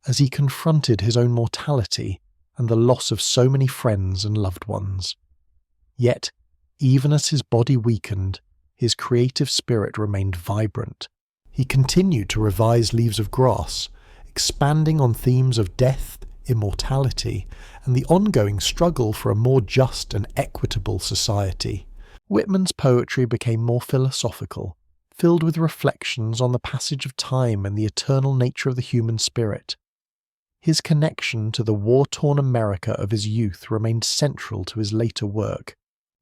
as he confronted his own mortality and the loss of so many friends and loved ones. Yet, even as his body weakened, his creative spirit remained vibrant. He continued to revise Leaves of Grass, expanding on themes of death, immortality, and the ongoing struggle for a more just and equitable society. Whitman's poetry became more philosophical, filled with reflections on the passage of time and the eternal nature of the human spirit. His connection to the war-torn America of his youth remained central to his later work.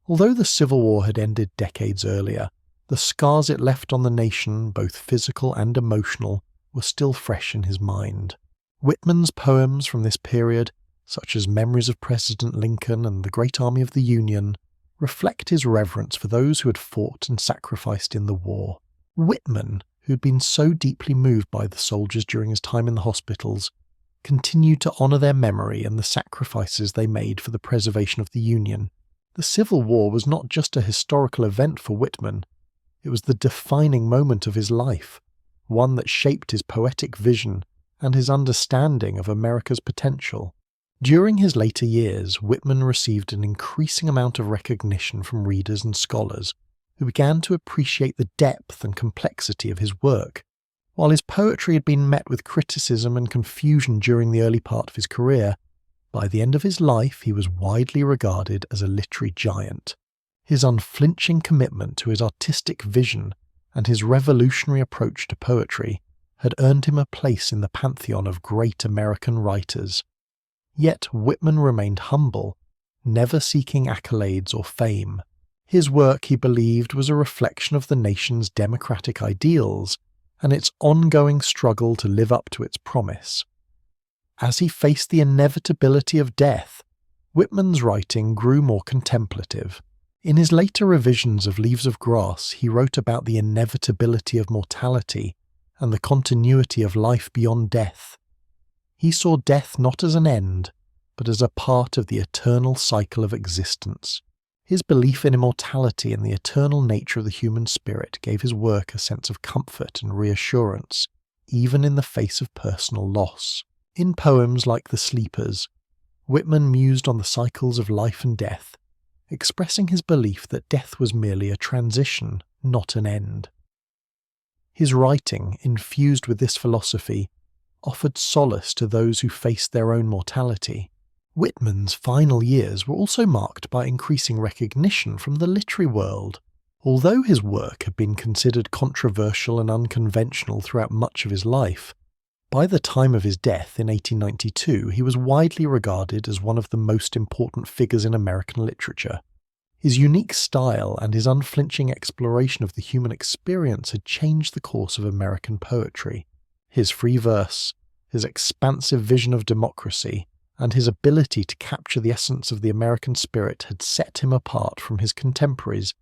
Although the Civil War had ended decades earlier, the scars it left on the nation, both physical and emotional, were still fresh in his mind. Whitman's poems from this period, such as Memories of President Lincoln and The Great Army of the Union, reflect his reverence for those who had fought and sacrificed in the war. Whitman, who had been so deeply moved by the soldiers during his time in the hospitals, continued to honour their memory and the sacrifices they made for the preservation of the Union. The Civil War was not just a historical event for Whitman, it was the defining moment of his life, one that shaped his poetic vision and his understanding of America's potential. During his later years, Whitman received an increasing amount of recognition from readers and scholars, who began to appreciate the depth and complexity of his work. While his poetry had been met with criticism and confusion during the early part of his career, by the end of his life he was widely regarded as a literary giant. His unflinching commitment to his artistic vision and his revolutionary approach to poetry had earned him a place in the pantheon of great American writers. Yet Whitman remained humble, never seeking accolades or fame. His work, he believed, was a reflection of the nation's democratic ideals and its ongoing struggle to live up to its promise. As he faced the inevitability of death, Whitman's writing grew more contemplative. In his later revisions of Leaves of Grass, he wrote about the inevitability of mortality and the continuity of life beyond death. He saw death not as an end, but as a part of the eternal cycle of existence. His belief in immortality and the eternal nature of the human spirit gave his work a sense of comfort and reassurance, even in the face of personal loss. In poems like The Sleepers, Whitman mused on the cycles of life and death, expressing his belief that death was merely a transition, not an end. His writing, infused with this philosophy, offered solace to those who faced their own mortality. Whitman's final years were also marked by increasing recognition from the literary world. Although his work had been considered controversial and unconventional throughout much of his life, by the time of his death in 1892 he was widely regarded as one of the most important figures in American literature. His unique style and his unflinching exploration of the human experience had changed the course of American poetry. His free verse, his expansive vision of democracy, and his ability to capture the essence of the American spirit had set him apart from his contemporaries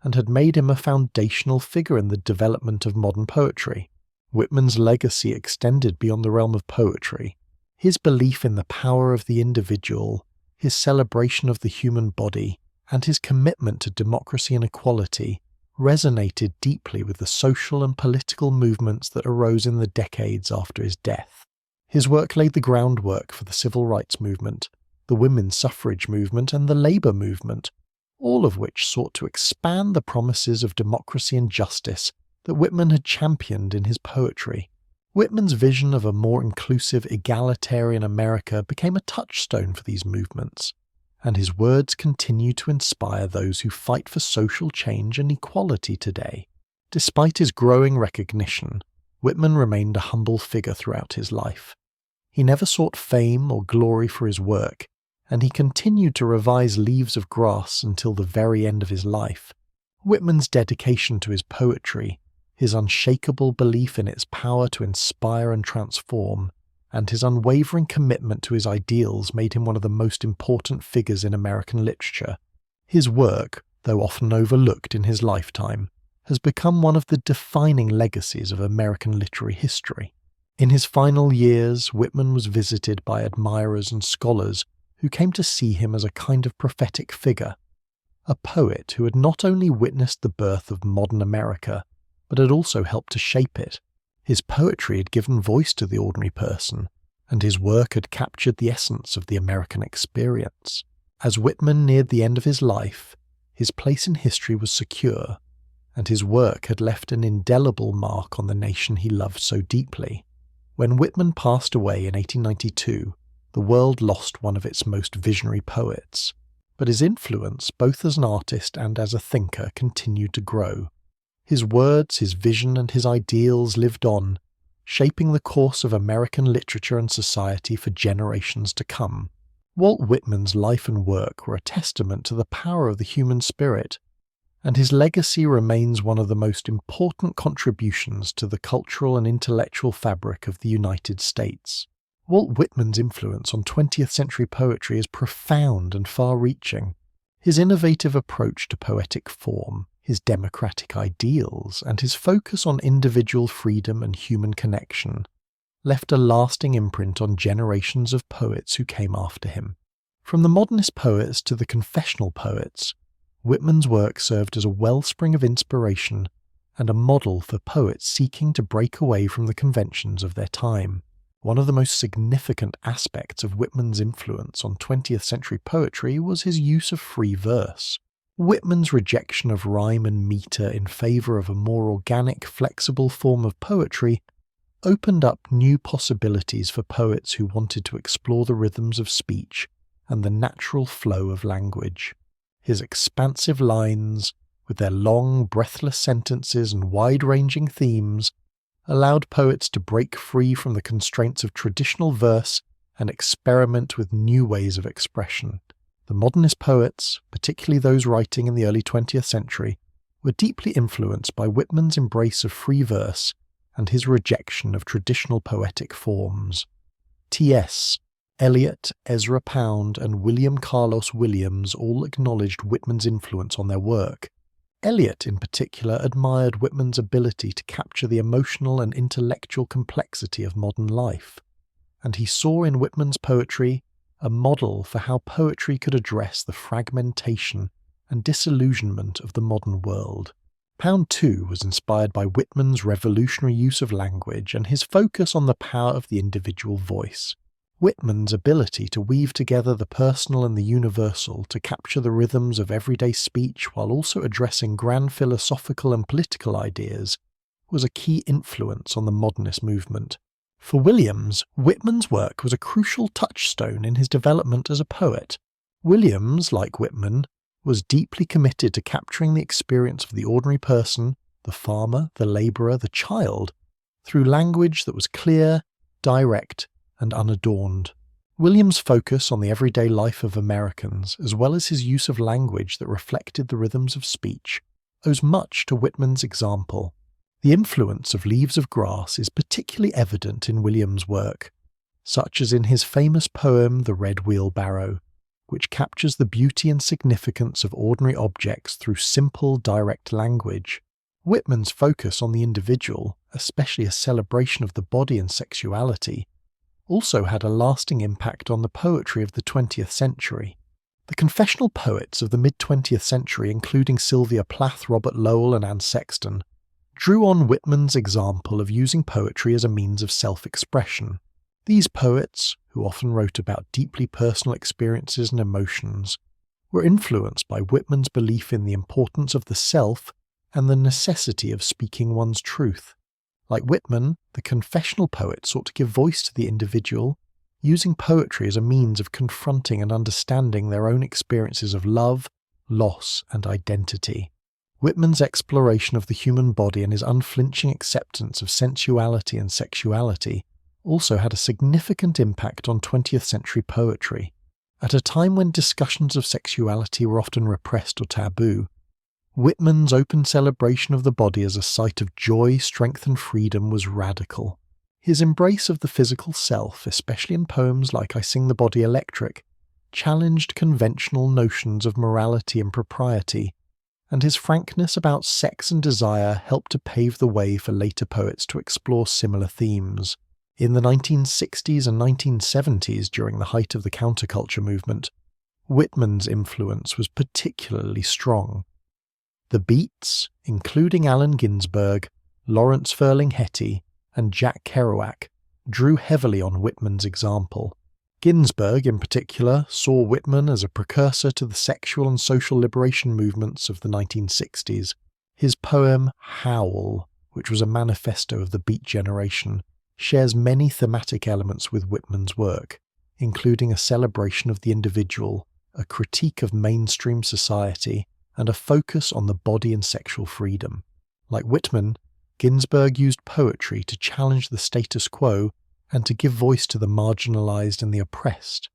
and had made him a foundational figure in the development of modern poetry. Whitman's legacy extended beyond the realm of poetry. His belief in the power of the individual, his celebration of the human body, and his commitment to democracy and equality resonated deeply with the social and political movements that arose in the decades after his death. His work laid the groundwork for the civil rights movement, the women's suffrage movement, and the labor movement, all of which sought to expand the promises of democracy and justice that Whitman had championed in his poetry. Whitman's vision of a more inclusive, egalitarian America became a touchstone for these movements, and his words continue to inspire those who fight for social change and equality today. Despite his growing recognition, Whitman remained a humble figure throughout his life. He never sought fame or glory for his work, and he continued to revise Leaves of Grass until the very end of his life. Whitman's dedication to his poetry, his unshakable belief in its power to inspire and transform, and his unwavering commitment to his ideals made him one of the most important figures in American literature. His work, though often overlooked in his lifetime, has become one of the defining legacies of American literary history. In his final years, Whitman was visited by admirers and scholars who came to see him as a kind of prophetic figure, a poet who had not only witnessed the birth of modern America, but had also helped to shape it. His poetry had given voice to the ordinary person, and his work had captured the essence of the American experience. As Whitman neared the end of his life, his place in history was secure, and his work had left an indelible mark on the nation he loved so deeply. When Whitman passed away in 1892, the world lost one of its most visionary poets, but his influence, both as an artist and as a thinker, continued to grow. His words, his vision, and his ideals lived on, shaping the course of American literature and society for generations to come. Walt Whitman's life and work were a testament to the power of the human spirit, and his legacy remains one of the most important contributions to the cultural and intellectual fabric of the United States. Walt Whitman's influence on 20th century poetry is profound and far-reaching. His innovative approach to poetic form, his democratic ideals, and his focus on individual freedom and human connection left a lasting imprint on generations of poets who came after him. From the modernist poets to the confessional poets, Whitman's work served as a wellspring of inspiration and a model for poets seeking to break away from the conventions of their time. One of the most significant aspects of Whitman's influence on 20th century poetry was his use of free verse. Whitman's rejection of rhyme and meter in favour of a more organic, flexible form of poetry opened up new possibilities for poets who wanted to explore the rhythms of speech and the natural flow of language. His expansive lines, with their long, breathless sentences and wide-ranging themes, allowed poets to break free from the constraints of traditional verse and experiment with new ways of expression. The modernist poets, particularly those writing in the early 20th century, were deeply influenced by Whitman's embrace of free verse and his rejection of traditional poetic forms. T.S. Eliot, Ezra Pound, and William Carlos Williams all acknowledged Whitman's influence on their work. Eliot, in particular, admired Whitman's ability to capture the emotional and intellectual complexity of modern life, and he saw in Whitman's poetry a model for how poetry could address the fragmentation and disillusionment of the modern world. Pound, too, was inspired by Whitman's revolutionary use of language and his focus on the power of the individual voice. Whitman's ability to weave together the personal and the universal to capture the rhythms of everyday speech while also addressing grand philosophical and political ideas was a key influence on the modernist movement. For Williams, Whitman's work was a crucial touchstone in his development as a poet. Williams, like Whitman, was deeply committed to capturing the experience of the ordinary person, the farmer, the labourer, the child, through language that was clear, direct, and unadorned. Williams' focus on the everyday life of Americans, as well as his use of language that reflected the rhythms of speech, owes much to Whitman's example. The influence of Leaves of Grass is particularly evident in Williams' work, such as in his famous poem The Red Wheelbarrow, which captures the beauty and significance of ordinary objects through simple, direct language. Whitman's focus on the individual, especially a celebration of the body and sexuality, also had a lasting impact on the poetry of the 20th century. The confessional poets of the mid-20th century, including Sylvia Plath, Robert Lowell, and Anne Sexton, drew on Whitman's example of using poetry as a means of self-expression. These poets, who often wrote about deeply personal experiences and emotions, were influenced by Whitman's belief in the importance of the self and the necessity of speaking one's truth. Like Whitman, the confessional poets sought to give voice to the individual, using poetry as a means of confronting and understanding their own experiences of love, loss, and identity. Whitman's exploration of the human body and his unflinching acceptance of sensuality and sexuality also had a significant impact on 20th century poetry. At a time when discussions of sexuality were often repressed or taboo, Whitman's open celebration of the body as a site of joy, strength, and freedom was radical. His embrace of the physical self, especially in poems like I Sing the Body Electric, challenged conventional notions of morality and propriety, and his frankness about sex and desire helped to pave the way for later poets to explore similar themes. In the 1960s and 1970s, during the height of the counterculture movement, Whitman's influence was particularly strong. The Beats, including Allen Ginsberg, Lawrence Ferlinghetti, and Jack Kerouac, drew heavily on Whitman's example. Ginsberg, in particular, saw Whitman as a precursor to the sexual and social liberation movements of the 1960s, His poem Howl, which was a manifesto of the Beat Generation, shares many thematic elements with Whitman's work, including a celebration of the individual, a critique of mainstream society, and a focus on the body and sexual freedom. Like Whitman, Ginsberg used poetry to challenge the status quo and to give voice to the marginalized and the oppressed.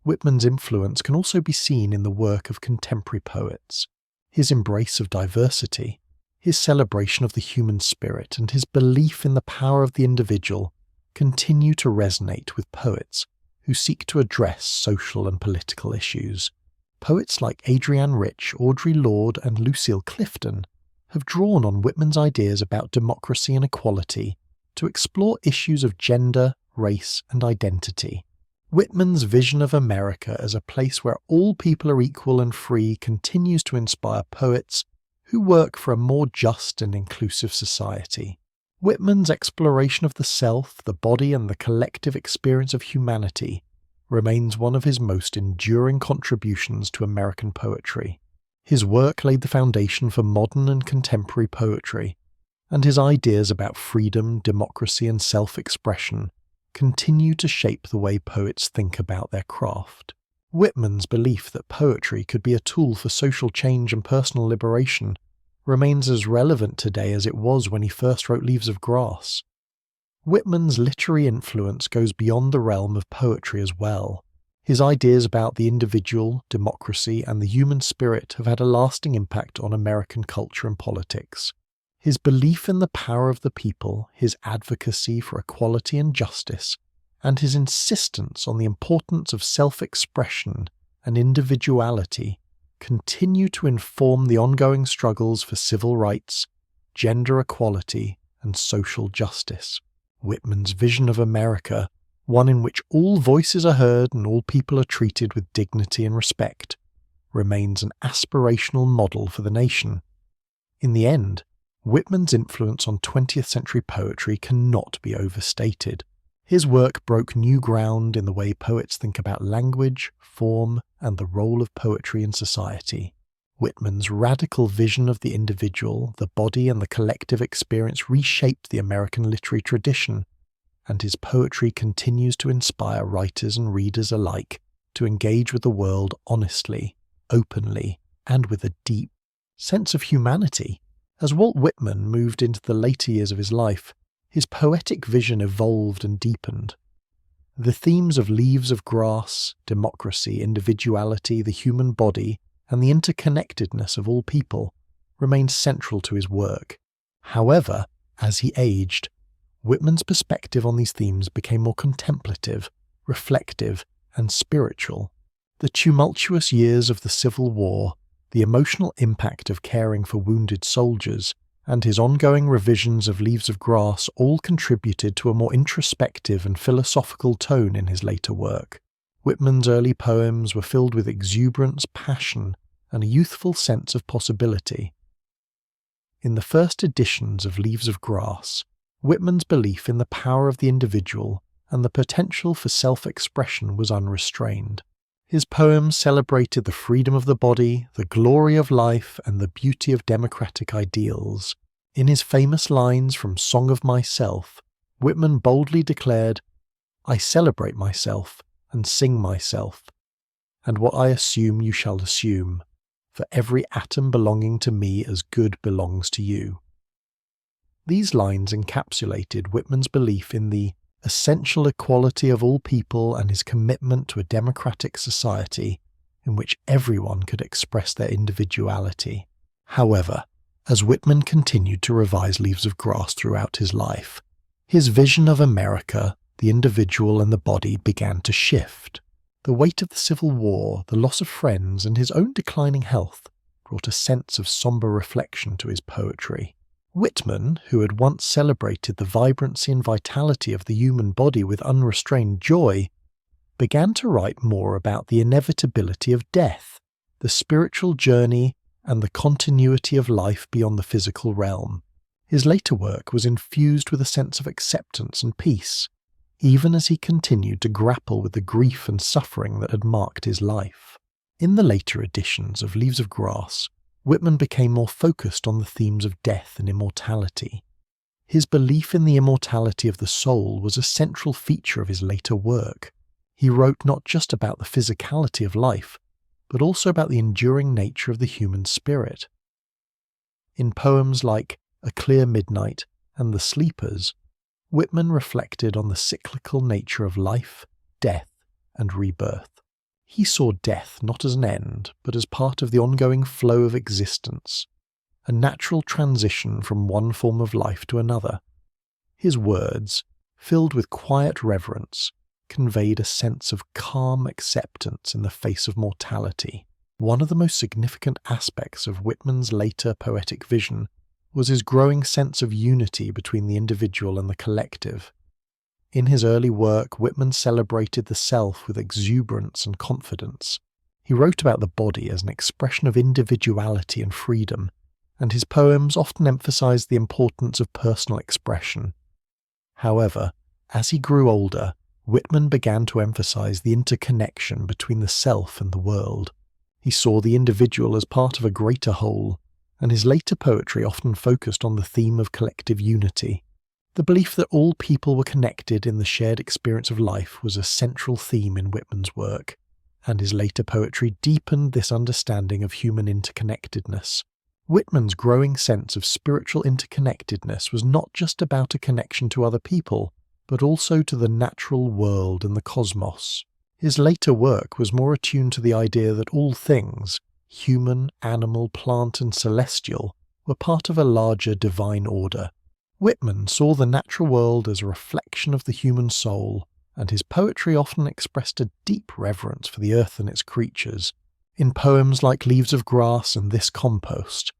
Whitman's influence can also be seen in the work of contemporary poets. His embrace of diversity, his celebration of the human spirit, and his belief in the power of the individual continue to resonate with poets who seek to address social and political issues. Poets like Adrienne Rich, Audre Lorde, and Lucille Clifton have drawn on Whitman's ideas about democracy and equality to explore issues of gender, race, and identity. Whitman's vision of America as a place where all people are equal and free continues to inspire poets who work for a more just and inclusive society. Whitman's exploration of the self, the body, and the collective experience of humanity remains one of his most enduring contributions to American poetry. His work laid the foundation for modern and contemporary poetry, and his ideas about freedom, democracy, and self-expression continue to shape the way poets think about their craft. Whitman's belief that poetry could be a tool for social change and personal liberation remains as relevant today as it was when he first wrote Leaves of Grass. Whitman's literary influence goes beyond the realm of poetry as well. His ideas about the individual, democracy, and the human spirit have had a lasting impact on American culture and politics. His belief in the power of the people, his advocacy for equality and justice, and his insistence on the importance of self-expression and individuality continue to inform the ongoing struggles for civil rights, gender equality, and social justice. Whitman's vision of America, one in which all voices are heard and all people are treated with dignity and respect, remains an aspirational model for the nation. In the end, Whitman's influence on 20th century poetry cannot be overstated. His work broke new ground in the way poets think about language, form, and the role of poetry in society. Whitman's radical vision of the individual, the body, and the collective experience reshaped the American literary tradition, and his poetry continues to inspire writers and readers alike to engage with the world honestly, openly, and with a deep sense of humanity. As Walt Whitman moved into the later years of his life, his poetic vision evolved and deepened. The themes of Leaves of Grass, democracy, individuality, the human body, and the interconnectedness of all people remained central to his work. However, as he aged, Whitman's perspective on these themes became more contemplative, reflective, and spiritual. The tumultuous years of the Civil War, the emotional impact of caring for wounded soldiers, and his ongoing revisions of Leaves of Grass all contributed to a more introspective and philosophical tone in his later work. Whitman's early poems were filled with exuberance, passion, and a youthful sense of possibility. In the first editions of Leaves of Grass, Whitman's belief in the power of the individual and the potential for self-expression was unrestrained. His poems celebrated the freedom of the body, the glory of life, and the beauty of democratic ideals. In his famous lines from Song of Myself, Whitman boldly declared, "I celebrate myself and sing myself, and what I assume you shall assume, for every atom belonging to me as good belongs to you." These lines encapsulated Whitman's belief in the essential equality of all people and his commitment to a democratic society in which everyone could express their individuality. However, as Whitman continued to revise Leaves of Grass throughout his life, his vision of America, the individual, and the body began to shift. The weight of the Civil War, the loss of friends, and his own declining health brought a sense of somber reflection to his poetry. Whitman, who had once celebrated the vibrancy and vitality of the human body with unrestrained joy, began to write more about the inevitability of death, the spiritual journey, and the continuity of life beyond the physical realm. His later work was infused with a sense of acceptance and peace, even as he continued to grapple with the grief and suffering that had marked his life. In the later editions of Leaves of Grass, Whitman became more focused on the themes of death and immortality. His belief in the immortality of the soul was a central feature of his later work. He wrote not just about the physicality of life, but also about the enduring nature of the human spirit. In poems like A Clear Midnight and The Sleepers, Whitman reflected on the cyclical nature of life, death, and rebirth. He saw death not as an end, but as part of the ongoing flow of existence, a natural transition from one form of life to another. His words, filled with quiet reverence, conveyed a sense of calm acceptance in the face of mortality. One of the most significant aspects of Whitman's later poetic vision was his growing sense of unity between the individual and the collective. In his early work, Whitman celebrated the self with exuberance and confidence. He wrote about the body as an expression of individuality and freedom, and his poems often emphasized the importance of personal expression. However, as he grew older, Whitman began to emphasize the interconnection between the self and the world. He saw the individual as part of a greater whole, and his later poetry often focused on the theme of collective unity. The belief that all people were connected in the shared experience of life was a central theme in Whitman's work, and his later poetry deepened this understanding of human interconnectedness. Whitman's growing sense of spiritual interconnectedness was not just about a connection to other people, but also to the natural world and the cosmos. His later work was more attuned to the idea that all things, human, animal, plant, and celestial, were part of a larger divine order. Whitman saw the natural world as a reflection of the human soul, and his poetry often expressed a deep reverence for the earth and its creatures. In poems like Leaves of Grass and This Compost,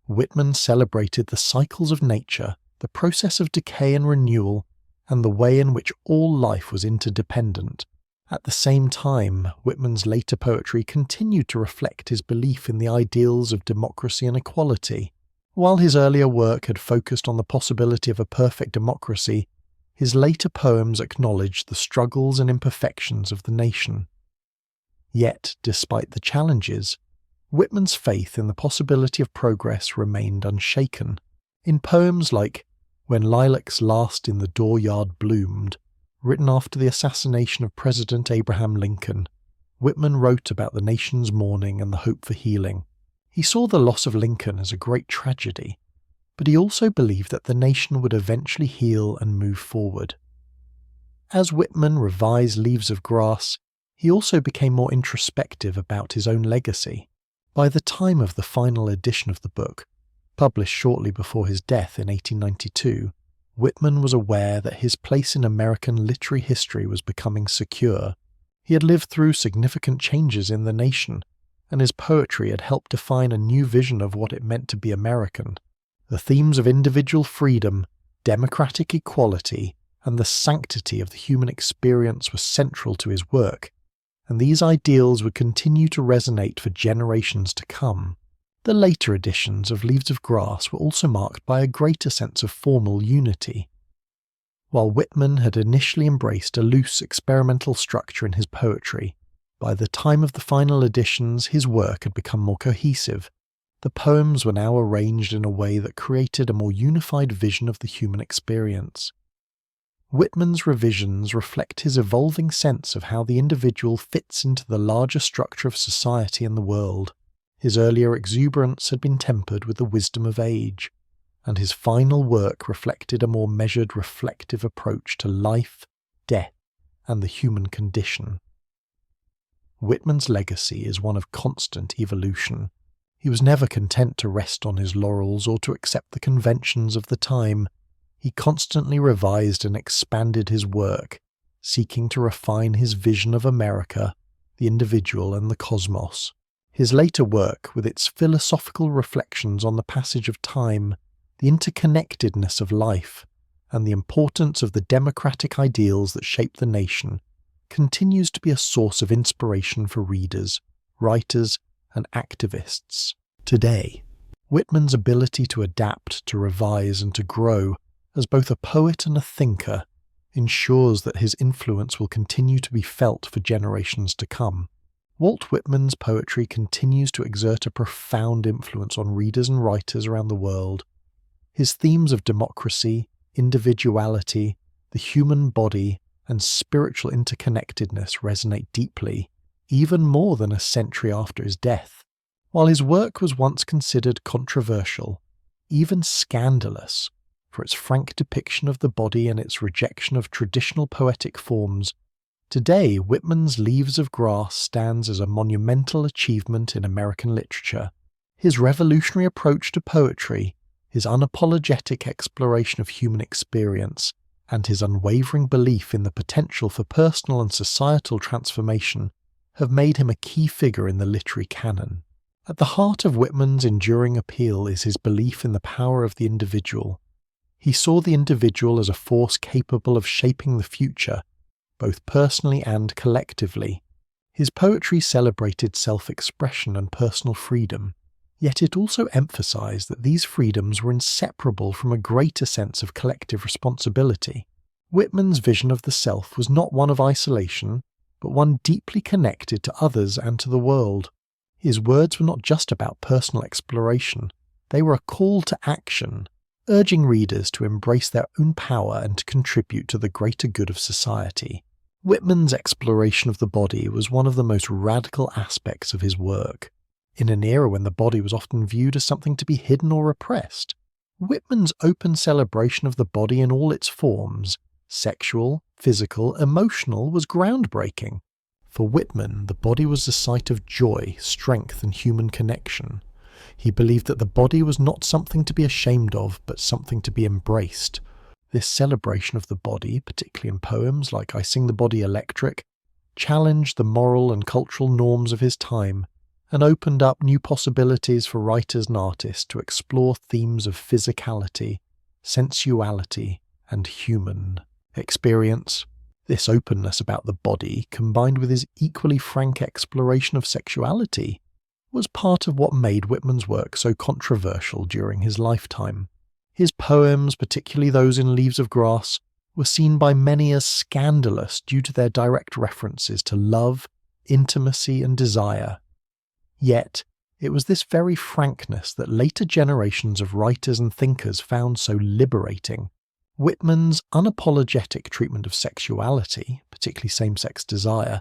Whitman celebrated the cycles of nature, the process of decay and renewal, and the way in which all life was interdependent. At the same time, Whitman's later poetry continued to reflect his belief in the ideals of democracy and equality. While his earlier work had focused on the possibility of a perfect democracy, his later poems acknowledged the struggles and imperfections of the nation. Yet, despite the challenges, Whitman's faith in the possibility of progress remained unshaken. In poems like When Lilacs Last in the Dooryard Bloomed, written after the assassination of President Abraham Lincoln, Whitman wrote about the nation's mourning and the hope for healing. He saw the loss of Lincoln as a great tragedy, but he also believed that the nation would eventually heal and move forward. As Whitman revised Leaves of Grass, he also became more introspective about his own legacy. By the time of the final edition of the book, published shortly before his death in 1892, Whitman was aware that his place in American literary history was becoming secure. He had lived through significant changes in the nation, and his poetry had helped define a new vision of what it meant to be American. The themes of individual freedom, democratic equality, and the sanctity of the human experience were central to his work, and these ideals would continue to resonate for generations to come. The later editions of Leaves of Grass were also marked by a greater sense of formal unity. While Whitman had initially embraced a loose experimental structure in his poetry, by the time of the final editions his work had become more cohesive. The poems were now arranged in a way that created a more unified vision of the human experience. Whitman's revisions reflect his evolving sense of how the individual fits into the larger structure of society and the world. His earlier exuberance had been tempered with the wisdom of age, and his final work reflected a more measured, reflective approach to life, death, and the human condition. Whitman's legacy is one of constant evolution. He was never content to rest on his laurels or to accept the conventions of the time. He constantly revised and expanded his work, seeking to refine his vision of America, the individual, and the cosmos. His later work, with its philosophical reflections on the passage of time, the interconnectedness of life, and the importance of the democratic ideals that shape the nation, continues to be a source of inspiration for readers, writers, and activists. Today, Whitman's ability to adapt, to revise, and to grow as both a poet and a thinker ensures that his influence will continue to be felt for generations to come. Walt Whitman's poetry continues to exert a profound influence on readers and writers around the world. His themes of democracy, individuality, the human body, and spiritual interconnectedness resonate deeply, even more than a century after his death. While his work was once considered controversial, even scandalous, for its frank depiction of the body and its rejection of traditional poetic forms, today Whitman's Leaves of Grass stands as a monumental achievement in American literature. His revolutionary approach to poetry, his unapologetic exploration of human experience, and his unwavering belief in the potential for personal and societal transformation have made him a key figure in the literary canon. At the heart of Whitman's enduring appeal is his belief in the power of the individual. He saw the individual as a force capable of shaping the future, both personally and collectively. His poetry celebrated self-expression and personal freedom, yet it also emphasized that these freedoms were inseparable from a greater sense of collective responsibility. Whitman's vision of the self was not one of isolation, but one deeply connected to others and to the world. His words were not just about personal exploration, they were a call to action, urging readers to embrace their own power and to contribute to the greater good of society. Whitman's exploration of the body was one of the most radical aspects of his work. In an era when the body was often viewed as something to be hidden or repressed, Whitman's open celebration of the body in all its forms, sexual, physical, emotional, was groundbreaking. For Whitman, the body was a site of joy, strength, and human connection. He believed that the body was not something to be ashamed of, but something to be embraced. This celebration of the body, particularly in poems like I Sing the Body Electric, challenged the moral and cultural norms of his time and opened up new possibilities for writers and artists to explore themes of physicality, sensuality, and human experience. This openness about the body, combined with his equally frank exploration of sexuality, was part of what made Whitman's work so controversial during his lifetime. His poems, particularly those in Leaves of Grass, were seen by many as scandalous due to their direct references to love, intimacy, and desire. Yet, it was this very frankness that later generations of writers and thinkers found so liberating. Whitman's unapologetic treatment of sexuality, particularly same-sex desire,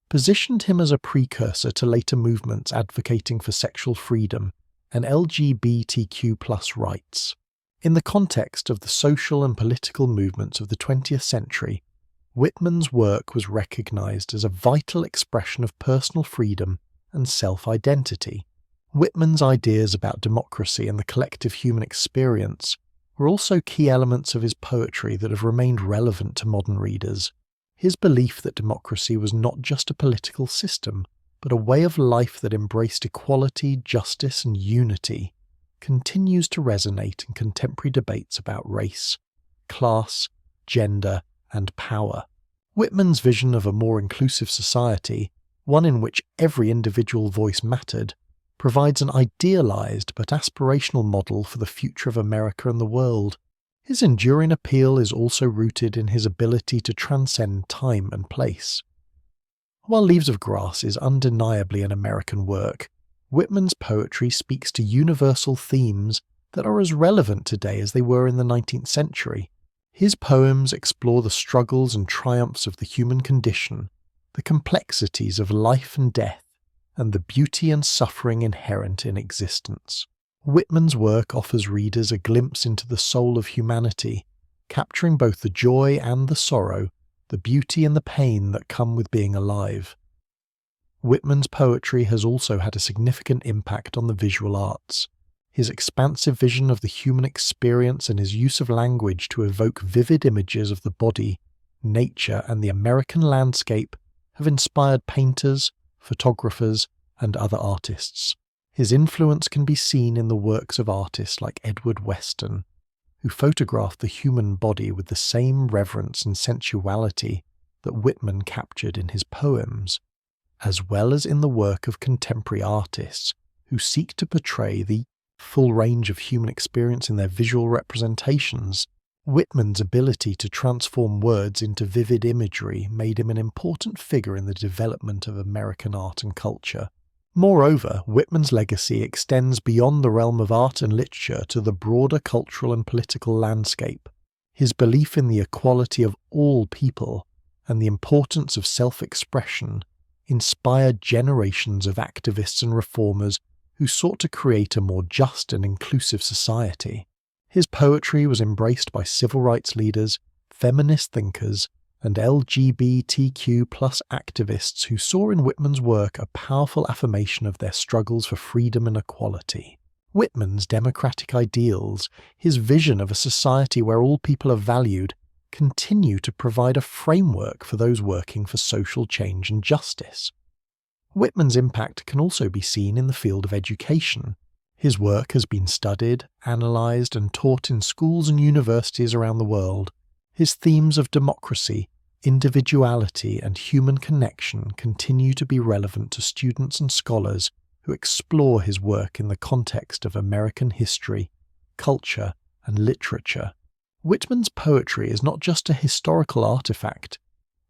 positioned him as a precursor to later movements advocating for sexual freedom and LGBTQ+ rights. In the context of the social and political movements of the 20th century, Whitman's work was recognized as a vital expression of personal freedom and self-identity. Whitman's ideas about democracy and the collective human experience were also key elements of his poetry that have remained relevant to modern readers. His belief that democracy was not just a political system, but a way of life that embraced equality, justice, and unity, continues to resonate in contemporary debates about race, class, gender, and power. Whitman's vision of a more inclusive society, one in which every individual voice mattered, provides an idealized but aspirational model for the future of America and the world. His enduring appeal is also rooted in his ability to transcend time and place. While Leaves of Grass is undeniably an American work, Whitman's poetry speaks to universal themes that are as relevant today as they were in the 19th century. His poems explore the struggles and triumphs of the human condition, the complexities of life and death, and the beauty and suffering inherent in existence. Whitman's work offers readers a glimpse into the soul of humanity, capturing both the joy and the sorrow, the beauty and the pain that come with being alive. Whitman's poetry has also had a significant impact on the visual arts. His expansive vision of the human experience and his use of language to evoke vivid images of the body, nature, and the American landscape have inspired painters, photographers, and other artists. His influence can be seen in the works of artists like Edward Weston, who photographed the human body with the same reverence and sensuality that Whitman captured in his poems, as well as in the work of contemporary artists who seek to portray the full range of human experience in their visual representations. Whitman's ability to transform words into vivid imagery made him an important figure in the development of American art and culture. Moreover, Whitman's legacy extends beyond the realm of art and literature to the broader cultural and political landscape. His belief in the equality of all people and the importance of self-expression inspired generations of activists and reformers who sought to create a more just and inclusive society. His poetry was embraced by civil rights leaders, feminist thinkers, and LGBTQ+ activists who saw in Whitman's work a powerful affirmation of their struggles for freedom and equality. Whitman's democratic ideals, his vision of a society where all people are valued, continue to provide a framework for those working for social change and justice. Whitman's impact can also be seen in the field of education. His work has been studied, analysed, and taught in schools and universities around the world. His themes of democracy, individuality, and human connection continue to be relevant to students and scholars who explore his work in the context of American history, culture, and literature. Whitman's poetry is not just a historical artifact.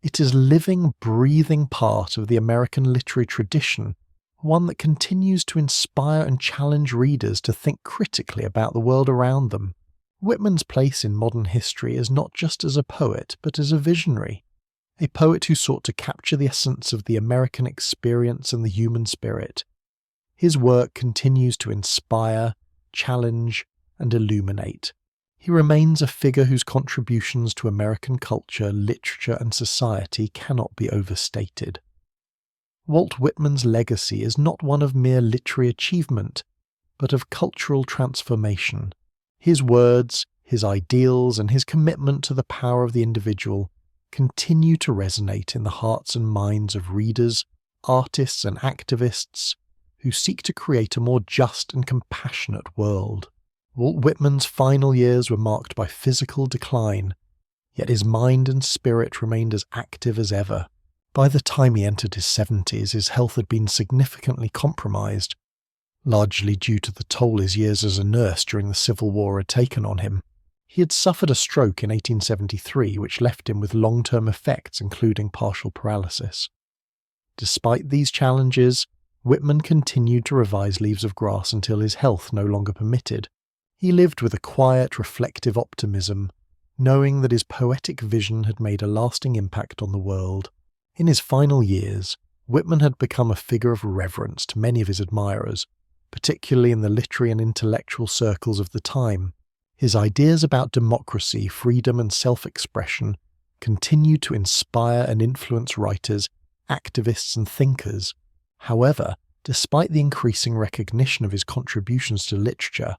It is a living, breathing part of the American literary tradition, one that continues to inspire and challenge readers to think critically about the world around them. Whitman's place in modern history is not just as a poet, but as a visionary, a poet who sought to capture the essence of the American experience and the human spirit. His work continues to inspire, challenge, and illuminate. He remains a figure whose contributions to American culture, literature, and society cannot be overstated. Walt Whitman's legacy is not one of mere literary achievement, but of cultural transformation. His words, his ideals, and his commitment to the power of the individual continue to resonate in the hearts and minds of readers, artists, and activists who seek to create a more just and compassionate world. Walt Whitman's final years were marked by physical decline, yet his mind and spirit remained as active as ever. By the time he entered his 70s, his health had been significantly compromised, largely due to the toll his years as a nurse during the Civil War had taken on him. He had suffered a stroke in 1873, which left him with long-term effects, including partial paralysis. Despite these challenges, Whitman continued to revise Leaves of Grass until his health no longer permitted. He lived with a quiet, reflective optimism, knowing that his poetic vision had made a lasting impact on the world. In his final years, Whitman had become a figure of reverence to many of his admirers, particularly in the literary and intellectual circles of the time. His ideas about democracy, freedom, and self-expression continued to inspire and influence writers, activists, and thinkers. However, despite the increasing recognition of his contributions to literature,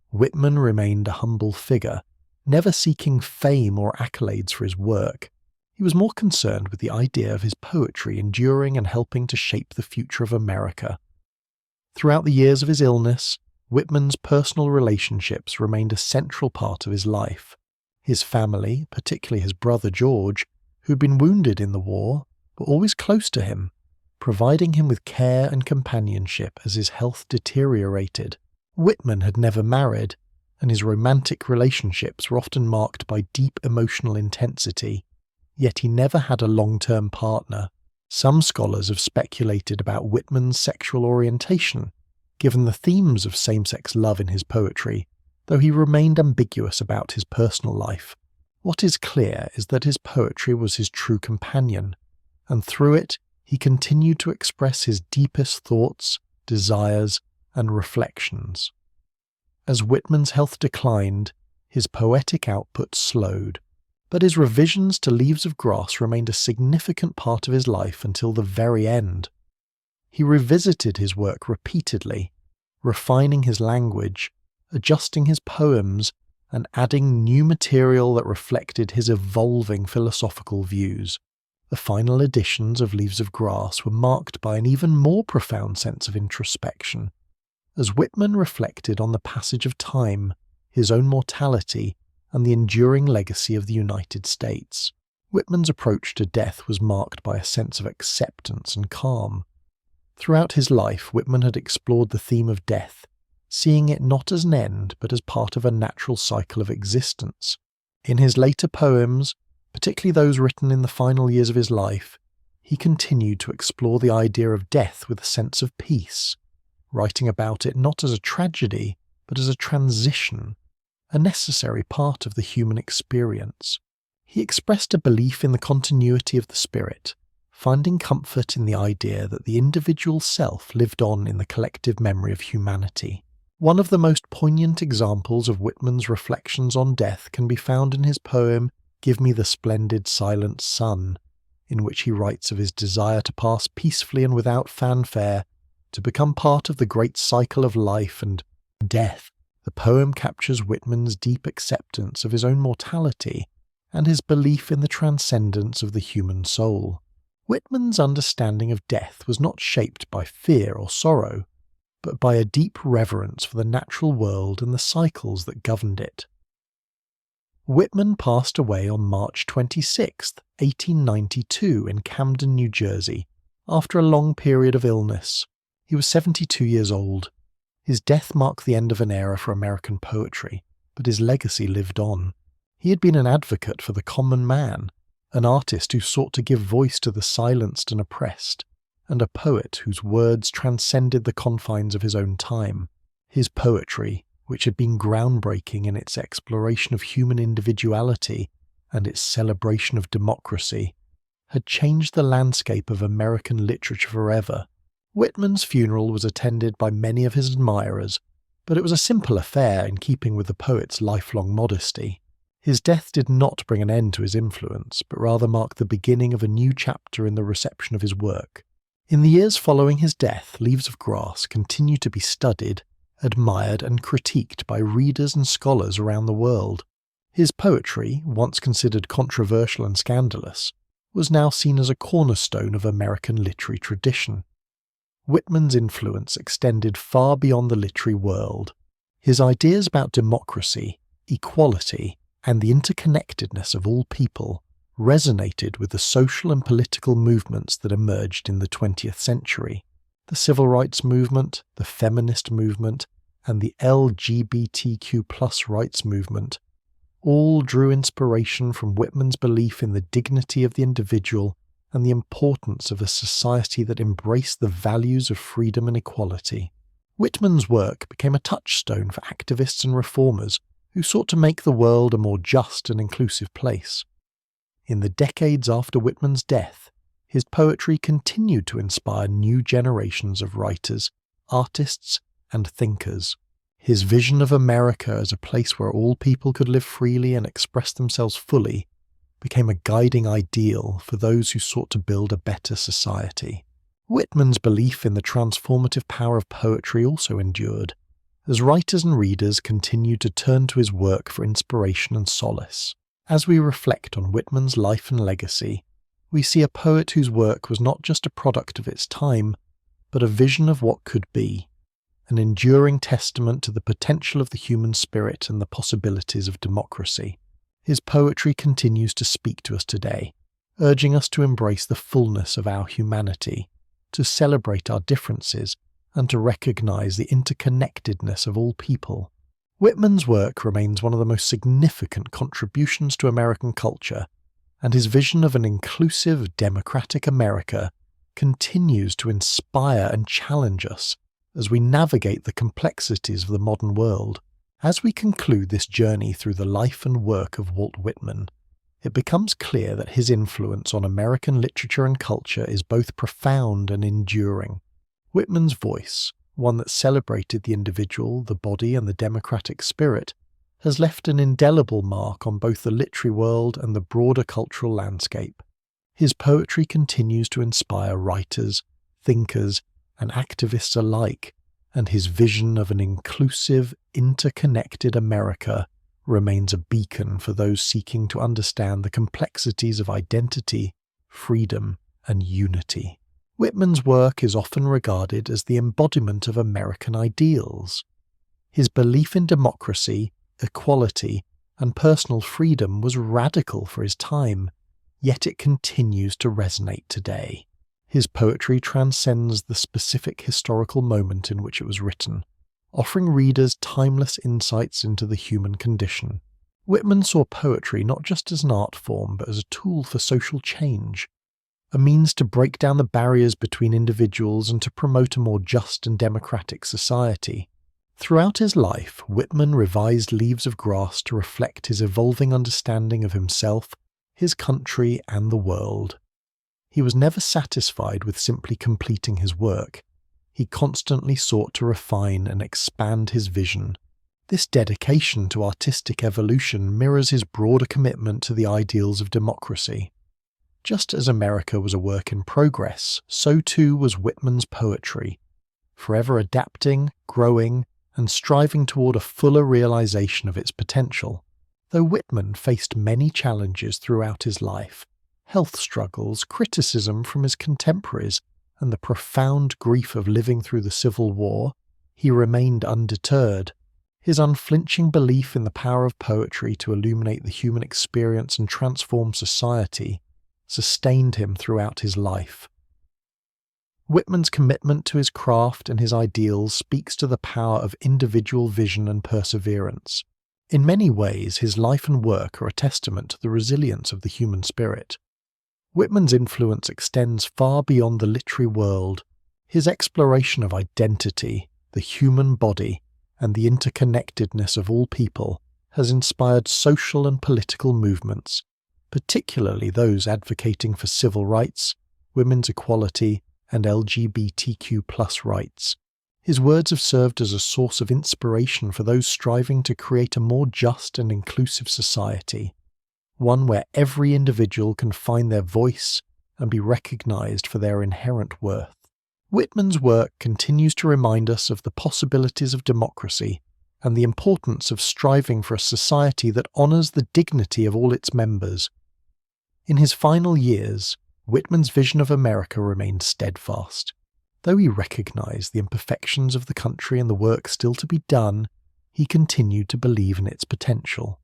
Whitman remained a humble figure, never seeking fame or accolades for his work. He was more concerned with the idea of his poetry enduring and helping to shape the future of America. Throughout the years of his illness, Whitman's personal relationships remained a central part of his life. His family, particularly his brother George, who'd been wounded in the war, were always close to him, providing him with care and companionship as his health deteriorated. Whitman had never married, and his romantic relationships were often marked by deep emotional intensity. Yet he never had a long-term partner. Some scholars have speculated about Whitman's sexual orientation, given the themes of same-sex love in his poetry, though he remained ambiguous about his personal life. What is clear is that his poetry was his true companion, and through it he continued to express his deepest thoughts, desires, and reflections. As Whitman's health declined, his poetic output slowed, but his revisions to Leaves of Grass remained a significant part of his life until the very end. He revisited his work repeatedly, refining his language, adjusting his poems, and adding new material that reflected his evolving philosophical views. The final editions of Leaves of Grass were marked by an even more profound sense of introspection. As Whitman reflected on the passage of time, his own mortality, and the enduring legacy of the United States, Whitman's approach to death was marked by a sense of acceptance and calm. Throughout his life, Whitman had explored the theme of death, seeing it not as an end but as part of a natural cycle of existence. In his later poems, particularly those written in the final years of his life, he continued to explore the idea of death with a sense of peace, writing about it not as a tragedy, but as a transition, a necessary part of the human experience. He expressed a belief in the continuity of the spirit, finding comfort in the idea that the individual self lived on in the collective memory of humanity. One of the most poignant examples of Whitman's reflections on death can be found in his poem Give Me the Splendid Silent Sun, in which he writes of his desire to pass peacefully and without fanfare, to become part of the great cycle of life and death. The poem captures Whitman's deep acceptance of his own mortality and his belief in the transcendence of the human soul. Whitman's understanding of death was not shaped by fear or sorrow, but by a deep reverence for the natural world and the cycles that governed it. Whitman passed away on March 26, 1892 in Camden, New Jersey, after a long period of illness. He was 72 years old. His death marked the end of an era for American poetry, but his legacy lived on. He had been an advocate for the common man, an artist who sought to give voice to the silenced and oppressed, and a poet whose words transcended the confines of his own time. His poetry, which had been groundbreaking in its exploration of human individuality and its celebration of democracy, had changed the landscape of American literature forever. Whitman's funeral was attended by many of his admirers, but it was a simple affair in keeping with the poet's lifelong modesty. His death did not bring an end to his influence, but rather marked the beginning of a new chapter in the reception of his work. In the years following his death, Leaves of Grass continued to be studied, admired and critiqued by readers and scholars around the world. His poetry, once considered controversial and scandalous, was now seen as a cornerstone of American literary tradition. Whitman's influence extended far beyond the literary world. His ideas about democracy, equality, and the interconnectedness of all people resonated with the social and political movements that emerged in the 20th century. The civil rights movement, the feminist movement, and the LGBTQ+ rights movement all drew inspiration from Whitman's belief in the dignity of the individual and the importance of a society that embraced the values of freedom and equality. Whitman's work became a touchstone for activists and reformers who sought to make the world a more just and inclusive place. In the decades after Whitman's death, his poetry continued to inspire new generations of writers, artists, and thinkers. His vision of America as a place where all people could live freely and express themselves fully became a guiding ideal for those who sought to build a better society. Whitman's belief in the transformative power of poetry also endured, as writers and readers continued to turn to his work for inspiration and solace. As we reflect on Whitman's life and legacy, we see a poet whose work was not just a product of its time, but a vision of what could be, an enduring testament to the potential of the human spirit and the possibilities of democracy. His poetry continues to speak to us today, urging us to embrace the fullness of our humanity, to celebrate our differences, and to recognize the interconnectedness of all people. Whitman's work remains one of the most significant contributions to American culture, and his vision of an inclusive, democratic America continues to inspire and challenge us as we navigate the complexities of the modern world. As we conclude this journey through the life and work of Walt Whitman, it becomes clear that his influence on American literature and culture is both profound and enduring. Whitman's voice, one that celebrated the individual, the body, and the democratic spirit, has left an indelible mark on both the literary world and the broader cultural landscape. His poetry continues to inspire writers, thinkers, and activists alike, and his vision of an inclusive, interconnected America remains a beacon for those seeking to understand the complexities of identity, freedom, and unity. Whitman's work is often regarded as the embodiment of American ideals. His belief in democracy, equality, and personal freedom was radical for his time, yet it continues to resonate today. His poetry transcends the specific historical moment in which it was written, offering readers timeless insights into the human condition. Whitman saw poetry not just as an art form, but as a tool for social change, a means to break down the barriers between individuals and to promote a more just and democratic society. Throughout his life, Whitman revised Leaves of Grass to reflect his evolving understanding of himself, his country, and the world. He was never satisfied with simply completing his work. He constantly sought to refine and expand his vision. This dedication to artistic evolution mirrors his broader commitment to the ideals of democracy. Just as America was a work in progress, so too was Whitman's poetry, forever adapting, growing, and striving toward a fuller realization of its potential. Though Whitman faced many challenges throughout his life, health struggles, criticism from his contemporaries, and the profound grief of living through the Civil War, he remained undeterred. His unflinching belief in the power of poetry to illuminate the human experience and transform society sustained him throughout his life. Whitman's commitment to his craft and his ideals speaks to the power of individual vision and perseverance. In many ways, his life and work are a testament to the resilience of the human spirit. Whitman's influence extends far beyond the literary world. His exploration of identity, the human body, and the interconnectedness of all people has inspired social and political movements, particularly those advocating for civil rights, women's equality, and LGBTQ+ rights. His words have served as a source of inspiration for those striving to create a more just and inclusive society, one where every individual can find their voice and be recognized for their inherent worth. Whitman's work continues to remind us of the possibilities of democracy and the importance of striving for a society that honors the dignity of all its members. In his final years, Whitman's vision of America remained steadfast. Though he recognized the imperfections of the country and the work still to be done, he continued to believe in its potential.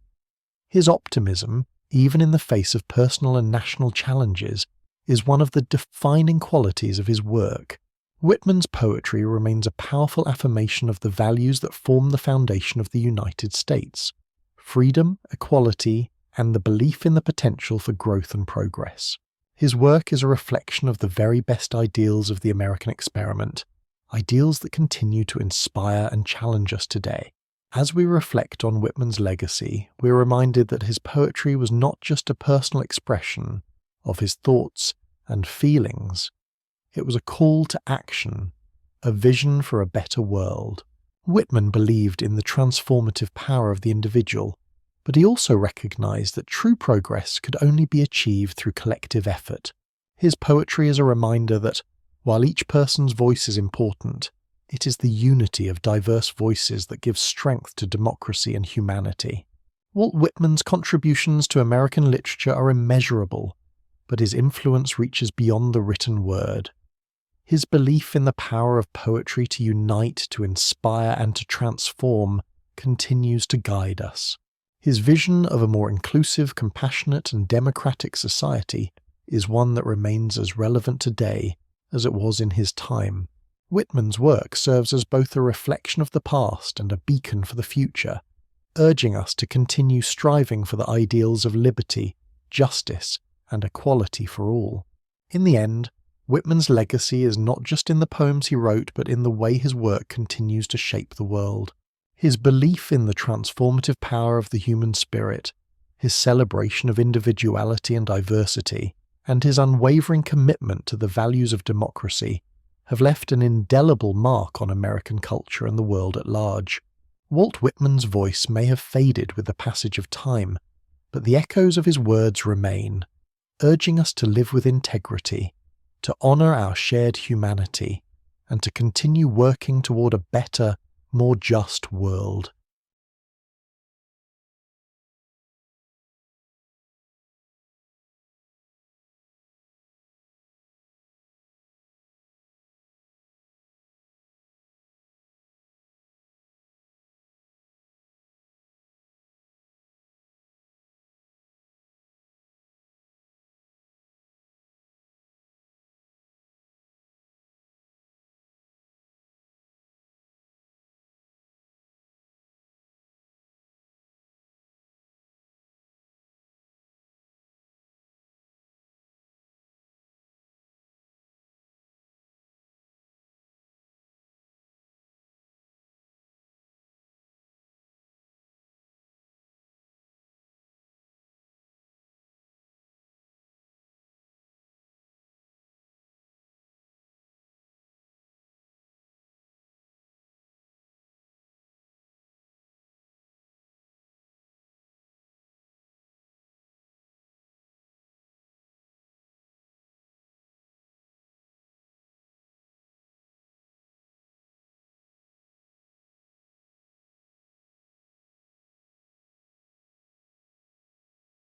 His optimism, even in the face of personal and national challenges, is one of the defining qualities of his work. Whitman's poetry remains a powerful affirmation of the values that form the foundation of the United States: freedom, equality, and the belief in the potential for growth and progress. His work is a reflection of the very best ideals of the American experiment, ideals that continue to inspire and challenge us today. As we reflect on Whitman's legacy, we're reminded that his poetry was not just a personal expression of his thoughts and feelings. It was a call to action, a vision for a better world. Whitman believed in the transformative power of the individual, but he also recognized that true progress could only be achieved through collective effort. His poetry is a reminder that, while each person's voice is important, it is the unity of diverse voices that gives strength to democracy and humanity. Walt Whitman's contributions to American literature are immeasurable, but his influence reaches beyond the written word. His belief in the power of poetry to unite, to inspire, and to transform continues to guide us. His vision of a more inclusive, compassionate, and democratic society is one that remains as relevant today as it was in his time. Whitman's work serves as both a reflection of the past and a beacon for the future, urging us to continue striving for the ideals of liberty, justice, and equality for all. In the end, Whitman's legacy is not just in the poems he wrote, but in the way his work continues to shape the world. His belief in the transformative power of the human spirit, his celebration of individuality and diversity, and his unwavering commitment to the values of democracy have left an indelible mark on American culture and the world at large. Walt Whitman's voice may have faded with the passage of time, but the echoes of his words remain, urging us to live with integrity, to honor our shared humanity, and to continue working toward a better, more just world.